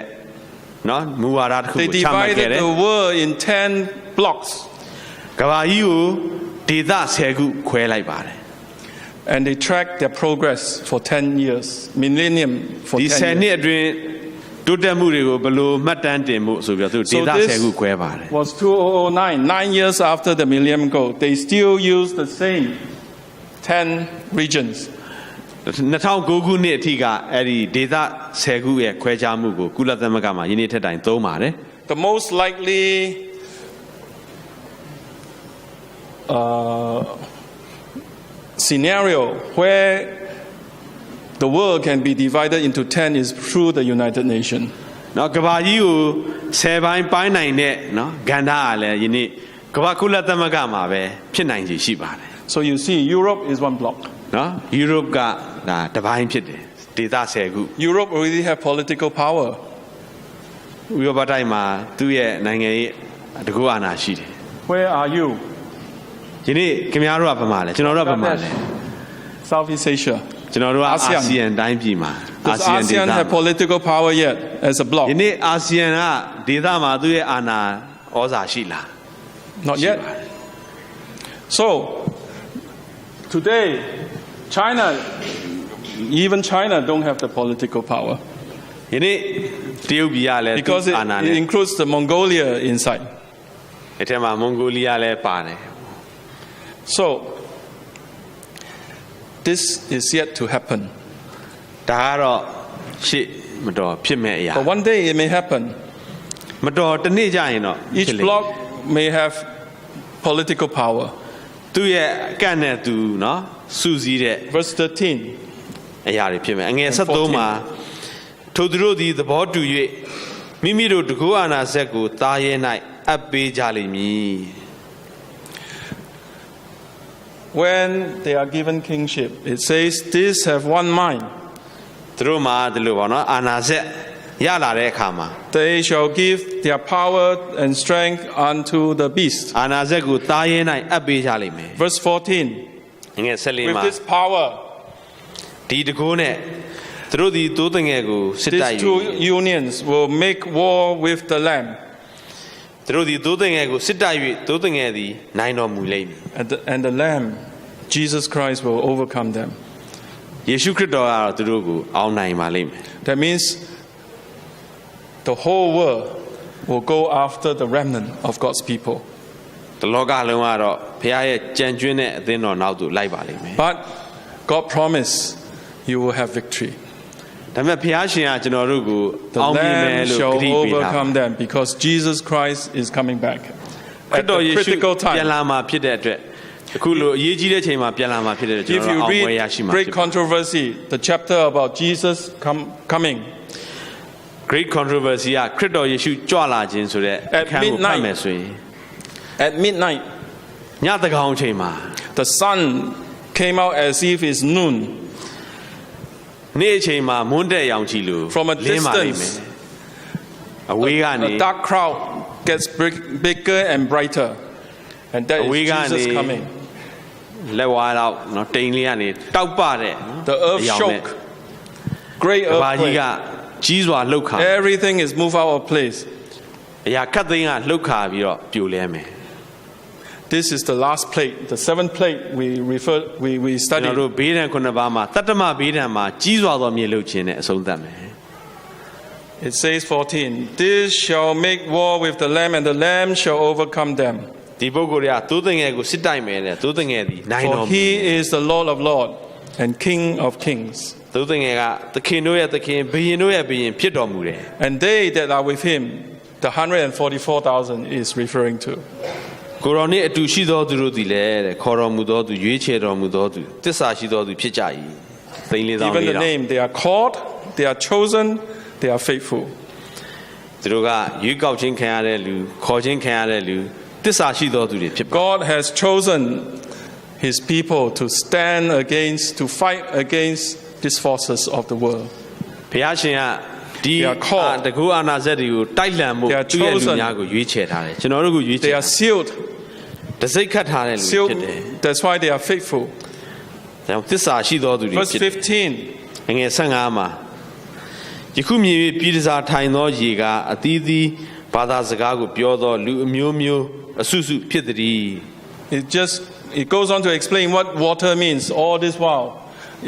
နော်မူဝါဒတစ်ခု they ကိုချမှတ်ခဲ့ divided တယ် the world in 10 blocks ကမ္ဘာကြီးကိုဒေသ10ခုခွဲလိုက်ပါတယ် and they tracked their progress for 10 years. Millennium for ဒီ 10 10 years. နှစ်အတွင်းတိုးတက်မှုတွေကိုဘယ်လိုမှတ်တမ်းတင်မှုဆိုပြီးတော့သူဒေ So သ this 10ခုခွဲပါတယ် was 2009, 9 years after the millennium goal. They still use the same 10 regions. 2009ခုနှစ်အထိကအဲ့ဒီဒေသ10ခုရဲ့ခွဲခြားမှုကိုကုလသမဂ္ဂမှာယနေ့ထက်တိုင်သုံးပါတယ် The most likely scenario where the world can be divided into 10 is through the United Nations. နော်ကမ္ဘာကြီးကို10ပိုင်းပိုင်းနိုင်တဲ့နော်ဂန္ဓာကလည်းယနေ့ကမ္ဘာကုလသမဂ္ဂမှာပဲဖြစ်နိုင်ခြေရှိပါတယ် So you see, Europe is one block. နော်ယူရိုပကဒါတစ်ပိုင်းဖြစ်တယ်ဒေသ10ခု Europe already have political power. ဥရောပတိုင်းမှာသူ့ရဲ့နိုင်ငံရေးတကူအာဏာရှိတယ် Where are you? ဒီနေ့ခင်ဗျားတို့ကဘာမှလဲကျွန်တော်တို့ကဘာမှလဲ Southeast Asia. ကျွန်တော်တို့ကအာဆီယံတိုင်းပြည်မှာ Does ASEAN have political power yet as a block? ဒီနေ့အာဆီယံကဒေသမှာသူ့ရဲ့အာဏာဩဇာရှိလား Not yet. So, today, China, even China don't have the political power ယနေ့တရုတ်ပြည်ကလည်းသူ့ because အာဏာ it နဲ့ includes the Mongolia inside. အဲ့ထဲမှာမွန်ဂိုလီးယားလည်းပါတယ် So, this is yet to happen. ဒါကတော့ရှေ့မတော်ဖြစ်မဲ့အရာ But one day it may happen. မတော်တစ်နေ့ကျရင်တော့ Each block may have political power. သူရဲ့အကန့်နဲ့သူနော်စူးစီးတဲ့ Verse 13. အရာတွေဖြစ်မယ်အငယ်73မှာထိုသူတို့သည်သဘောတူ၍မိမိတို့တကူအာနာစက်ကိုတားရဲ၌အပ်ပေးကြလိမ့်မည် When they are given kingship, it says, "These have one mind." သူတို့မှာဒီလိုပေါ့နော်အာနာစက်ရလာတဲ့အခါမှာ They shall give their power and strength unto the beast. အာနာစက်ကိုတားရဲ၌အပ်ပေးကြလိမ့်မယ် Verse 14. အငယ်74 With မှာ this power, ဒီတကူနဲ့သူတို့ဒီတိုးတငယ်ကိုစစ်တိုက် these two unions will make war with the Lamb, သူတို့ဒီတိုးတငယ်ကိုစစ်တိုက်၍တိုးတငယ်သည်နိုင်တော်မူလိမ့်မည် and the Lamb, Jesus Christ, will overcome them. ယေရှုခရစ်တော်ကတော့သူတို့ကိုအောင်နိုင်ပါလိမ့်မယ် That means the whole world will go after the remnant of God's people. တလောကလုံးကတော့ဘုရားရဲ့ကြံကျွင်းတဲ့အသင်းတော်နောက်သို့လိုက်ပါလိမ့်မယ် But God promised you will have victory. ဒါပေမဲ့ဘုရားရှင်ကကျွန်တော်တို့ကို The အောင်မြင်မယ် Lamb လို့ shall ဂရုပေးတာ overcome them because Jesus Christ is coming back ခရစ် at တော် the ယေရှု critical ပြန် time. လာမှာဖြစ်တဲ့အတွက်အခုလိုအရေးကြီးတဲ့အချိန်မှာပြန်လာမှာဖြစ်တဲ့အတွက်ကျွန် If တော် you တို့အောင်ပွဲရ read ရှိမှာ great controversy, the chapter about Jesus coming, Great controversy ကခရစ်တော်ယေရှုကြွလာခြင်းဆိုတဲ့အခန်းကိုဖတ်မယ်ဆိုရင် at midnight, ညသန်းခေါင်အချိန်မှာ the sun came out as if it's noon. နေ့အချိန်မှာမွန်းတဲ့ရောင်ချီလို့ From a လင်းပါလိမ့်မယ် distance, အဝေးကနေ a dark crowd gets bigger and brighter, and that is Jesus coming. လက်ဝါးတော့နော်တိမ်လေးကနေတောက်ပတဲ့ The earth shook, great ဘာကြီးက earthquake. ကြီးစွာလှုပ်ခါ Everything is moved out of place. အရာခတ်သိမ်းကလှုပ်ခါပြီးတော့ပြိုလဲမယ် This is the last plague, the seventh plague weကျွန် studied. တော်တို့ဘေးဒဏ်ခုနှစ်ပါးမှာတတ္တမဘေးဒဏ်မှာကြီးစွာသောမြေလှုပ်ခြင်းနဲ့အဆုံးသတ်မယ် It says 14, "This shall make war with the Lamb, and the Lamb shall overcome them. ဒီပုဂ္ဂိုလ်ကသိုးတငယ်ကိုစစ်တိုက်မယ်တဲ့သိုးတငယ်သည်နိုင် For တော်မူ he is the Lord of lords and King of kings. သိုးတငယ်ကသခင်တို့ရဲ့သခင်ဘုရင်တို့ရဲ့ဘုရင်ဖြစ်တော်မူတယ် And they that are with him, the 144,000 is referring to. ကိုရောနေ့အတူရှိသောသူတို့သည်လည်းတဲ့ခေါ်တော်မူသောသူရွေးချယ်တော်မူသောသူတစ္ဆာရှိသောသူဖြစ်ကြ၏သိန်းလေးသော Even လေး the တော် name, they are called, they are chosen, they are faithful. သူတို့ကရွေးကောက်ခြင်းခံရတဲ့လူခေါ်ခြင်းခံရတဲ့လူတစ္ဆာရှိသောသူတွေဖြစ်ပါ God has chosen his people to stand against, to fight against these forces of the world. ဘုရားရှင်ကဒီ They are called. တကူအာနာဇက်တွေကိုတိုက်လှန်မှု They are သူ့ရဲ့လူ chosen. များကိုရွေးချယ်ထားတယ်ကျွန်တော်တို့ကိုရွေးချယ် They ထား are sealed, တစိတ်ခတ်ထားတဲ့လူဖြစ် sealed. တယ် That's why they are faithful. ဒါကြောင့်တစ္ဆာရှိသောသူတွေ Verse ဖြစ်တယ် 15. ငယ်15မှာယခုမြည်၍ပြည်တစားထိုင်သောရေကအသီးသီးဘာသာစကားကိုပြောသောလူအမျိုးမျိုးအစုစုဖြစ်သည် It goes on to explain what water means all this while.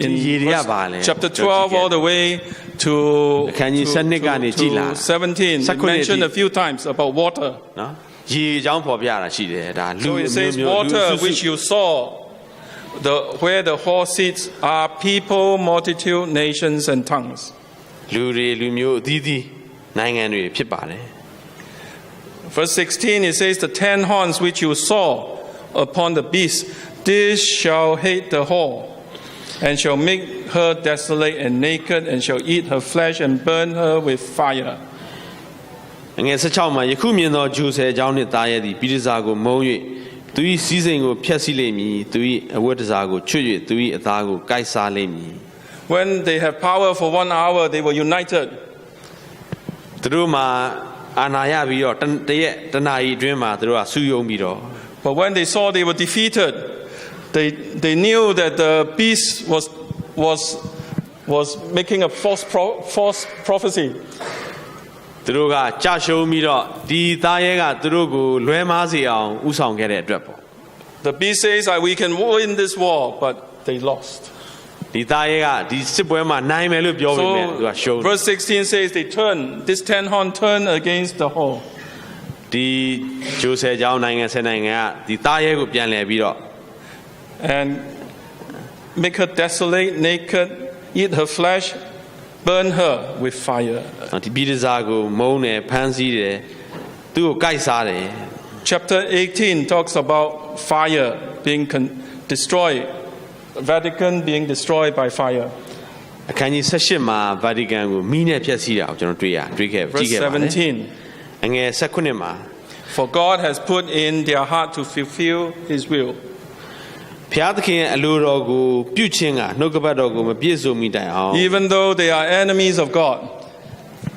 In verse, chapter 12 all the way to 17, it mentioned a few times about water. နော်ရေအကြောင်းဖော်ပြတာရှိတယ်ဒါလူ So အ it မျိုး says မျိုးလူအ water စုစု which you saw, where the horse sits are people, multitude, nations and tongues. လူတွေလူမျိုးအသီးသီးနိုင်ငံတွေဖြစ်ပါတယ် Verse 16 it says the 10 horns which you saw upon the beast, this shall hate the whore, and shall make her desolate and naked, and shall eat her flesh and burn her with fire. ငယ်16မှာယခုမြင်သောဂျူဆယ်အကြောင်းနှင့်သားရဲ့သည်ပြည်တစားကိုမုံ၍သူ၏စီးစိမ်ကိုဖျက်ဆီးလိမ့်မည်သူ၏အဝတ်တစားကိုချွတ်၍သူ၏အသားကိုကိုက်စားလိမ့်မည် When they have power for 1 hour, they were united. သူတို့မှာအာဏာရပြီးတော့တရက်တနာရီအတွင်းမှာသူတို့ကစုယုံပြီးတော့ But when they saw they were defeated, they knew that the beast was making a false prophecy. သူတို့ကကြာရှုံးပြီးတော့ဒီသားရဲကသူတို့ကိုလွဲမားစေအောင်ဥဆောင်ခဲ့တဲ့အတွက်ပေါ့ The beast says we can win this war, but they lost. ဒီသားရဲကဒီစစ်ပွဲမှာနိုင်မယ်လို့ပြောပေမဲ့သူကရှုံး Verse 16 says they turned, this 10 horn turned against the whole. ဒီဂျိုဆယ်ကျောင်းနိုင်ငံ10နိုင်ငံကဒီသားရဲကိုပြန်လှည့်ပြီးတော့ And make her desolate, naked, eat her flesh, burn her with fire. ဒီပြည်တစားကိုမုန်းတယ်ဖမ်းဆီးတယ်သူ့ကိုကိုက်စားတယ် Chapter 18 talks about fire being destroyed, Vatican being destroyed by fire. အခန်းကြီး18မှာ Vatican ကိုမီးနဲ့ဖျက်ဆီးတာကိုကျွန်တော်တွေ့ခဲ့ကြည့်ခဲ့ပါတယ် 17. အငယ်18မှာ For God has put in their heart to fulfill his will. ဘုရားသခင်ရဲ့အလိုတော်ကိုပြုခြင်းကနှုတ်ကပတ်တော်ကိုမပြည့်စုံမိတိုင်အောင် Even though they are enemies of God,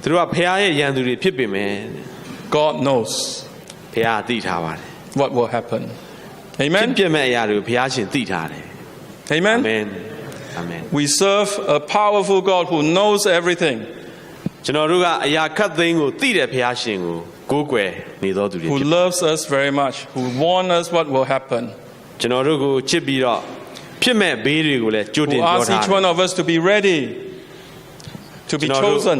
သူတို့ကဘုရားရဲ့ရန်သူတွေဖြစ်ပေမဲ့ God knows ဘုရားသိထားပါတယ် what will happen. ဖြစ် Amen. ပြမဲ့အရာတွေကိုဘုရားရှင်သိထားတယ် Amen. Amen Amen We serve a powerful God who knows everything, ကျွန်တော်တို့ကအရာခတ်သိမ်းကိုသိတဲ့ဘုရားရှင်ကိုကိုးကွယ်နေတော်သူတွေ who ဖြစ် loves us very much, who warns us what will happen, ကျွန်တော်တို့ကိုချစ်ပြီးတော့ဖြစ်မဲ့ဘေးတွေကိုလည်းကြိုတင် who ပြော asks ထား each တယ် one of us to be ready, to be chosen,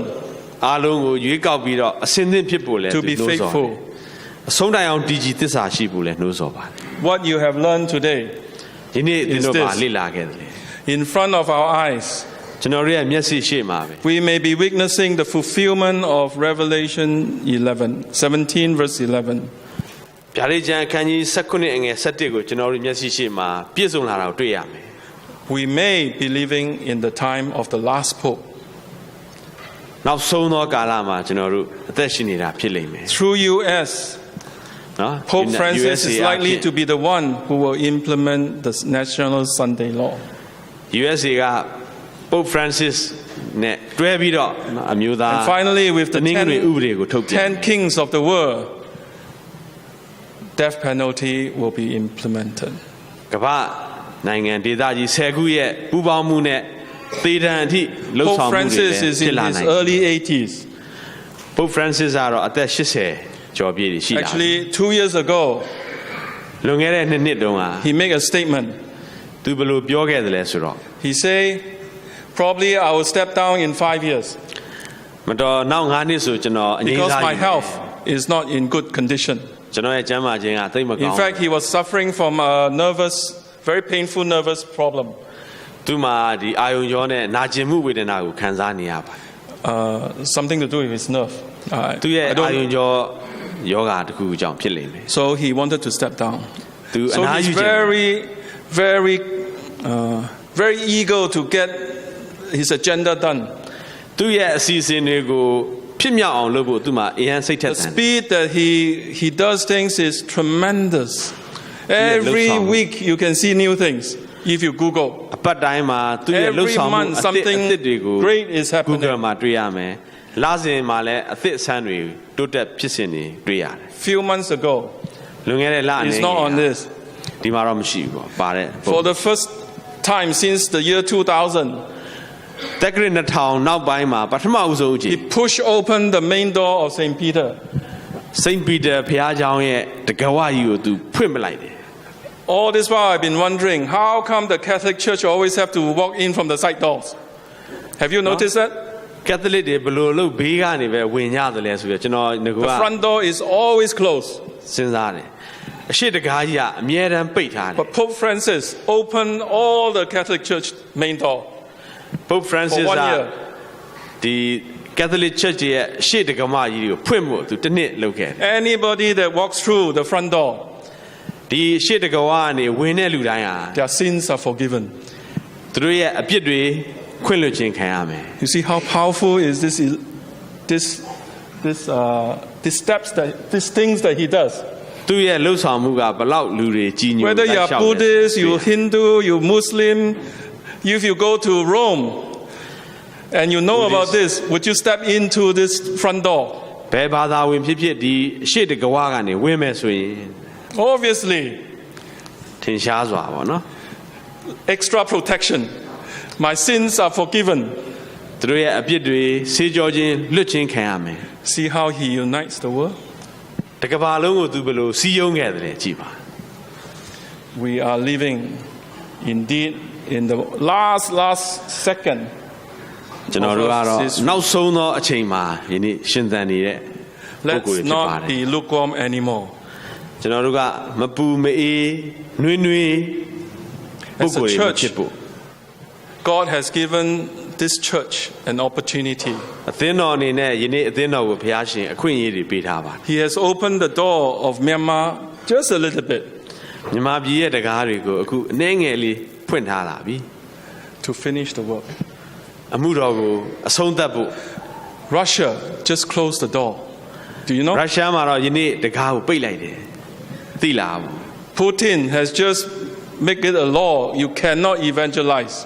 အားလုံးကိုရွေးကောက်ပြီးတော့အစင်းသင့်ဖြစ်ဖို့လည်း to be နှိုးဆော်တယ် faithful. အဆုံးတိုင်အောင်တည်ကြည်သစ္စာရှိဖို့လည်းနှိုးဆော်ပါတယ် What you have learned today ဒီနေ့ဒီလို Is ပါ this- လေ့လာခဲ့တယ် in front of our eyes. ကျွန်တော်တို့ရဲ့မျက်စိရှေ့မှာပဲ We may be witnessing the fulfillment of Revelation 17 verse 11. ဗျာဒိတ်ကျမ်းအခန်းကြီး19အငယ်17ကိုကျွန်တော်တို့မျက်စိရှေ့မှာပြည့်စုံလာတာကိုတွေ့ရမယ် We may be living in the time of the last pope. နောက်ဆုံးသောကာလမှာကျွန်တော်တို့အသက်ရှင်နေတာဖြစ်လိမ့်မယ် Through US, နော် Pope Francis USA is likely to be the one who will implement the national Sunday law. USA က Pope Francis နဲ့တွဲပြီးတော့အမျိုးသား And finally, with the တနင်္ဂနွေဥပဒေကိုထုတ်ပြန် 10 kings of the world, death penalty will be implemented. ကမ္ဘာနိုင်ငံဒေသကြီး10ခုရဲ့ပူးပေါင်းမှုနဲ့သေဒဏ်အထိလှုပ် Pope ဆောင်မှုတွေ Francis is ဖြစ် in လာ his နိုင် early 80s. Pope Francis ကတော့အသက်80ကျော်ပြည့်ရှိတာ Actually, 2 years ago, လွန်ခဲ့တဲ့နှစ်တုန်းက he made a statement. သူဘယ်လိုပြောခဲ့တယ်လဲဆိုတော့ He said, probably I will step down in 5 years မတော်နောက်9နှစ်ဆိုကျွန်တော်အငြိမ်း because စား my health is not in good condition. ကျွန်တော်ရဲ့ကျန်းမာခြင်းကသိပ်မကော In င်း fact, he was suffering from a very painful nervous problem. သူမှာဒီအာယုံကြောနဲ့နာကျင်မှုဝေဒနာကိုခံစားနေရပါတယ် Something to do with his nerve. သူရဲ့ I အာယုံ don't, ကြောယောဂတစ်ခုကြောင့်ဖြစ်လိမ့်မယ် so he wanted to step down. သူအ So နာ he's ယူခြင်း very eager to get his agenda done. သူရဲ့အစီအစဉ်တွေကိုဖြစ်မြောက်အောင်လုပ်ဖို့သူမှာအရန်စိတ်ထက် The သန် speed that he does things is tremendous. Every looks week you can see new things if you Google. အပတ်တိုင်းမှာသူရဲ့လှုပ် Every ဆောင်မှု month အသစ် something တွေကို great is happening. Google မှာတွေ့ရမယ်လစဉ်မှာလည်းအသစ်အဆန်းတွေတိုးတက်ဖြစ်စဉ်တွေတွေ့ရတယ် Few months ago, လွန်ခဲ့တဲ့လအနေ it's နဲ့ not on this. ဒီမှာတော့မရှိဘူးပေါ့ပါတဲ့ For the first time since the year 2000, တက္ကရာ2000နောက်ပိုင်းမှာပထမဦးဆုံးအကြိ he မ် pushed open the main door of St. Peter. စိန့်ပီတာဘုရားကျောင်းရဲ့တကဝကြီးကိုသူဖွင့်ပလိုက်တယ် All this while I've been wondering, how come the Catholic Church always have to walk in from the side doors? Have you noticed that? ကက်သလစ်တွေဘယ်လိုလုပ်ဘေးကနေပဲဝင်ရတယ်လဲဆိုပြီးကျွန်တော်ငကွာ The front door is always closed. စဉ်းစားတယ်အရှိတကားကြီးကအမြဲတမ်းပိတ်ထားတယ် But Pope Francis opened all the Catholic Church main door Pope Francis for 1 က year. ဒီ Catholic Church ရဲ့အရှိတကမကြီးကိုဖွင့်ဖို့သူတစ်နှစ်လုပ်ခဲ့တယ် Anybody that walks through the front door, ဒီအရှိတကဝကနေဝင်တဲ့လူတိုင်းဟာ their sins are forgiven. သူတို့ရဲ့အပြစ်တွေခွင့်လွှတ်ခြင်းခံရမယ် You see how powerful is these steps these things that he does. သူရဲ့လှုပ်ဆောင်မှုကဘလောက်လူတွေကြီးညို Whether you are Buddhist, you Hindu, you Muslim, if you go to Rome and you know about this, would you step into this front door? ဘယ်ဘာသာဝင်ဖြစ်ဖြစ်ဒီအရှိတကဝကနေဝင်မယ်ဆိုရင် Obviously, ထင်ရှားစွာပေါ့နော် extra protection. My sins are forgiven. သူတို့ရဲ့အပြစ်တွေဆေးကြောခြင်းလွတ်ခြင်းခံရမယ် See how he unites the world? တကဘာလုံးကိုသူဘယ်လိုစီးယုံခဲ့တယ်ကြည့်ပါ We are living indeed in the last second. ကျွန်တော်တို့ကတော့နောက်ဆုံးသောအချိန်မှာယနေ့ရှင်သန်နေတဲ့ပုဂ္ဂိုလ် Let's တွေဖြစ်ပါတ not ယ် be lukewarm anymore. ကျွန်တော်တို့ကမပူမအေးနှွေးနှွေးပုဂ္ As ဂိုလ် a တွေ church, ဖြစ်ဖို့ God has given this church an opportunity. အသင်းတော်အနေနဲ့ယနေ့အသင်းတော်ကိုဘုရားရှင်အခွင့်အရေးတွေပေးထားပါတယ် He has opened the door of Myanmar just a little bit မြန်မာပြည်ရဲ့တကားတွေကိုအခုအနည်းငယ်လေးဖွင့်ထားလာပြီ to finish the work. အမှုတော်ကိုအဆုံးသတ်ဖို့ Russia just closed the door. Do you know? ရုရှားမှာတော့ယနေ့တကားကိုပိတ်လိုက်တယ်သိလားဘူး Putin has just made it a law you cannot evangelize.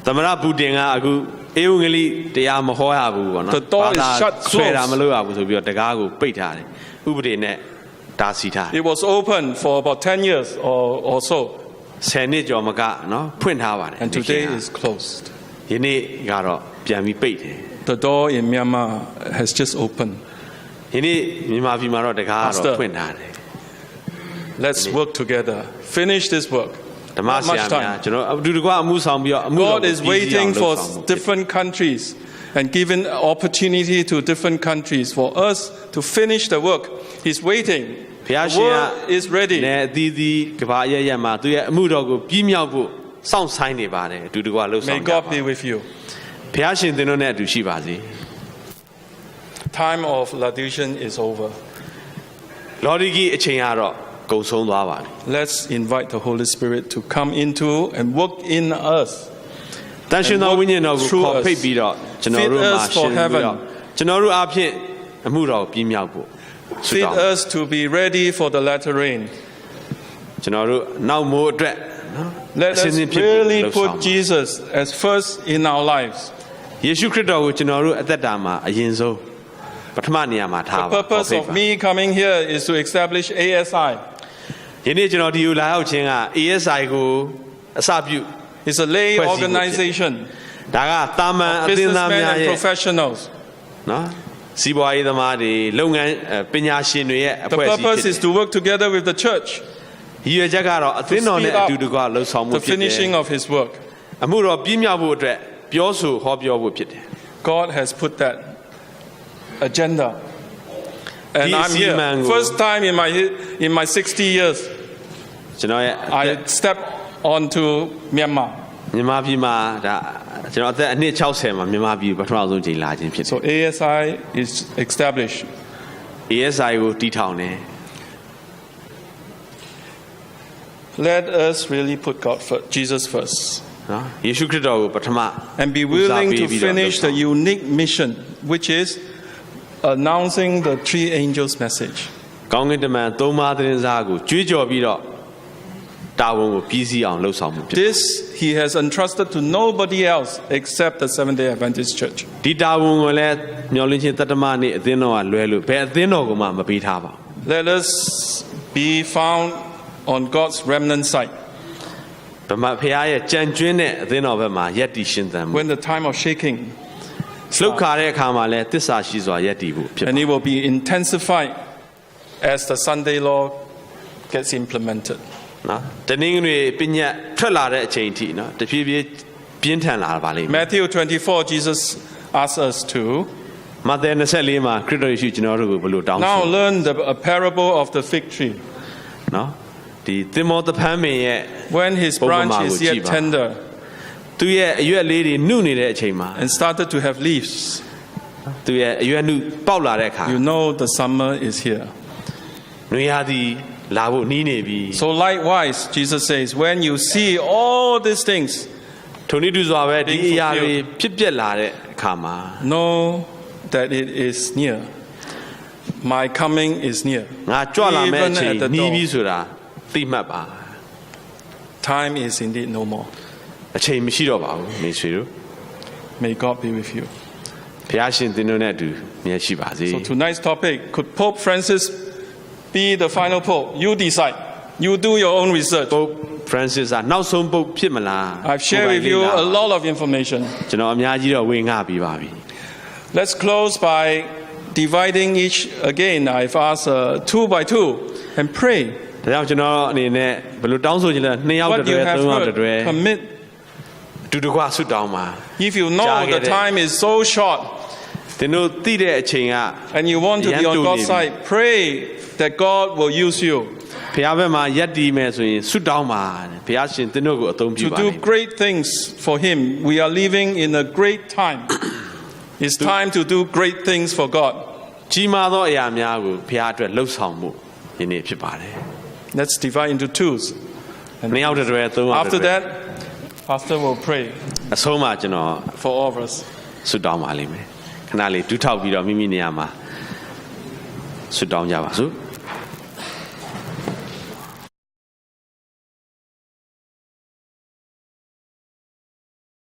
သမ္မတပူတင်ကအခုအေဝံဂေလိတရားမဟောရဘူးပေါ့နော် The door is shut closed. ဆွဲတာမလုပ်ရဘူးဆိုပြီးတော့တကားကိုပိတ်ထားတယ်ဥပဒေနဲ့တားဆီးထားတယ် It was open for about 10 years or so, 10နှစ်ကျော်မကနော်ဖွင့်ထားပါတယ် and today is closed. ယနေ့ကတော့ပြန်ပြီးပိတ်တယ် The door in Myanmar has just opened. ယနေ့မြန်မာပြည်မှာတော့တကားကတော့ Pastor. ဖွင့်ထားတယ် Let's work together. Finish this work. ဓမ္မဆရာများကျွန်တော်အတူတကွအမှုဆောင်ပြီးတော့အမှုတော် God is waiting for different countries and giving opportunity to different countries for us to finish the work. He's waiting. ဘုရား The ရှင်က work is ready. နဲ့အသီးသီးကဘာရရမှာသူရဲ့အမှုတော်ကိုပြီးမြောက်ဖို့စောင့်ဆိုင်နေပါတယ်အတူတကွလှုပ်ဆောင် May ကြပါ God be with you. ဘုရားရှင်သင်တို့နဲ့အတူရှိပါစေ Time of Laodicean is over. လော်ဒီဂီအချိန်ကတော့ကုန်ဆုံးသွားပါပြီ Let's invite the Holy Spirit to come into and work in us. တန်ရှင်သောဝိညာဉ်တော်ကို Through ခေါ် us. ဖိတ်ပြီးတော့ကျွန်တော်တို့မှာ Fit us for ရှင်ပြီးတော့ heaven. ကျွန်တော်တို့အဖြစ်အမှုတော်ကိုပြီးမြောက်ဖို့ဆု Fit တောင်း us to be ready for the latter rain. ကျွန်တော်တို့နောက်မိုးအတွက်နော် Let အစဉ် us စဉ်ဖြစ်ဖို့ really လှုပ်ဆောင် put Jesus as first in our lives. ယေရှုခရစ်တော်ကိုကျွန်တော်တို့အသက်တာမှာအရင်ဆုံးပထမနေရာမှာထား The ပါ purpose of me coming here is to establish ASI. ယနေ့ကျွန်တော်ဒီကိုလာရောက်ခြင်းက ASI ကိုအစပြု It's a lay organization, ဒါကတာမန်အသင်းသား businessmen များ and ရဲ့ professionals. နော်စီးပွားရေးသမားတွေလုပ်ငန်းပညာရှင်တွေရဲ့ The အဖွဲ့အစည်း purpose ဖြစ် is to work together with the church, ရည်ရွယ်ချက်ကတော့အသင်းတော်နဲ့အတူတကွလှုပ်ဆောင်မှု the ဖြစ်တယ် finishing of His work. အမှုတော်ပြီးမြောက်ဖို့အတွက်ပြောဆိုဟောပြောဖို့ဖြစ်တယ် God has put that agenda. And This I'm here. man- First time in my 60 years, ကျွန်တော်ရဲ့ I step onto Myanmar. မြန်မာပြည်မှာဒါကျွန်တော်အသက်အနှစ်60မှာမြန်မာပြည်ပထမဆုံးချိန်လာခြင်းဖြစ်တယ် So ASI is established. ASI ကိုတည်ထောင်တယ် Let us really put God first, Jesus first, နော်ယေရှုခရစ်တော်ကိုပထမ and be willing to finish the unique mission, which is announcing the three angels' message. ကောင်းကင်တမန်သုံးပါးသတင်းစာကိုကြွေးကြော်ပြီးတော့တာဝန်ကိုပြီးစီးအောင်လှုပ်ဆောင်မှုဖြစ်တယ် This He has entrusted to nobody else except the Seventh-day Adventist Church. ဒီတာဝန်ကိုလည်းမျှော်လင့်ခြင်းတတ္တမနဲ့အသင်းတော်ကလွဲလို့ဘယ်အသင်းတော်ကမှမပေးထားပါဘူး Let us be found on God's remnant side ဗမာဖရားရဲ့ကြံကျွင်းတဲ့အသင်းတော်ဘက်မှာယက်တီရှင်သန်မှု when the time of shaking, လှုပ်ခါတဲ့အခါမှာလည်းသစ္စာရှိစွာယက်တီဖို့ဖြစ်ပါ and it will be intensified as the Sunday law gets implemented. နော်တနင်္ဂနွေပညတ်ထွက်လာတဲ့အချိန်ထိနော်တဖြည်းဖြည်းပြင်းထန်လာပါလိမ့်မယ် Matthew 24, Jesus asks us to မဿဲ24မှာခရစ်တော်ယေရှုကျွန်တော်တို့ကိုဘယ်လိုတောင်းဆို now learn a parable of the fig tree. နော်ဒီသင်္ဘောတဖန်းမင်းရဲ့ When his branch is yet tender သူရဲ့အရွက်လေးတွေနှုတ်နေတဲ့အချိန်မှာ and started to have leaves, သူရဲ့အရွက်နှုတ်ပေါက်လာတဲ့အခါ you know the summer is here. နွေရာသီလာဖို့နီးနေပြီ So likewise, Jesus says, when you see all these things, ထိုနည်းတူစွာပဲဒီအရာတွေဖြစ်ပျက်လာတဲ့အခါမှာ know that it is near. My coming is near. ငါကြွလာမယ့်အ Even ချိန် at the နီး door. ပြီဆိုတာသိမှတ်ပါ Time is indeed no more. အချိန်မရှိတော့ပါဘူးမိတ်ဆွေတို့ May God be with you. ဘုရားရှင်သင်တို့နဲ့အတူမြတ်ရှိပါစေ So tonight's topic, could Pope Francis be the final Pope? You decide. You do your own research. Pope Francis ကနောက်ဆုံးပုပ်ဖြစ်မလား I've shared with you a lot of information. ကျွန်တော်အများကြီးတော့ဝေငှပြီးပါပြီ Let's close by dividing each again. I've asked 2 by 2 and pray. ဒါကြောင့်ကျွန်တော်အနေနဲ့ဘယ်လိုတောင်းဆိုချင်လဲ2ယောက်တ What တွဲ you have 3ယောက်တတွဲ heard, commit. တူတကွဆုတောင်းပါ If you know the time is so short သင်တို့သိတဲ့အချိန်က and you want to be on God's side, pray that God will use you. ဖခင်ဘက်မှာယက်တီမယ်ဆိုရင်ဆုတောင်းပါတဲ့ဘုရားရှင်သင်တို့ကိုအသုံးပြု To ပါ do လိမ့် great things for Him. We are living in a great time. It's time to do great things for God. ကြီးမားသောအရာများကိုဘုရားအတွက်လှုပ်ဆောင်မှုယနေ့ဖြစ်ပါတယ် Let's divide into twos. နှစ်ယောက်တည်းသုံးယောက် After that, Pastor will pray အဆုံးမှာကျွန်တော် for all of us. ဆုတောင်းပါလိမ့်မယ်ခဏလေးဒူးထောက်ပြီးတော့မိမိနေရာမှာဆုတောင်းကြပါစို့